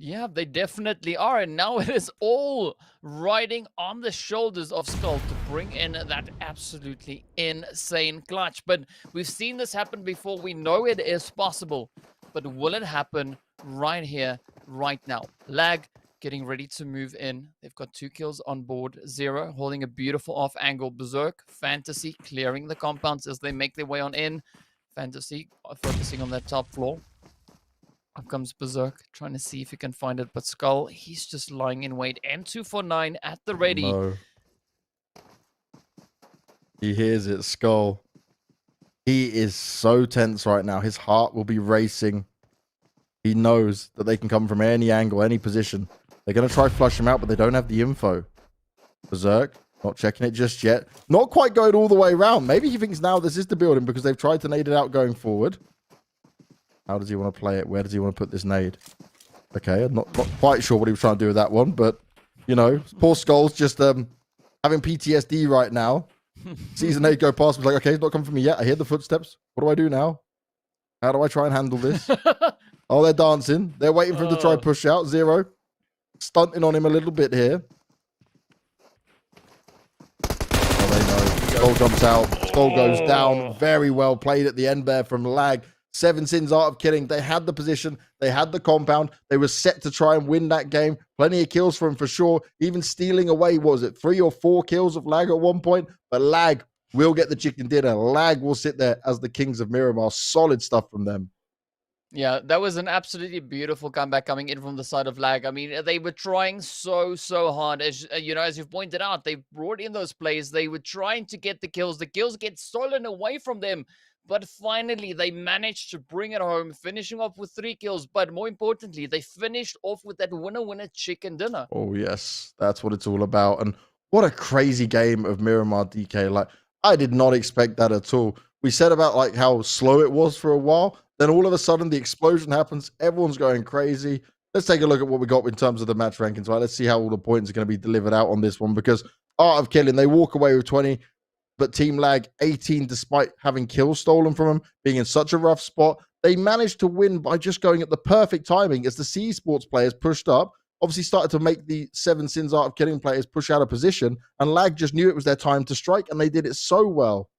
Yeah, they definitely are. And now it is all riding on the shoulders of Skull to bring in that absolutely insane clutch. But we've seen this happen before. We know it is possible. But will it happen right here, right now? Lag getting ready to move in. They've got 2 kills on board. 0 holding a beautiful off angle. Berserk, Fantasy clearing the compounds as they make their way on in. Fantasy focusing on that top floor. Up comes Berserk, trying to see if he can find it. But Skull, he's just lying in wait. M249 at the ready. No. He hears it, Skull. He is so tense right now. His heart will be racing. He knows that they can come from any angle, any position. They're going to try flush him out, but they don't have the info. Berserk, not checking it just yet. Not quite going all the way around. Maybe he thinks now this is the building because they've tried to nade it out going forward. How does he want to play it? Where does he want to put this nade? Okay, I'm not quite sure what he was trying to do with that one, but, you know, poor Skull's just having PTSD right now. Sees a nade go past, was like, okay, it's not coming for me yet. I hear the footsteps. What do I do now? How do I try and handle this? Oh, they're dancing. They're waiting for him to try push out. 0. Stunting on him a little bit here. Oh, they know. Skull jumps out. Skull goes down. Very well played at the end there from Lag. 7 Sins, Art of Killing. They had the position. They had the compound. They were set to try and win that game. Plenty of kills for him for sure. Even stealing away, what was it, 3 or 4 kills of Lag at one point? But Lag will get the chicken dinner. Lag will sit there as the kings of Miramar. Solid stuff from them. Yeah, that was an absolutely beautiful comeback coming in from the side of Lag. I mean, they were trying so hard. As you know, as you've pointed out, they brought in those plays. They were trying to get the kills. The kills get stolen away from them. But finally, they managed to bring it home, finishing off with 3 kills. But more importantly, they finished off with that winner chicken dinner. Oh, yes. That's what it's all about. And what a crazy game of Miramar, DK. Like, I did not expect that at all. We said about, like, how slow it was for a while. Then all of a sudden, the explosion happens. Everyone's going crazy. Let's take a look at what we got in terms of the match rankings. Right? Let's see how all the points are going to be delivered out on this one. Because Art of Killing, they walk away with 20. But Team Lag, 18, despite having kills stolen from them, being in such a rough spot. they managed to win by just going at the perfect timing as the C Sports players pushed up, obviously started to make the 7 Sins Art of Killing players push out of position, and Lag just knew it was their time to strike, and they did it so well.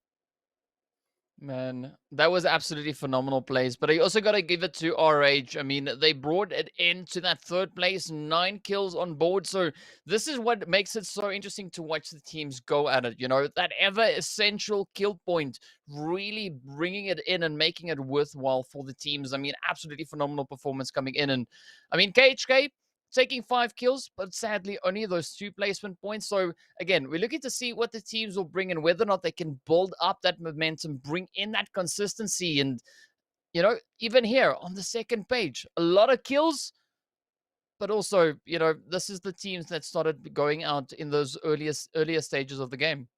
Man, that was absolutely phenomenal plays. But I also got to give it to RH. I mean, they brought it into that third place, 9 kills on board. So this is what makes it so interesting to watch the teams go at it. You know, that ever essential kill point, really bringing it in and making it worthwhile for the teams. I mean, absolutely phenomenal performance coming in. And I mean, KHK taking 5 kills, but sadly only those 2 placement points. So again, we're looking to see what the teams will bring and whether or not they can build up that momentum, bring in that consistency. And, you know, even here on the second page, a lot of kills, but also, you know, this is the teams that started going out in those earlier stages of the game.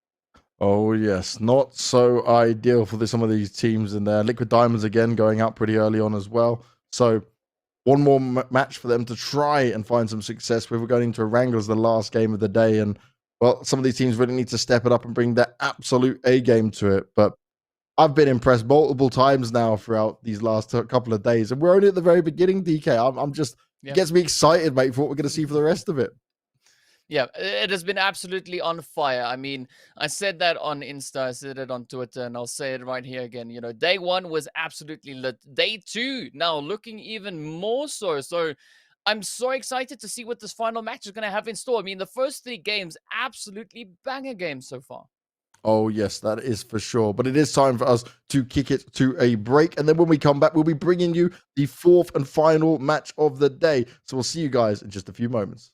Oh, yes. Not so ideal for some of these teams in there. Liquid Diamonds, again, going out pretty early on as well. So one more match for them to try and find some success with. We're going into Erangel as the last game of the day. And, well, some of these teams really need to step it up and bring their absolute A game to it. But I've been impressed multiple times now throughout these last couple of days. And we're only at the very beginning, DK. I'm just, it gets me excited, mate, for what we're going to see for the rest of it. Yeah, it has been absolutely on fire. I mean, I said that on Insta, I said it on Twitter, and I'll say it right here again. You know, day 1 was absolutely lit. Day 2, now looking even more so. So I'm so excited to see what this final match is going to have in store. I mean, the first 3 games, absolutely banger games so far. Oh, yes, that is for sure. But it is time for us to kick it to a break. And then when we come back, we'll be bringing you the 4th and final match of the day. So we'll see you guys in just a few moments.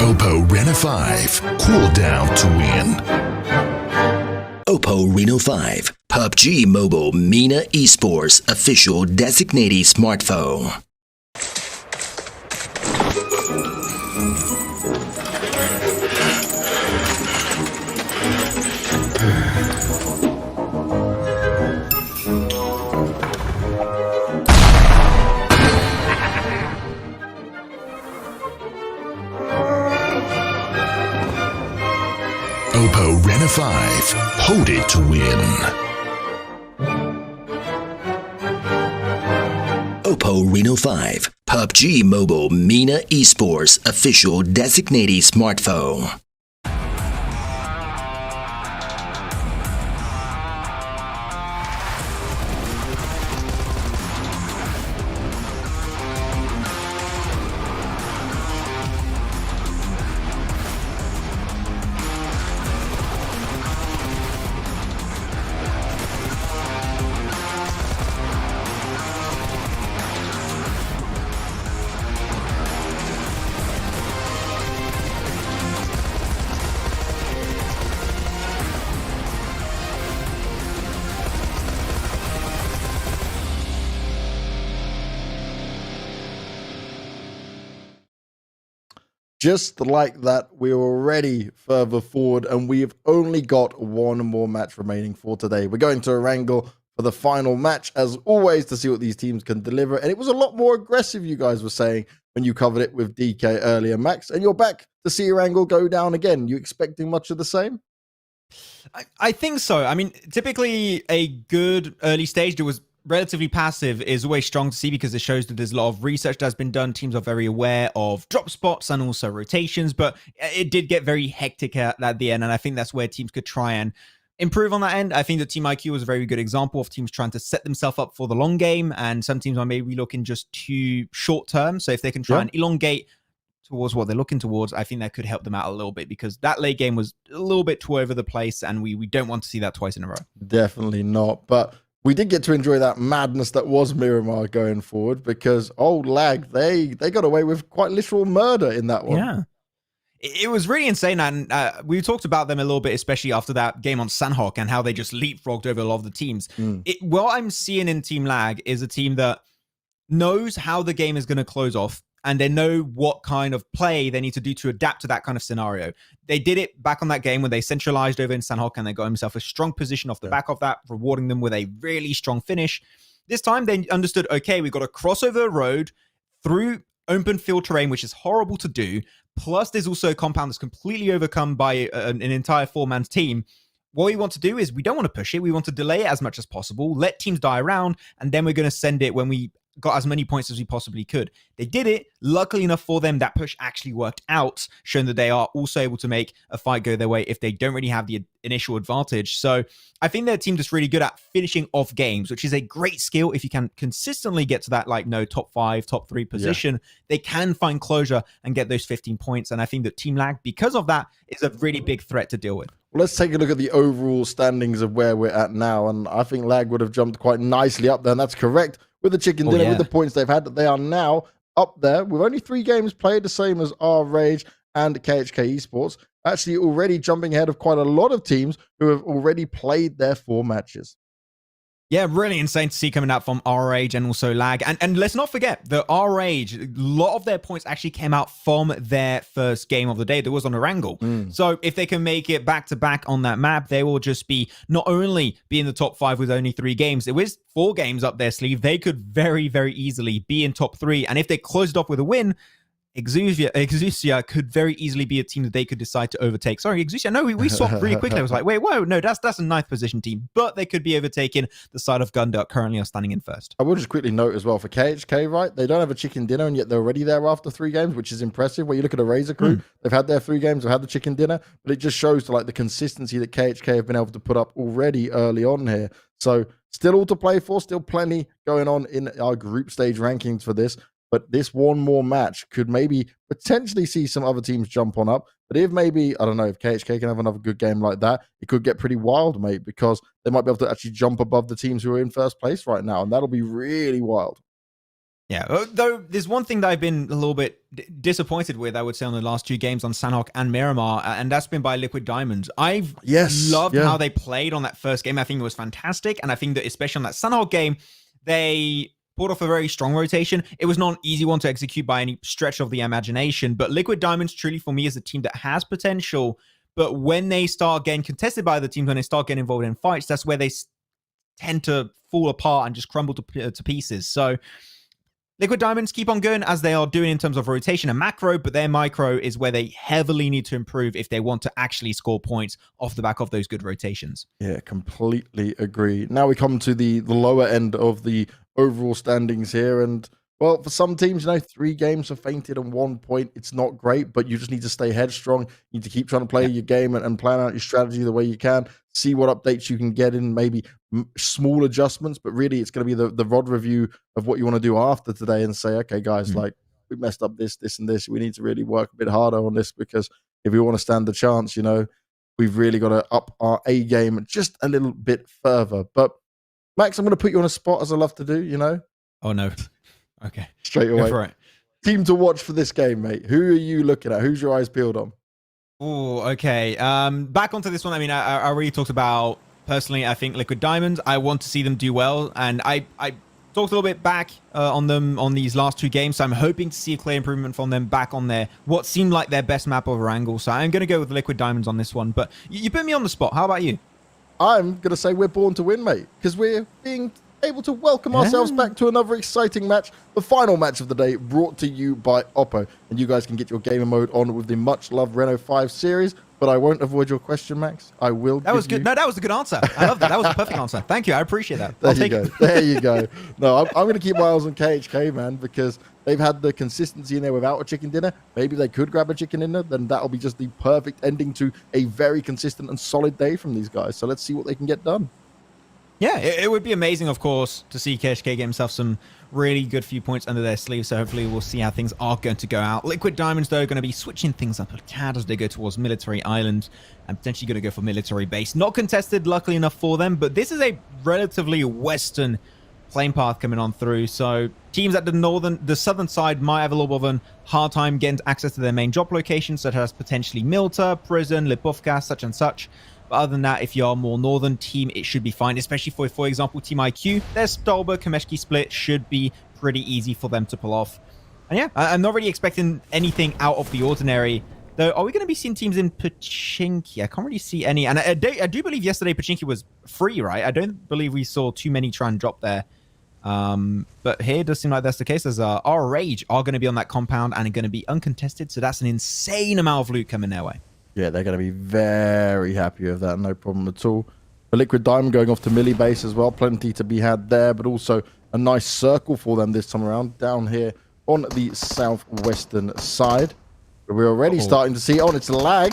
Oppo Rena 5. Cool down to win. Oppo Reno 5, PUBG Mobile MENA Esports official designated smartphone. Oppo Rena 5. Hold it to win. Oppo Reno 5, PUBG Mobile MENA Esports official designated smartphone. Just like that, we're already further forward, and we've only got one more match remaining for today. We're going to Erangel for the final match, as always, to see what these teams can deliver. And it was a lot more aggressive, you guys were saying, when you covered it with DK earlier, Max. And you're back to see Erangel go down again. You expecting much of the same? I think so. I mean, typically a good early stage that was relatively passive is always strong to see because it shows that there's a lot of research that's been done. Teams are very aware of drop spots and also rotations, but it did get very hectic at the end. And I think that's where teams could try and improve on that end. I think that Team IQ was a very good example of teams trying to set themselves up for the long game. And some teams are maybe looking just too short term. So if they can try and elongate towards what they're looking towards, I think that could help them out a little bit because that late game was a little bit too over the place. And we don't want to see that twice in a row. Definitely not. But we did get to enjoy that madness that was Miramar going forward because old Lag, they got away with quite literal murder in that one. Yeah. It was really insane. And we talked about them a little bit, especially after that game on Sanhok and how they just leapfrogged over a lot of the teams. What I'm seeing in Team Lag is a team that knows how the game is going to close off. And they know what kind of play they need to do to adapt to that kind of scenario. They did it back on that game when they centralized over in Sanhok and they got themselves a strong position off the back of that, rewarding them with a really strong finish. This time they understood, okay, we've got to cross over a road through open field terrain, which is horrible to do. Plus, there's also a compound that's completely overcome by an entire four-man team. What we want to do is we don't want to push it. We want to delay it as much as possible, let teams die around, and then we're going to send it when we got as many points as we possibly could. They did it. Luckily enough for them, that push actually worked out, showing that they are also able to make a fight go their way if they don't really have the initial advantage. So I think their team just really good at finishing off games, which is a great skill. If you can consistently get to that top 5, top 3 position, they can find closure and get those 15 points. And I think that Team Lag, because of that, is a really big threat to deal with. Well, let's take a look at the overall standings of where we're at now. And I think Lag would have jumped quite nicely up there. And that's correct. With the chicken dinner, with the points they've had, they are now up there with only 3 games played, the same as R-Rage and KHK Esports, actually already jumping ahead of quite a lot of teams who have already played their 4 matches. Yeah, really insane to see coming out from R-Rage and also Lag. And let's not forget that R-Rage, a lot of their points actually came out from their first game of the day that was on Erangel. So if they can make it back-to-back on that map, they will just be not only be in the top 5 with only 3 games, it was 4 games up their sleeve. They could very, very easily be in top 3. And if they closed off with a win, Exusia could very easily be a team that they could decide to overtake. Sorry, Exusia. No, we swapped really quickly. I was like, wait, whoa, no, that's a 9th position team. But they could be overtaking the side of Gunda, currently are standing in 1st. I will just quickly note as well for KHK, right? They don't have a chicken dinner, and yet they're already there after 3 games, which is impressive. When you look at the Razor crew, they've had their 3 games, they've had the chicken dinner, but it just shows the consistency that KHK have been able to put up already early on here. So still all to play for, still plenty going on in our group stage rankings for this. But this one more match could maybe potentially see some other teams jump on up. But if maybe, I don't know, if KHK can have another good game like that, it could get pretty wild, mate, because they might be able to actually jump above the teams who are in 1st place right now. And that'll be really wild. Yeah, though there's one thing that I've been a little bit disappointed with, I would say, on the last 2 games on Sanhok and Miramar, and that's been by Liquid Diamonds. I've loved how they played on that first game. I think it was fantastic, and I think that especially on that Sanhok game, they pulled off a very strong rotation. It was not an easy one to execute by any stretch of the imagination, but Liquid Diamonds truly, for me, is a team that has potential, but when they start getting contested by the teams, when they start getting involved in fights, that's where they tend to fall apart and just crumble to pieces. So Liquid Diamonds keep on going as they are doing in terms of rotation and macro, but their micro is where they heavily need to improve if they want to actually score points off the back of those good rotations. Yeah, completely agree. Now we come to the lower end of the overall standings here. And, well, for some teams, 3 games are fainted and 1 point. It's not great, but you just need to stay headstrong. You need to keep trying to play your game and plan out your strategy the way you can. See what updates you can get in, maybe small adjustments, but really it's going to be the ROD review of what you want to do after today and say, okay, guys, like we messed up this, and this. We need to really work a bit harder on this because if we want to stand the chance, we've really got to up our A game just a little bit further. But Max, I'm going to put you on a spot as I love to do, Oh, no. Okay. Straight away. Go for it. Team to watch for this game, mate. Who are you looking at? Who's your eyes peeled on? Oh, okay. Back onto this one. I mean, I already talked about, personally, I think Liquid Diamonds, I want to see them do well. And I talked a little bit back on them on these last 2 games. So I'm hoping to see a clear improvement from them back on what seemed like their best map of Erangel. So I'm going to go with Liquid Diamonds on this one. But you put me on the spot. How about you? I'm going to say we're born to win, mate, because we're being able to welcome ourselves back to another exciting match, the final match of the day, brought to you by Oppo. And you guys can get your gamer mode on with the much-loved Renault 5 series, but I won't avoid your question, Max. I will. That was good. No, that was a good answer. I love that. That was a perfect answer. Thank you. I appreciate that. There you go. There you go. No, I'm going to keep my eyes on KHK, man, because they've had the consistency in there without a chicken dinner. Maybe they could grab a chicken dinner, then that'll be just the perfect ending to a very consistent and solid day from these guys. So let's see what they can get done. Yeah, it would be amazing, of course, to see KHK get himself some really good few points under their sleeve. So hopefully we'll see how things are going to go out. Liquid Diamonds, though, going to be switching things up a tad as they go towards Military Island and potentially going to go for Military Base. Not contested, luckily enough for them, but this is a relatively western plane path coming on through. So teams at the southern side might have a little bit of a hard time getting access to their main job locations, such as potentially Milta, Prison, Lipovka, such and such. But other than that, if you are more northern team, it should be fine, especially for example, Team IQ. Their Stolber Kameshki split should be pretty easy for them to pull off. And yeah, I'm not really expecting anything out of the ordinary. Though, are we going to be seeing teams in Pachinki? I can't really see any. And I do believe yesterday Pachinki was free, right? I don't believe we saw too many try and drop there. But here it does seem like that's the case. As our Rage are going to be on that compound and are going to be uncontested. So that's an insane amount of loot coming their way. Yeah, they're going to be very happy with that. No problem at all. The Liquid Diamond going off to Millie Base as well. Plenty to be had there, but also a nice circle for them this time around down here on the southwestern side. We're already starting to see, it's lag.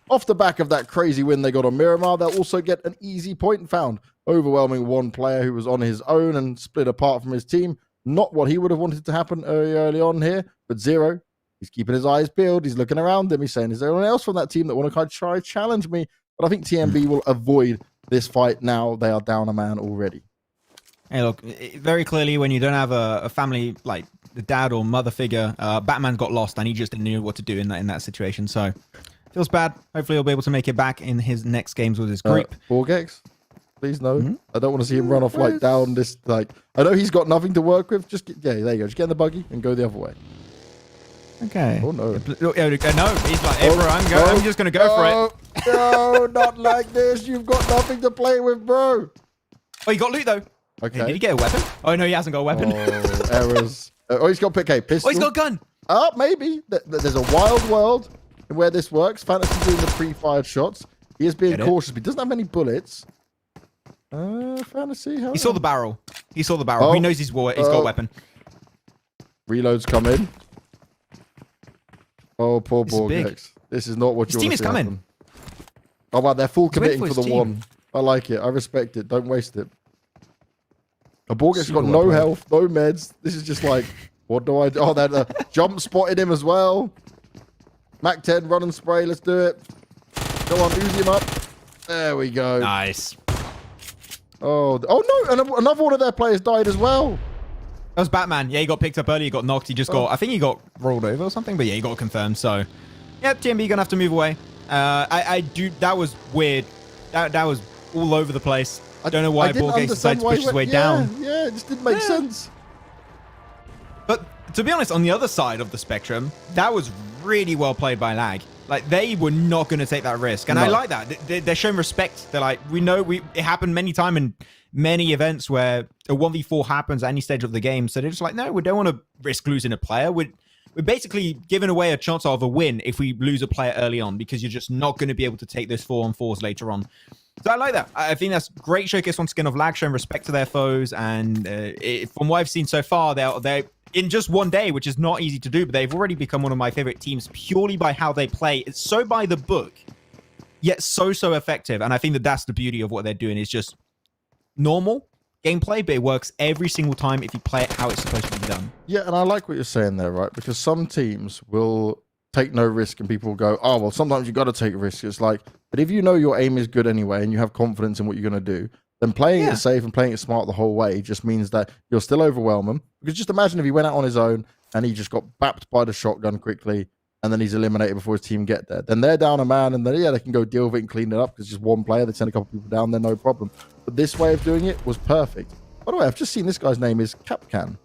Off the back of that crazy win they got on Miramar, they'll also get an easy point found. Overwhelming one player who was on his own and split apart from his team. Not what he would have wanted to happen early on here, but Zero, he's keeping his eyes peeled. He's looking around him. He's saying, is there anyone else from that team that want to kind of try challenge me? But I think TMB will avoid this fight now. They are down a man already. Hey, look, very clearly when you don't have a family like the dad or mother figure, Batman got lost and he just didn't know what to do in that situation. So feels bad. Hopefully he'll be able to make it back in his next games with his group. Borgex, please no. I don't want to see him run off like down this. Like I know he's got nothing to work with. Just there you go. Just get in the buggy and go the other way. Okay. Oh no. No, he's like, hey, bro, I'm just gonna go for it. No, not like this. You've got nothing to play with, bro. Oh, he got loot though. Okay. Hey, did he get a weapon? Oh no, he hasn't got a weapon. Oh, errors. He's got pistol. Oh, he's got a gun. Oh, maybe. There's a wild world where this works. Fantasy doing the pre-fired shots. He is being cautious, but he doesn't have many bullets. Fantasy. He saw the barrel. He saw the barrel. He knows he's got a weapon. Reloads come in. Oh, poor Borgex. This is not what you want to see happen. Coming. Oh, wow. They're full committing for the one. I like it. I respect it. Don't waste it. Borgex got no health, no meds. This is just like, what do I do? Oh, that jump spotted him as well. Mac 10, run and spray. Let's do it. Go on, ooze him up. There we go. Nice. Oh no. And another one of their players died as well. That was Batman. Yeah, he got picked up early. He got knocked. He just got, I think he got rolled over or something. But yeah, he got confirmed. So, yeah, TMB gonna have to move away. That was weird. That was all over the place. I don't know why Ballgame decided to push his way down. Yeah, it just didn't make sense. But to be honest, on the other side of the spectrum, that was really well played by Lag. Like, they were not going to take that risk. And I like that. They're showing respect. They're like, we know it happened many times in many events where a 1v4 happens at any stage of the game. So they're just like, no, we don't want to risk losing a player. We're basically giving away a chance of a win if we lose a player early on, because you're just not going to be able to take those 4-on-4s later on. So I like that. I think that's great showcase once again of Lag showing respect to their foes. And from what I've seen so far, they're in just one day, which is not easy to do, but they've already become one of my favorite teams purely by how they play. It's so by the book, yet so effective. And I think that's the beauty of what they're doing. Is just normal gameplay, but it works every single time if you play it how it's supposed to be done. Yeah, and I like what you're saying there, right? Because some teams will take no risk and people will go, oh, well, sometimes you got to take a risk. It's like, but if you know your aim is good anyway and you have confidence in what you're going to do, then playing it safe and playing it smart the whole way just means that you'll still overwhelm him. Because just imagine if he went out on his own and he just got bapped by the shotgun quickly and then he's eliminated before his team get there. Then they're down a man and then, they can go deal with it and clean it up because just one player, they send a couple people down, then no problem. But this way of doing it was perfect. By the way, I've just seen this guy's name is Capcan.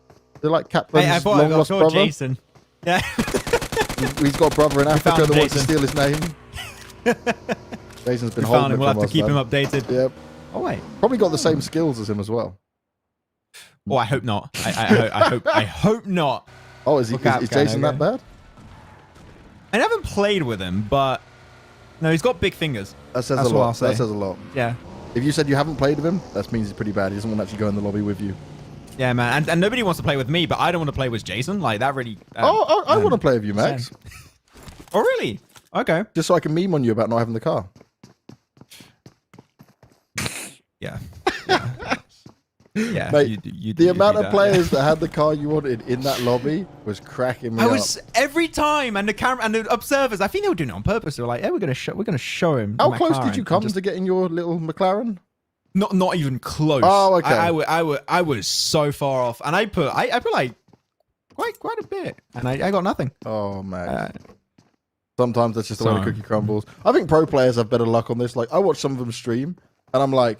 They're like Capcan's long lost brother. Jason. Yeah. He's got a brother in Africa that wants to steal his name. Jason's been holding it. We'll have to keep him updated. Yep. Oh wait. Probably got the same skills as him as well. Oh, I hope not. I hope not. Oh, is Jason that bad? I haven't played with him, but no, he's got big fingers. That says a lot. That says a lot. Yeah. If you said you haven't played with him, that means he's pretty bad. He doesn't want to actually go in the lobby with you. Yeah, man. And nobody wants to play with me, but I don't want to play with Jason. Like, that really... I want to play with you, Max. Oh, really? Okay. Just so I can meme on you about not having the car. Yeah. Yeah. Mate, the amount of players that had the car you wanted in that lobby was cracking me up. Every time, and the camera and the observers, I think they were doing it on purpose. They were like, "Hey, we're gonna show him." How close did you come to getting your little McLaren? Not even close. Oh, okay. I was so far off, and I put like quite a bit, and I got nothing. Oh man. Sometimes that's just the way the cookie crumbles. I think pro players have better luck on this. Like, I watch some of them stream, and I'm like,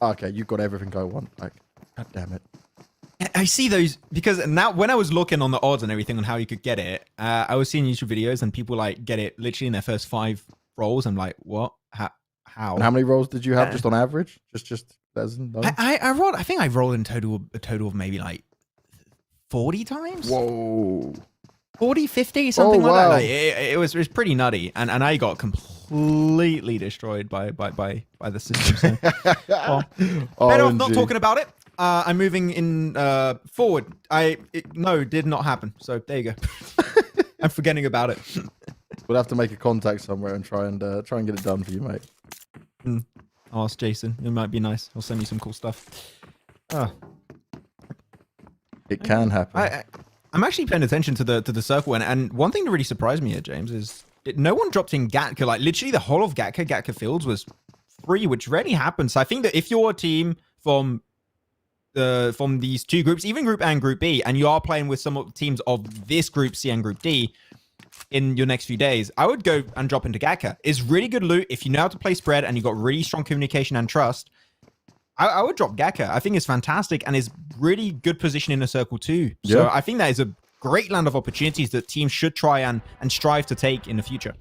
okay, you've got everything I want. Like, god damn it. I see those because now when I was looking on the odds and everything on how you could get it, I was seeing YouTube videos and people like get it literally in their first 5 rolls. I'm like, what? How? And how many rolls did you have just on average? Just as no? I think I rolled in a total of maybe like 40 times. Whoa. 40, 50, something like wow. that. Like, it was pretty nutty, and I got completely destroyed by the system. So. Better off not talking about it. I'm moving in forward. No, it did not happen. So there you go. I'm forgetting about it. We'll have to make a contact somewhere and try and get it done for you, mate. I'll ask Jason. It might be nice. He'll send you some cool stuff. It can happen. I'm actually paying attention to the circle, and one thing that really surprised me here, James, is no one dropped in Gatka. Like, literally the whole of Gatka Fields was free, which rarely happens. So I think that if you're a team from these 2 groups, even Group A and Group B, and you are playing with some of the teams of this Group C and Group D in your next few days, I would go and drop into Gatka. It's really good loot if you know how to play spread and you've got really strong communication and trust. I would drop Gatka. I think it's fantastic and is really good position in the circle too. So yeah. I think that is a great land of opportunities that teams should try and strive to take in the future.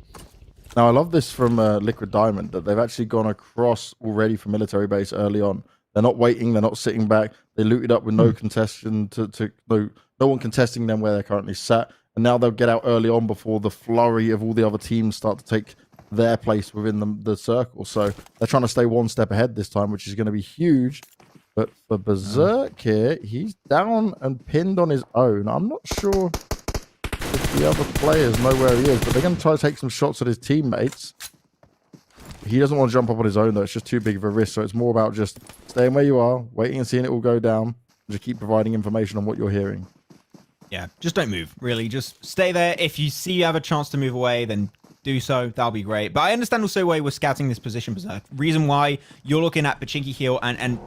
Now, I love this from Liquid Diamond, that they've actually gone across already from military base early on. They're not waiting. They're not sitting back. They looted up with no contestation, no one contesting them where they're currently sat. And now they'll get out early on before the flurry of all the other teams start to take their place within the circle. So they're trying to stay one step ahead this time, which is going to be huge. But for Berserk here, he's down and pinned on his own. I'm not sure if the other players know where he is, but they're going to try to take some shots at his teammates. He doesn't want to jump up on his own, though. It's just too big of a risk. So it's more about just staying where you are, waiting and seeing it all go down. Just keep providing information on what you're hearing. Yeah, just don't move, really. Just stay there. If you see you have a chance to move away, then do so. That'll be great. But I understand also why we're scouting this position, Berserk. Reason why you're looking at Pachinki Hill and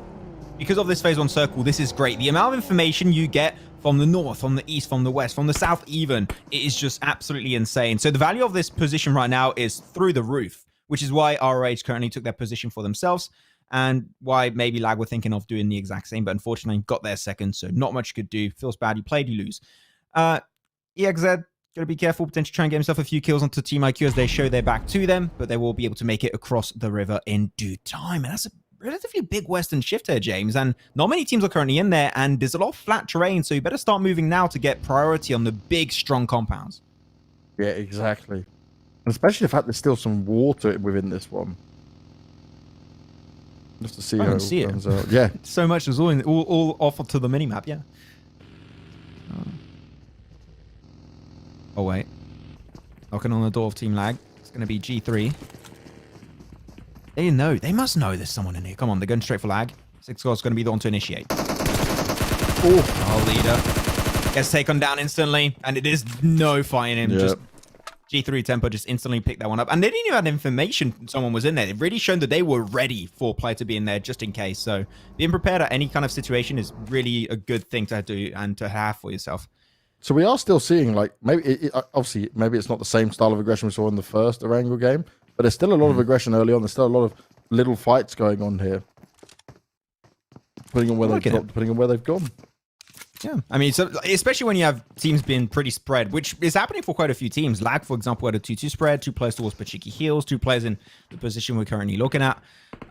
because of this phase 1 circle, this is great. The amount of information you get from the north, from the east, from the west, from the south even. It is just absolutely insane. So the value of this position right now is through the roof, which is why ROH currently took their position for themselves, and why maybe Lag were thinking of doing the exact same, but unfortunately got there second, so not much you could do. Feels bad. You played, you lose. EXZ, got to be careful, potentially try and get himself a few kills onto Team IQ as they show their back to them, but they will be able to make it across the river in due time. And that's a relatively big western shift here, James, and not many teams are currently in there, and there's a lot of flat terrain, so you better start moving now to get priority on the big, strong compounds. Yeah, exactly. And especially the fact there's still some water within this one. Just to see how it comes out. Yeah. So much is all off to the minimap, yeah. Oh, wait. Knocking on the door of Team Lag. It's going to be G3. They know. They must know there's someone in here. Come on, they're going straight for Lag. 6 God's going to be the one to initiate. Oh, leader. Gets taken down instantly, and it is no fighting him. Yep. Just G3 Tempo just instantly picked that one up. And they didn't even have information someone was in there. They've really shown that they were ready for a player to be in there just in case. So being prepared at any kind of situation is really a good thing to do and to have for yourself. So we are still seeing, like, maybe obviously maybe it's not the same style of aggression we saw in the first Erangel game, but there's still a lot of aggression early on. There's still a lot of little fights going on here, depending on where they've gone. Yeah, I mean, so especially when you have teams being pretty spread, which is happening for quite a few teams. Lag, for example, had a 2-2 spread, 2 players towards Pachiki Hills, 2 players in the position we're currently looking at.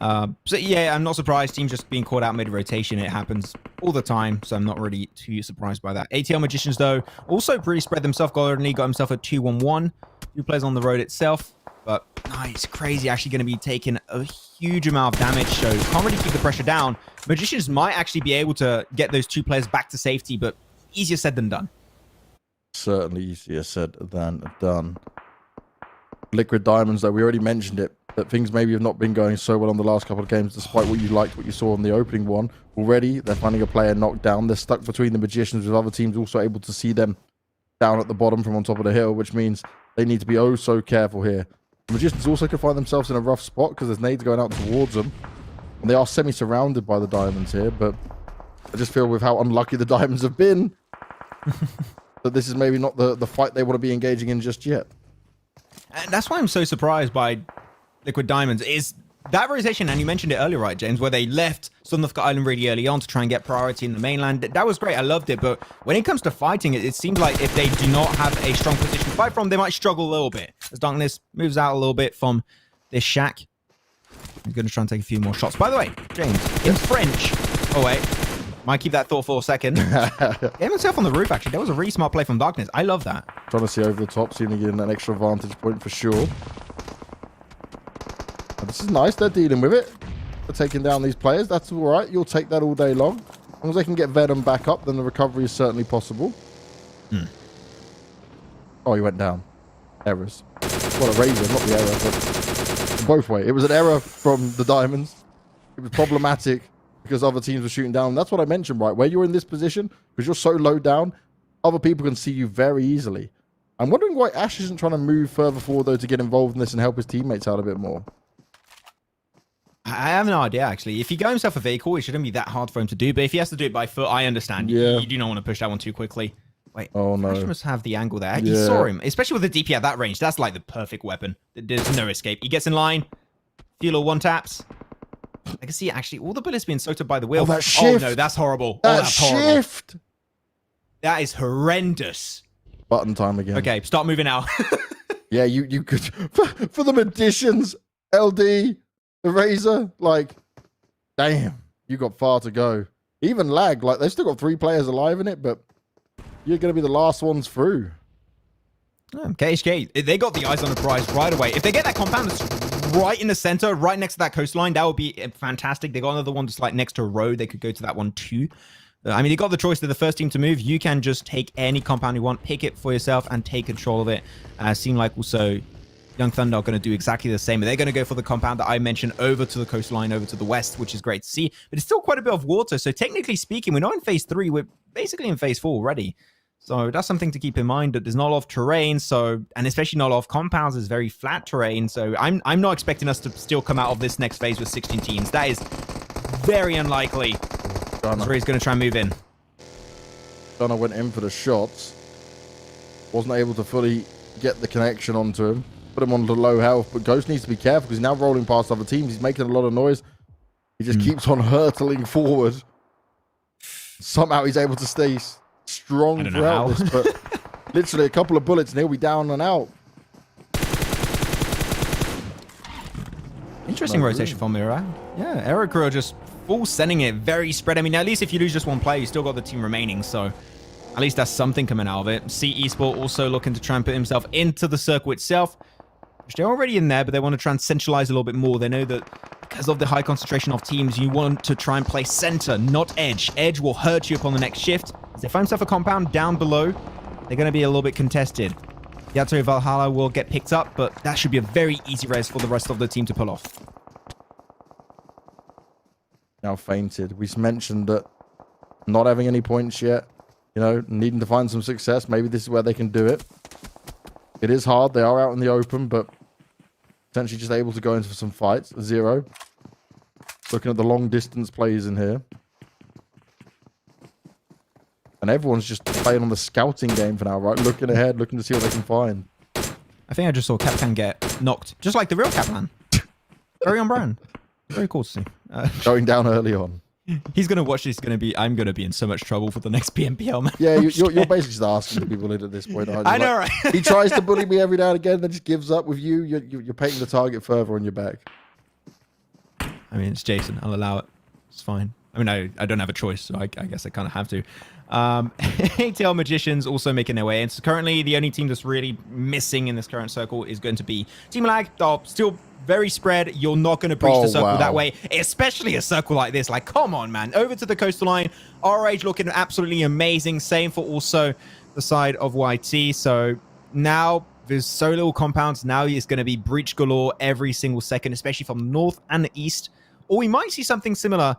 So yeah, I'm not surprised. Teams just being caught out mid-rotation. It happens all the time, so I'm not really too surprised by that. ATL Magicians, though, also pretty spread themselves. Got himself a 2-1-1. 2 players on the road itself. But nice, crazy, actually going to be taking a huge amount of damage, so can't really keep the pressure down. Magicians might actually be able to get those 2 players back to safety, but easier said than done. Certainly easier said than done. Liquid Diamonds, though, we already mentioned it, that things maybe have not been going so well on the last couple of games, despite what you liked, what you saw in the opening one. Already, they're finding a player knocked down. They're stuck between the Magicians, with other teams also able to see them down at the bottom from on top of the hill, which means they need to be oh so careful here. The Magicians also could find themselves in a rough spot because there's nades going out towards them. And they are semi-surrounded by the Diamonds here, but I just feel with how unlucky the Diamonds have been that this is maybe not the fight they want to be engaging in just yet. And that's why I'm so surprised by Liquid Diamonds is that rotation, and you mentioned it earlier, right, James, where they left Sanhok Island really early on to try and get priority in the mainland. That was great. I loved it. But when it comes to fighting, it seems like if they do not have a strong position to fight from, they might struggle a little bit. As Darkness moves out a little bit from this shack, he's going to try and take a few more shots. By the way, James, in French. Oh, wait. Might keep that thought for a second. Get himself on the roof, actually. That was a really smart play from Darkness. I love that. Trying to see over the top, seeing to get an extra vantage point for sure. This is nice. They're dealing with it. They're taking down these players. That's all right. You'll take that all day long. As long as they can get Venom back up, then the recovery is certainly possible. Oh, he went down. Errors. Well, a razor, not the error, but both ways. It was an error from the Diamonds. It was problematic because other teams were shooting down. That's what I mentioned, right? Where you're in this position, because you're so low down, other people can see you very easily. I'm wondering why Ash isn't trying to move further forward, though, to get involved in this and help his teammates out a bit more. I have no idea, actually. If he got himself a vehicle, it shouldn't be that hard for him to do. But if he has to do it by foot, I understand. Yeah. You do not want to push that one too quickly. Wait, oh no. Ash must have the angle there. He saw him, especially with the DP at that range. That's like the perfect weapon. There's no escape. He gets in line. Few little one taps. I can see actually all the bullets being soaked up by the wheel. Oh, that shift. Oh no, that's horrible. That shift. Horrible. That is horrendous. Button time again. Okay, start moving out. Yeah, you could for the Magicians, LD, the Razor, like, damn, you got far to go. Even Lag, like, they've still got 3 players alive in it, but you're going to be the last ones through. KHK, they got the eyes on the prize right away. If they get that compound that's right in the center, right next to that coastline, that would be fantastic. They got another one just like next to a road. They could go to that one too. I mean, you got the choice to the first team to move. You can just take any compound you want, pick it for yourself, and take control of it. Seem like also Young Thunder are going to do exactly the same. They're going to go for the compound that I mentioned over to the coastline, over to the west, which is great to see. But it's still quite a bit of water. So technically speaking, we're not in phase 3. We're basically in phase 4 already. So that's something to keep in mind, that there's not a lot of terrain. So, and especially not a lot of compounds. It's very flat terrain. So I'm not expecting us to still come out of this next phase with 16 teams. That is very unlikely. He's going to try and move in. Gunner went in for the shots. Wasn't able to fully get the connection onto him. Put him on the low health. But Ghost needs to be careful because he's now rolling past other teams. He's making a lot of noise. He just keeps on hurtling forward. Somehow he's able to stay strong throughout this. But literally a couple of bullets and he'll be down and out. Interesting rotation from Miramar. Yeah, Erangel just full sending it, very spread. I mean, at least if you lose just one player, you still got the team remaining. So at least that's something coming out of it. C Esport also looking to try and put himself into the circle itself. Which they're already in there, but they want to try and centralize a little bit more. They know that because of the high concentration of teams, you want to try and play center, not edge. Edge will hurt you upon the next shift. As they find themselves a compound down below, they're going to be a little bit contested. Yato Valhalla will get picked up, but that should be a very easy res for the rest of the team to pull off. Now fainted. We mentioned that not having any points yet, you know, needing to find some success. Maybe this is where they can do it. It is hard. They are out in the open, but potentially just able to go into some fights. 0. Looking at the long distance plays in here. And everyone's just playing on the scouting game for now, right? Looking ahead, looking to see what they can find. I think I just saw Capcan get knocked, just like the real Capcan. Very on brand. Very cool to see. Going down early on. He's going to watch this. I'm going to be in so much trouble for the next PMPL match. Yeah, you're basically just asking to be bullied at this point. I know, like, right? He tries to bully me every now and again, then just gives up with you. You're painting the target further on your back. I mean, it's Jason. I'll allow it. It's fine. I mean, I don't have a choice, so I guess I kind of have to. ATL Magicians also making their way in. So currently, the only team that's really missing in this current circle is going to be Team Lag. Oh, still very spread. You're not going to breach the circle that way, especially a circle like this. Like, come on, man. Over to the coastal line. RH looking absolutely amazing. Same for also the side of YT. So now there's so little compounds. Now it's going to be breach galore every single second, especially from the north and the east. Or we might see something similar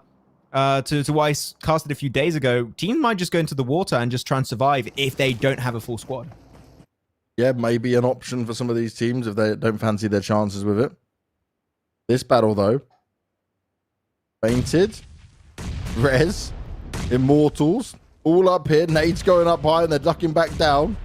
to what I casted a few days ago. Teams might just go into the water and just try and survive if they don't have a full squad. Yeah, maybe an option for some of these teams if they don't fancy their chances with it. This battle, though. Fainted. Res. Immortals. All up here. Nades going up high and they're ducking back down.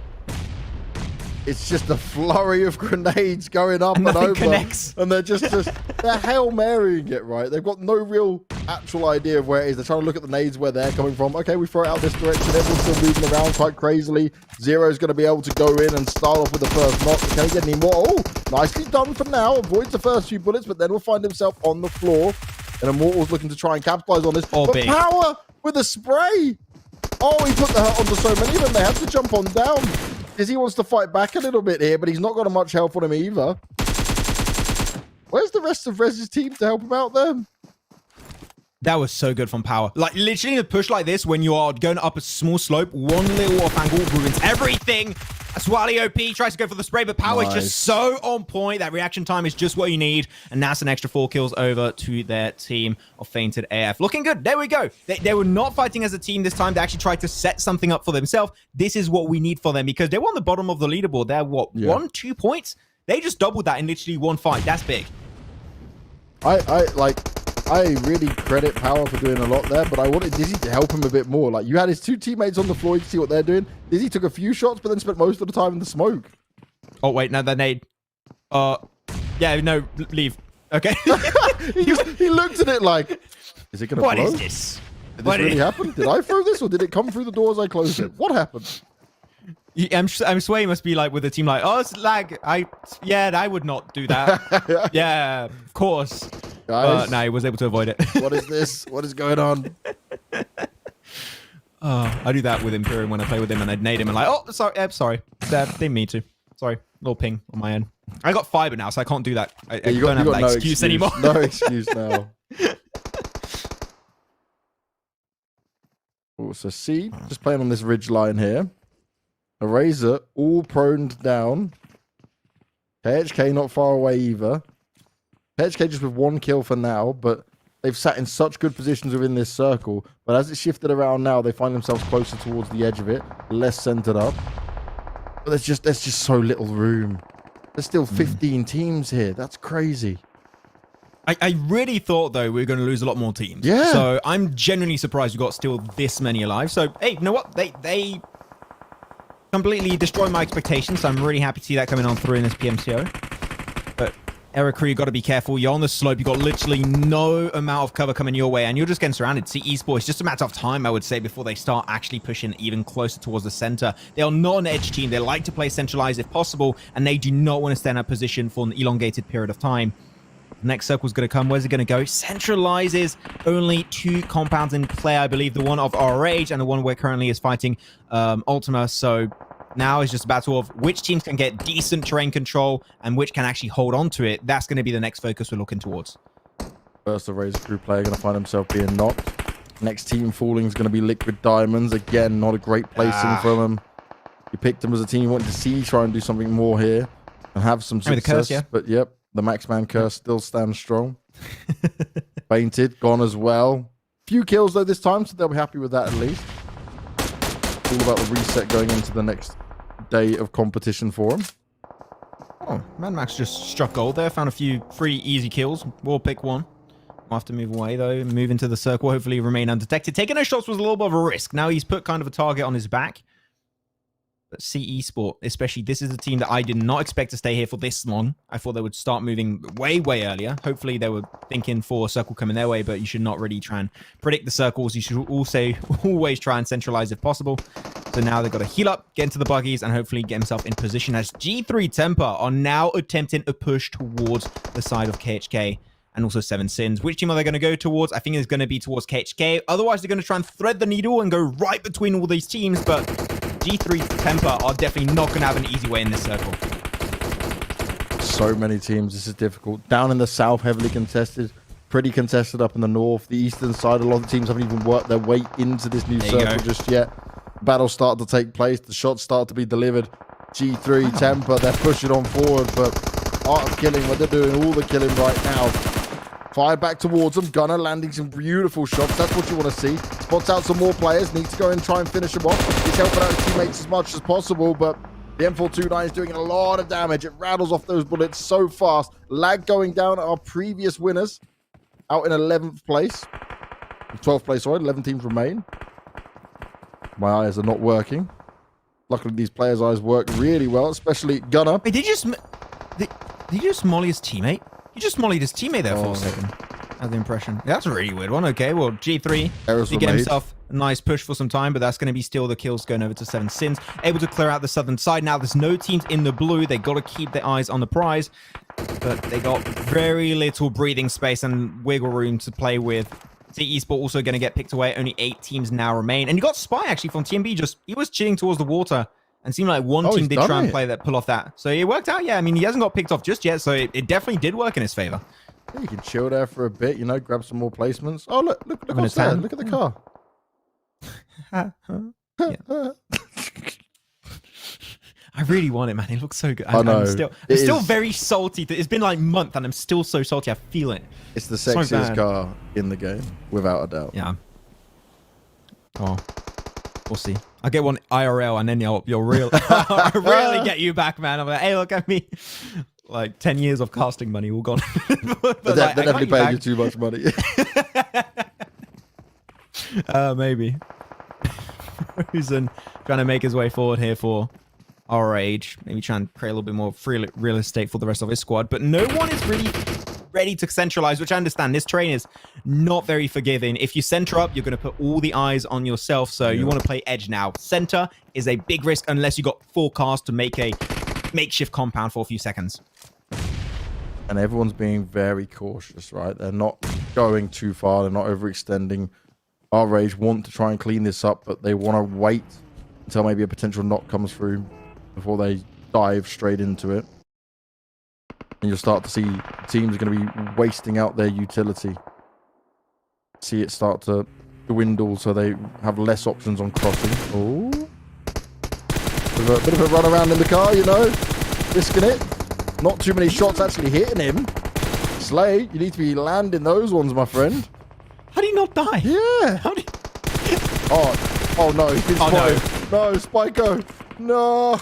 It's just a flurry of grenades going up and over. Connects. And they're they're Hail Marying it, right? They've got no real actual idea of where it is. They're trying to look at the nades where they're coming from. Okay, we throw it out this direction. Everyone's still moving around quite crazily. Zero's going to be able to go in and start off with the first knock. Can he get any more? Oh, nicely done for now. Avoids the first few bullets, but then will find himself on the floor. And Immortal's looking to try and capitalize on this. Oh, but big. Power with a spray. Oh, he put the hurt onto so many of them. They had to jump on down. Dizzy wants to fight back a little bit here, but he's not got much help on him either. Where's the rest of Rez's team to help him out there? That was so good from Power. Like, literally a push like this when you are going up a small slope, one little off angle ruins everything. Swally OP tries to go for the spray, but Power is just so on point. That reaction time is just what you need. And that's an extra 4 kills over to their team of Fainted AF. Looking good. There we go. They were not fighting as a team this time. They actually tried to set something up for themselves. This is what we need for them because they were on the bottom of the leaderboard. They're what, 1-2 points? They just doubled that in literally one fight. That's big. I really credit Power for doing a lot there, but I wanted Dizzy to help him a bit more. Like, you had his 2 teammates on the floor to see what they're doing. Dizzy took a few shots, but then spent most of the time in the smoke. Oh, wait, no, that nade. Yeah, no, leave. Okay. he looked at it like, is it going to blow? What is this? Did this really happen? Did I throw this, or did it come through the door as I closed it? What happened? I'm swear he must be like with a team like, oh, it's lag. Yeah, I would not do that. Yeah, of course. Guys, no, he was able to avoid it. What is this? What is going on? I do that with Imperium when I play with him and I'd nade him and like, oh, sorry. Didn't mean to. Sorry, little ping on my end. I got fiber now, so I can't do that. I don't have that no excuse anymore. No excuse now. Oh, so C, just playing on this ridge line here. A Razor, all proned down. KHK not far away either. KHK just with 1 kill for now, but they've sat in such good positions within this circle. But as it shifted around now, they find themselves closer towards the edge of it, less centered up. But there's just so little room. There's still 15 teams here. That's crazy. I really thought, though, we were going to lose a lot more teams. Yeah. So I'm genuinely surprised we got still this many alive. So, hey, you know what? They completely destroyed my expectations. So I'm really happy to see that coming on through in this PMCO. But Eric Crew, you got to be careful. You're on the slope. You got literally no amount of cover coming your way, and you're just getting surrounded. See, esports, it's just a matter of time, I would say, before they start actually pushing even closer towards the center. They are not an edge team. They like to play centralized if possible, and they do not want to stay in that position for an elongated period of time. Next circle's going to come. Where's it going to go? Centralizes only 2 compounds in play, I believe. The one of our age and the one where currently is fighting Ultima. So now it's just a battle of which teams can get decent terrain control and which can actually hold on to it. That's going to be the next focus we're looking towards. First, the Razor Crew player going to find himself being knocked. Next team falling is going to be Liquid Diamonds. Again, not a great placing from him. You picked him as a team you wanted to see, try and do something more here and have some success. Curse, yeah. But yep. The Maxman curse still stands strong. Fainted, gone as well. Few kills though this time, so they'll be happy with that at least. All about the reset going into the next day of competition for him. Oh, Mad Max just struck gold there. Found a few free easy kills. We'll pick one. We'll have to move away though. Move into the circle. Hopefully remain undetected. Taking those shots was a little bit of a risk. Now he's put kind of a target on his back. But CE Sport, especially, this is a team that I did not expect to stay here for this long. I thought they would start moving way, way earlier. Hopefully, they were thinking for a circle coming their way, but you should not really try and predict the circles. You should also always try and centralize if possible. So now they've got to heal up, get into the buggies, and hopefully get himself in position as G3 Temper are now attempting a push towards the side of KHK and also Seven Sins. Which team are they going to go towards? I think it's going to be towards KHK. Otherwise, they're going to try and thread the needle and go right between all these teams, but G3 Temper are definitely not going to have an easy way in this circle. So many teams. This is difficult. Down in the south, heavily contested. Pretty contested up in the north. The eastern side, a lot of the teams haven't even worked their way into this new circle just yet. Battles start to take place. The shots start to be delivered. G3 Temper, they're pushing on forward, but Art of Killing, what they're doing, all the killing right now. Fire back towards them. Gunner landing some beautiful shots. That's what you want to see. Spots out some more players. Needs to go and try and finish them off. He's helping out his teammates as much as possible, but the M429 is doing a lot of damage. It rattles off those bullets so fast. Lag going down at our previous winners. Out in 11th place. 12th place, sorry. 11 teams remain. My eyes are not working. Luckily, these players' eyes work really well, especially Gunner. Wait, did you just molly his teammate? You just mollied his teammate there for a second. I had the impression. That's a really weird one. Okay, well, G3, he get himself a nice push for some time, but that's going to be still the kills going over to Seven Sins. Able to clear out the southern side. Now, there's no teams in the blue. They got to keep their eyes on the prize, but they got very little breathing space and wiggle room to play with. CE Sport also going to get picked away. Only 8 teams now remain. And you got Spy, actually, from TMB. He was chilling towards the water. And seemed like one team did try and pull off that. So it worked out, yeah. I mean, he hasn't got picked off just yet, so it definitely did work in his favor. Yeah, you can chill there for a bit, you know, grab some more placements. Oh, look what's there. Look at the car. I really want it, man. It looks so good. I know. I'm still very salty. It's been like a month, and I'm still so salty. I feel it. It's the sexiest car in the game, without a doubt. Yeah. Oh, we'll see. I'll get one IRL, and then you'll really get you back, man. I'm like, hey, look at me. Like 10 years of casting money all gone. but they're definitely paying you too much money. Maybe. Frozen trying to make his way forward here for our age. Maybe try and create a little bit more free real estate for the rest of his squad. But no one is really ready to centralize, which I understand. This terrain is not very forgiving. If you center up, you're going to put all the eyes on yourself. So you want to play edge now. Center is a big risk unless you got forecast to make a makeshift compound for a few seconds. And everyone's being very cautious, right? They're not going too far. They're not overextending. Our rage want to try and clean this up, but they want to wait until maybe a potential knock comes through before they dive straight into it. And you'll start to see teams are going to be wasting out their utility. See it start to dwindle so they have less options on crossing. Oh. Bit of a run around in the car, you know. Risking it. Not too many shots actually hitting him. Slay, you need to be landing those ones, my friend. How do you not die? Yeah. How do you... Oh no, he's been spotted. No, Spyco. No.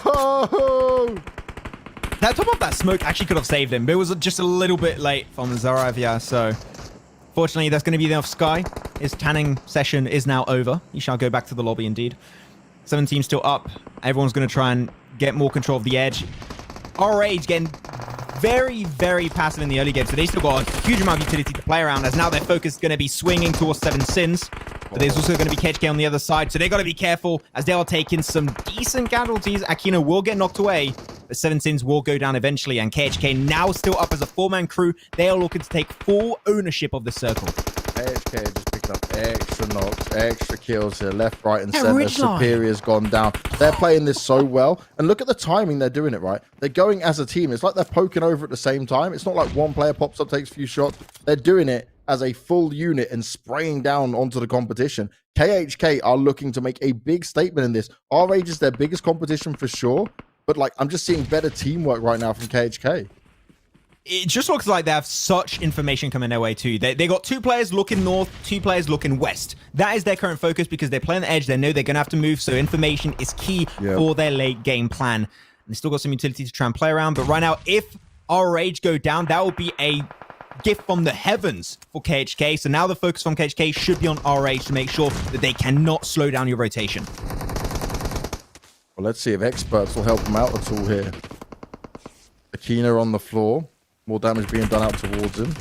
That top of that smoke actually could have saved him, but it was just a little bit late from Zarav, yeah, so fortunately that's going to be enough. Sky. His tanning session is now over. He shall go back to the lobby indeed. 7 teams still up. Everyone's going to try and get more control of the edge. RH getting very, very passive in the early game, so they still got a huge amount of utility to play around, as now their focus is going to be swinging towards 7 Sins. But there's also going to be KHK on the other side, so they got to be careful as they are taking some decent casualties. Aquino will get knocked away, but 7 Sins will go down eventually, and KHK now still up as a 4-man crew. They are looking to take full ownership of the circle. KHK just picking up extra knocks, extra kills here, left, right, and center. Ridgeline. Superior's gone down. They're playing this so well. And look at the timing they're doing it, right? They're going as a team. It's like they're poking over at the same time. It's not like one player pops up, takes a few shots. They're doing it as a full unit and spraying down onto the competition. KHK are looking to make a big statement in this. RH is their biggest competition for sure. But, like, I'm just seeing better teamwork right now from KHK. It just looks like they have such information coming their way too. They got 2 players looking north, 2 players looking west. That is their current focus because they're playing the edge. They know they're going to have to move, so information is key for their late game plan. And they still got some utility to try and play around, but right now, if RH go down, that will be a gift from the heavens for KHK. So now the focus from KHK should be on RH to make sure that they cannot slow down your rotation. Well, let's see if experts will help them out at all here. Aquino on the floor. More damage being done out towards him.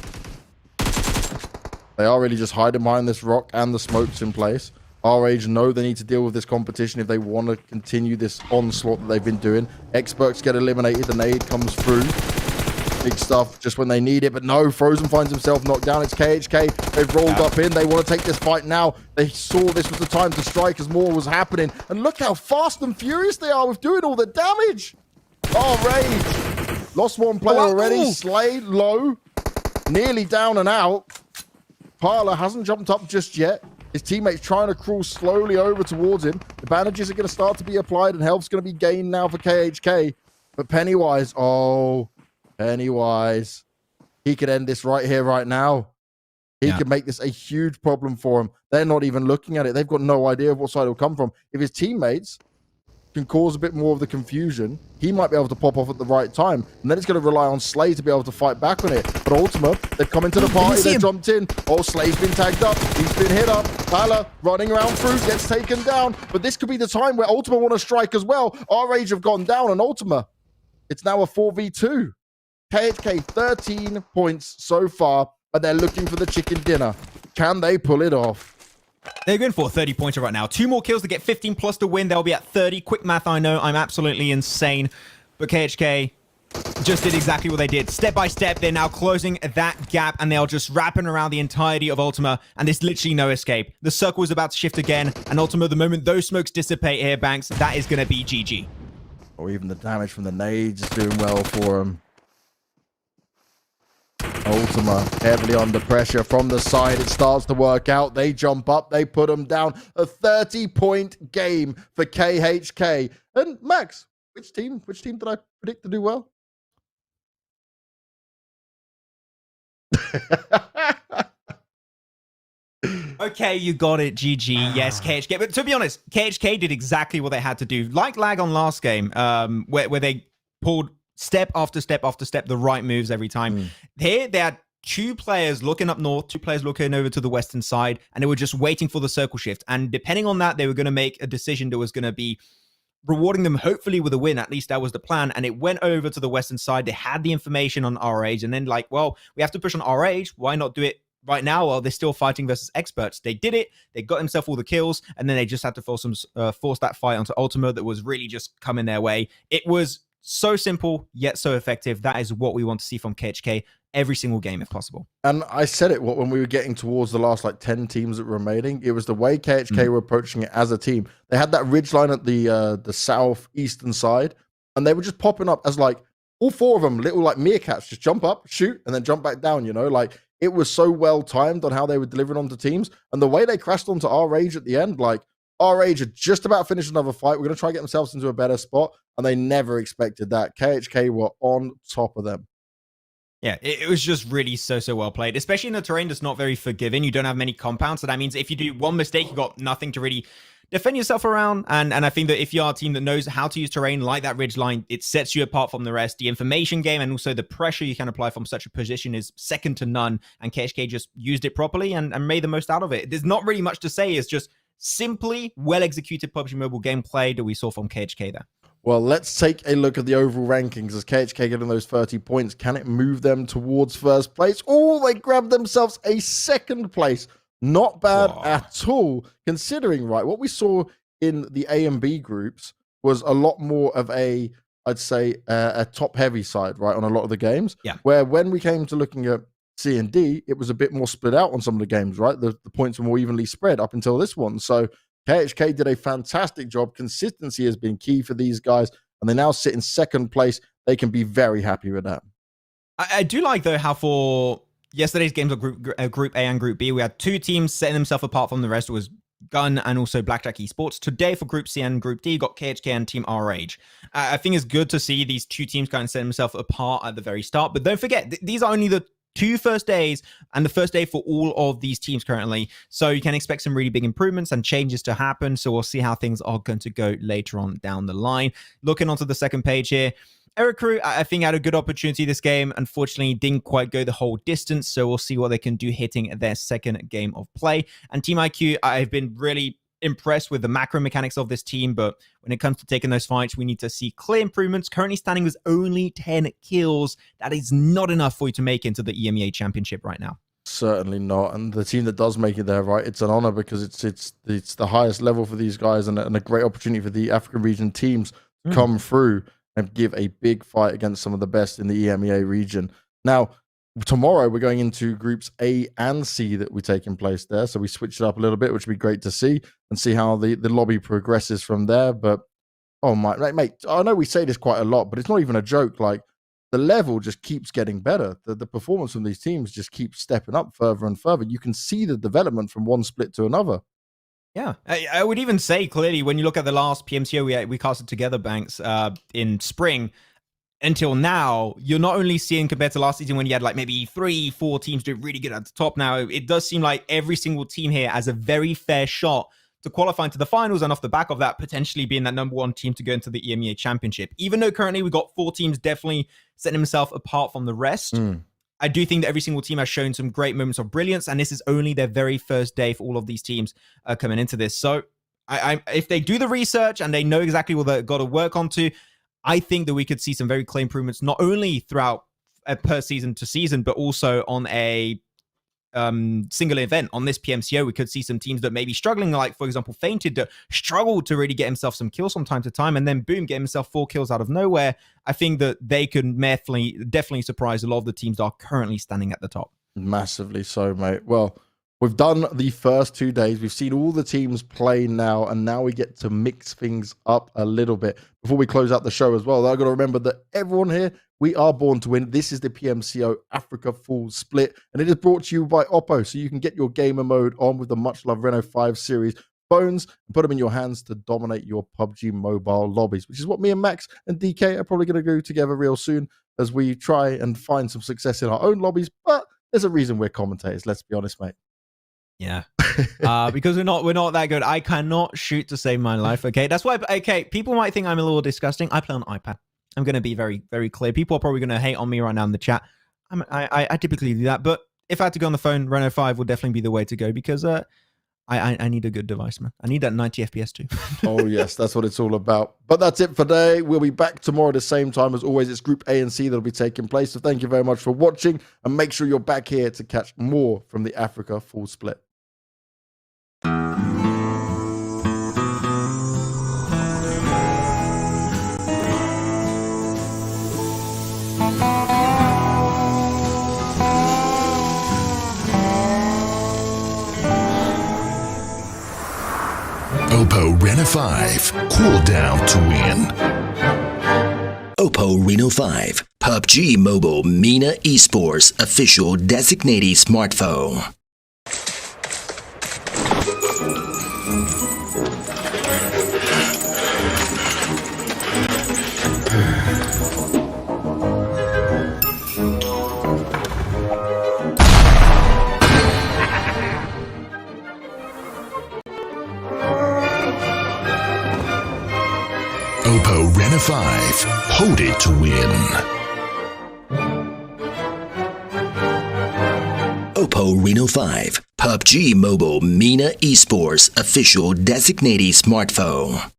They are really just hiding behind this rock and the smokes in place. RH know they need to deal with this competition if they want to continue this onslaught that they've been doing. Experts get eliminated. The nade comes through. Big stuff just when they need it. But no, Frozen finds himself knocked down. It's KHK. They've rolled up in. They want to take this fight now. They saw this was the time to strike as more was happening. And look how fast and furious they are with doing all the damage. RH. Lost one player already. Slade low. Nearly down and out. Parler hasn't jumped up just yet. His teammates trying to crawl slowly over towards him. The bandages are going to start to be applied and health's going to be gained now for KHK. But Pennywise, oh, Pennywise. He could end this right here, right now. He could make this a huge problem for him. They're not even looking at it. They've got no idea of what side it'll come from. If his teammates can cause a bit more of the confusion, he might be able to pop off at the right time. And then it's going to rely on Slay to be able to fight back on it. But Ultima, they've come into the party, they've jumped in. Oh, Slay's been tagged up. He's been hit up. Tyler running around through, gets taken down. But this could be the time where Ultima want to strike as well. RH have gone down on Ultima. It's now a 4v2. KHK 13 points so far, but they're looking for the chicken dinner. Can they pull it off? They're going for a 30-pointer right now. 2 more kills to get 15 plus to win. They'll be at 30. Quick math, I know. I'm absolutely insane. But KHK just did exactly what they did. Step by step, they're now closing that gap, and they're just wrapping around the entirety of Ultima, and there's literally no escape. The circle is about to shift again, and Ultima, the moment those smokes dissipate here, Banks, that is going to be GG. Or even the damage from the nades is doing well for him. Ultima heavily under pressure from the side. It starts to work out. They jump up. They put them down. A 30-point game for KHK. And Max, which team did I predict to do well? Okay, you got it, GG. Yes, KHK. But to be honest, KHK did exactly what they had to do. Like lag on last game, where they pulled step after step after step, the right moves every time. Here, they had 2 players looking up north, 2 players looking over to the western side, and they were just waiting for the circle shift. And depending on that, they were going to make a decision that was going to be rewarding them, hopefully with a win. At least that was the plan. And it went over to the western side. They had the information on RH, and then like, well, we have to push on RH. Why not do it right now while they're still fighting versus experts? They did it. They got themselves all the kills, and then they just had to force that fight onto Ultima that was really just coming their way. It was so simple, yet so effective. That is what we want to see from KHK every single game, if possible. And I said it when we were getting towards the last like 10 teams that were remaining. It was the way KHK were approaching it as a team. They had that ridge line at the southeastern side, and they were just popping up as like all 4 of them, little like meerkats, just jump up, shoot, and then jump back down. You know, like it was so well timed on how they were delivering onto teams, and the way they crashed onto RH at the end, like RH had just about finished another fight. We're going to try and get themselves into a better spot, and they never expected that. KHK were on top of them. Yeah, it was just really so well played, especially in a terrain that's not very forgiving. You don't have many compounds, so that means if you do one mistake, you got nothing to really defend yourself around. And I think that if you are a team that knows how to use terrain like that ridge line, it sets you apart from the rest. The information game and also the pressure you can apply from such a position is second to none. And KHK just used it properly and made the most out of it. There's not really much to say. It's just simply well-executed PUBG Mobile gameplay that we saw from KHK there. Well, let's take a look at the overall rankings. As KHK getting those 30 points, can it move them towards first place? Oh, they grabbed themselves a second place. Not bad at all, considering, right, what we saw in the A and B groups was a lot more of a, I'd say, a top-heavy side, right, on a lot of the games. Yeah. Where when we came to looking at C and D, it was a bit more split out on some of the games, right? The points were more evenly spread up until this one. So KHK did a fantastic job. Consistency has been key for these guys, and they now sit in second place. They can be very happy with that. I do like, though, how for yesterday's games of Group A and Group B, we had two teams setting themselves apart from the rest. It was Gun and also Blackjack Esports. Today for Group C and Group D, got KHK and Team RH. I think it's good to see these two teams kind of set themselves apart at the very start. But don't forget, these are only the two first days and the first day for all of these teams currently. So you can expect some really big improvements and changes to happen. So we'll see how things are going to go later on down the line. Looking onto the second page here, Erangel, I think, had a good opportunity this game. Unfortunately, didn't quite go the whole distance. So we'll see what they can do hitting their second game of play. And Team IQ, I've been really impressed with the macro mechanics of this team, but when it comes to taking those fights, we need to see clear improvements. Currently standing with only 10 kills. That is not enough for you to make into the EMEA Championship right now. Certainly not. And the team that does make it there, right, it's an honor because it's the highest level for these guys and a great opportunity for the African region teams to come through and give a big fight against some of the best in the EMEA region. Now, tomorrow we're going into groups A and C that we're taking place there. So we switched it up a little bit, which would be great to see and see how the lobby progresses from there. But, oh my, mate, I know we say this quite a lot, but it's not even a joke. Like, the level just keeps getting better. The performance from these teams just keeps stepping up further and further. You can see the development from one split to another. Yeah, I would even say clearly when you look at the last PMCO we casted together, Banks, in spring, until now, you're not only seeing compared to last season when you had like maybe 3-4 teams do really good at the top. Now, it does seem like every single team here has a very fair shot to qualify into the finals, and off the back of that, potentially being that number one team to go into the EMEA Championship. Even though currently we've got 4 teams definitely setting themselves apart from the rest, I do think that every single team has shown some great moments of brilliance, and this is only their very first day for all of these teams coming into this. So if they do the research and they know exactly what they've got to work onto, I think that we could see some very clear improvements, not only throughout per season to season, but also on a single event. On this PMCO, we could see some teams that may be struggling, like, for example, Fainted, that struggled to really get himself some kills from time to time, and then boom, get himself 4 kills out of nowhere. I think that they could definitely surprise a lot of the teams that are currently standing at the top. Massively so, mate. Well, we've done the first 2 days. We've seen all the teams play now, and now we get to mix things up a little bit before we close out the show as well. I've got to remember that everyone here, we are born to win. This is the PMCO Africa Full Split, and it is brought to you by Oppo, so you can get your gamer mode on with the much-loved Renault 5 Series phones and put them in your hands to dominate your PUBG mobile lobbies, which is what me and Max and DK are probably going to do together real soon as we try and find some success in our own lobbies. But there's a reason we're commentators, let's be honest, mate. Yeah, because we're not that good. I cannot shoot to save my life. Okay, that's why. Okay, people might think I'm a little disgusting. I play on iPad. I'm going to be very, very clear. People are probably going to hate on me right now in the chat. I typically do that, but if I had to go on the phone, Renault 5 would definitely be the way to go because I need a good device, man. I need that 90 FPS too. Oh yes, that's what it's all about. But that's it for today. We'll be back tomorrow at the same time. As always, it's Group A and C that'll be taking place. So thank you very much for watching, and make sure you're back here to catch more from the Africa Full Split. Oppo Rena 5. Cool down to win. Oppo Reno 5, PUBG Mobile MENA Esports official designated smartphone. Rena 5. Hold it to win. Oppo Reno 5, PUBG Mobile MENA Esports official designated smartphone.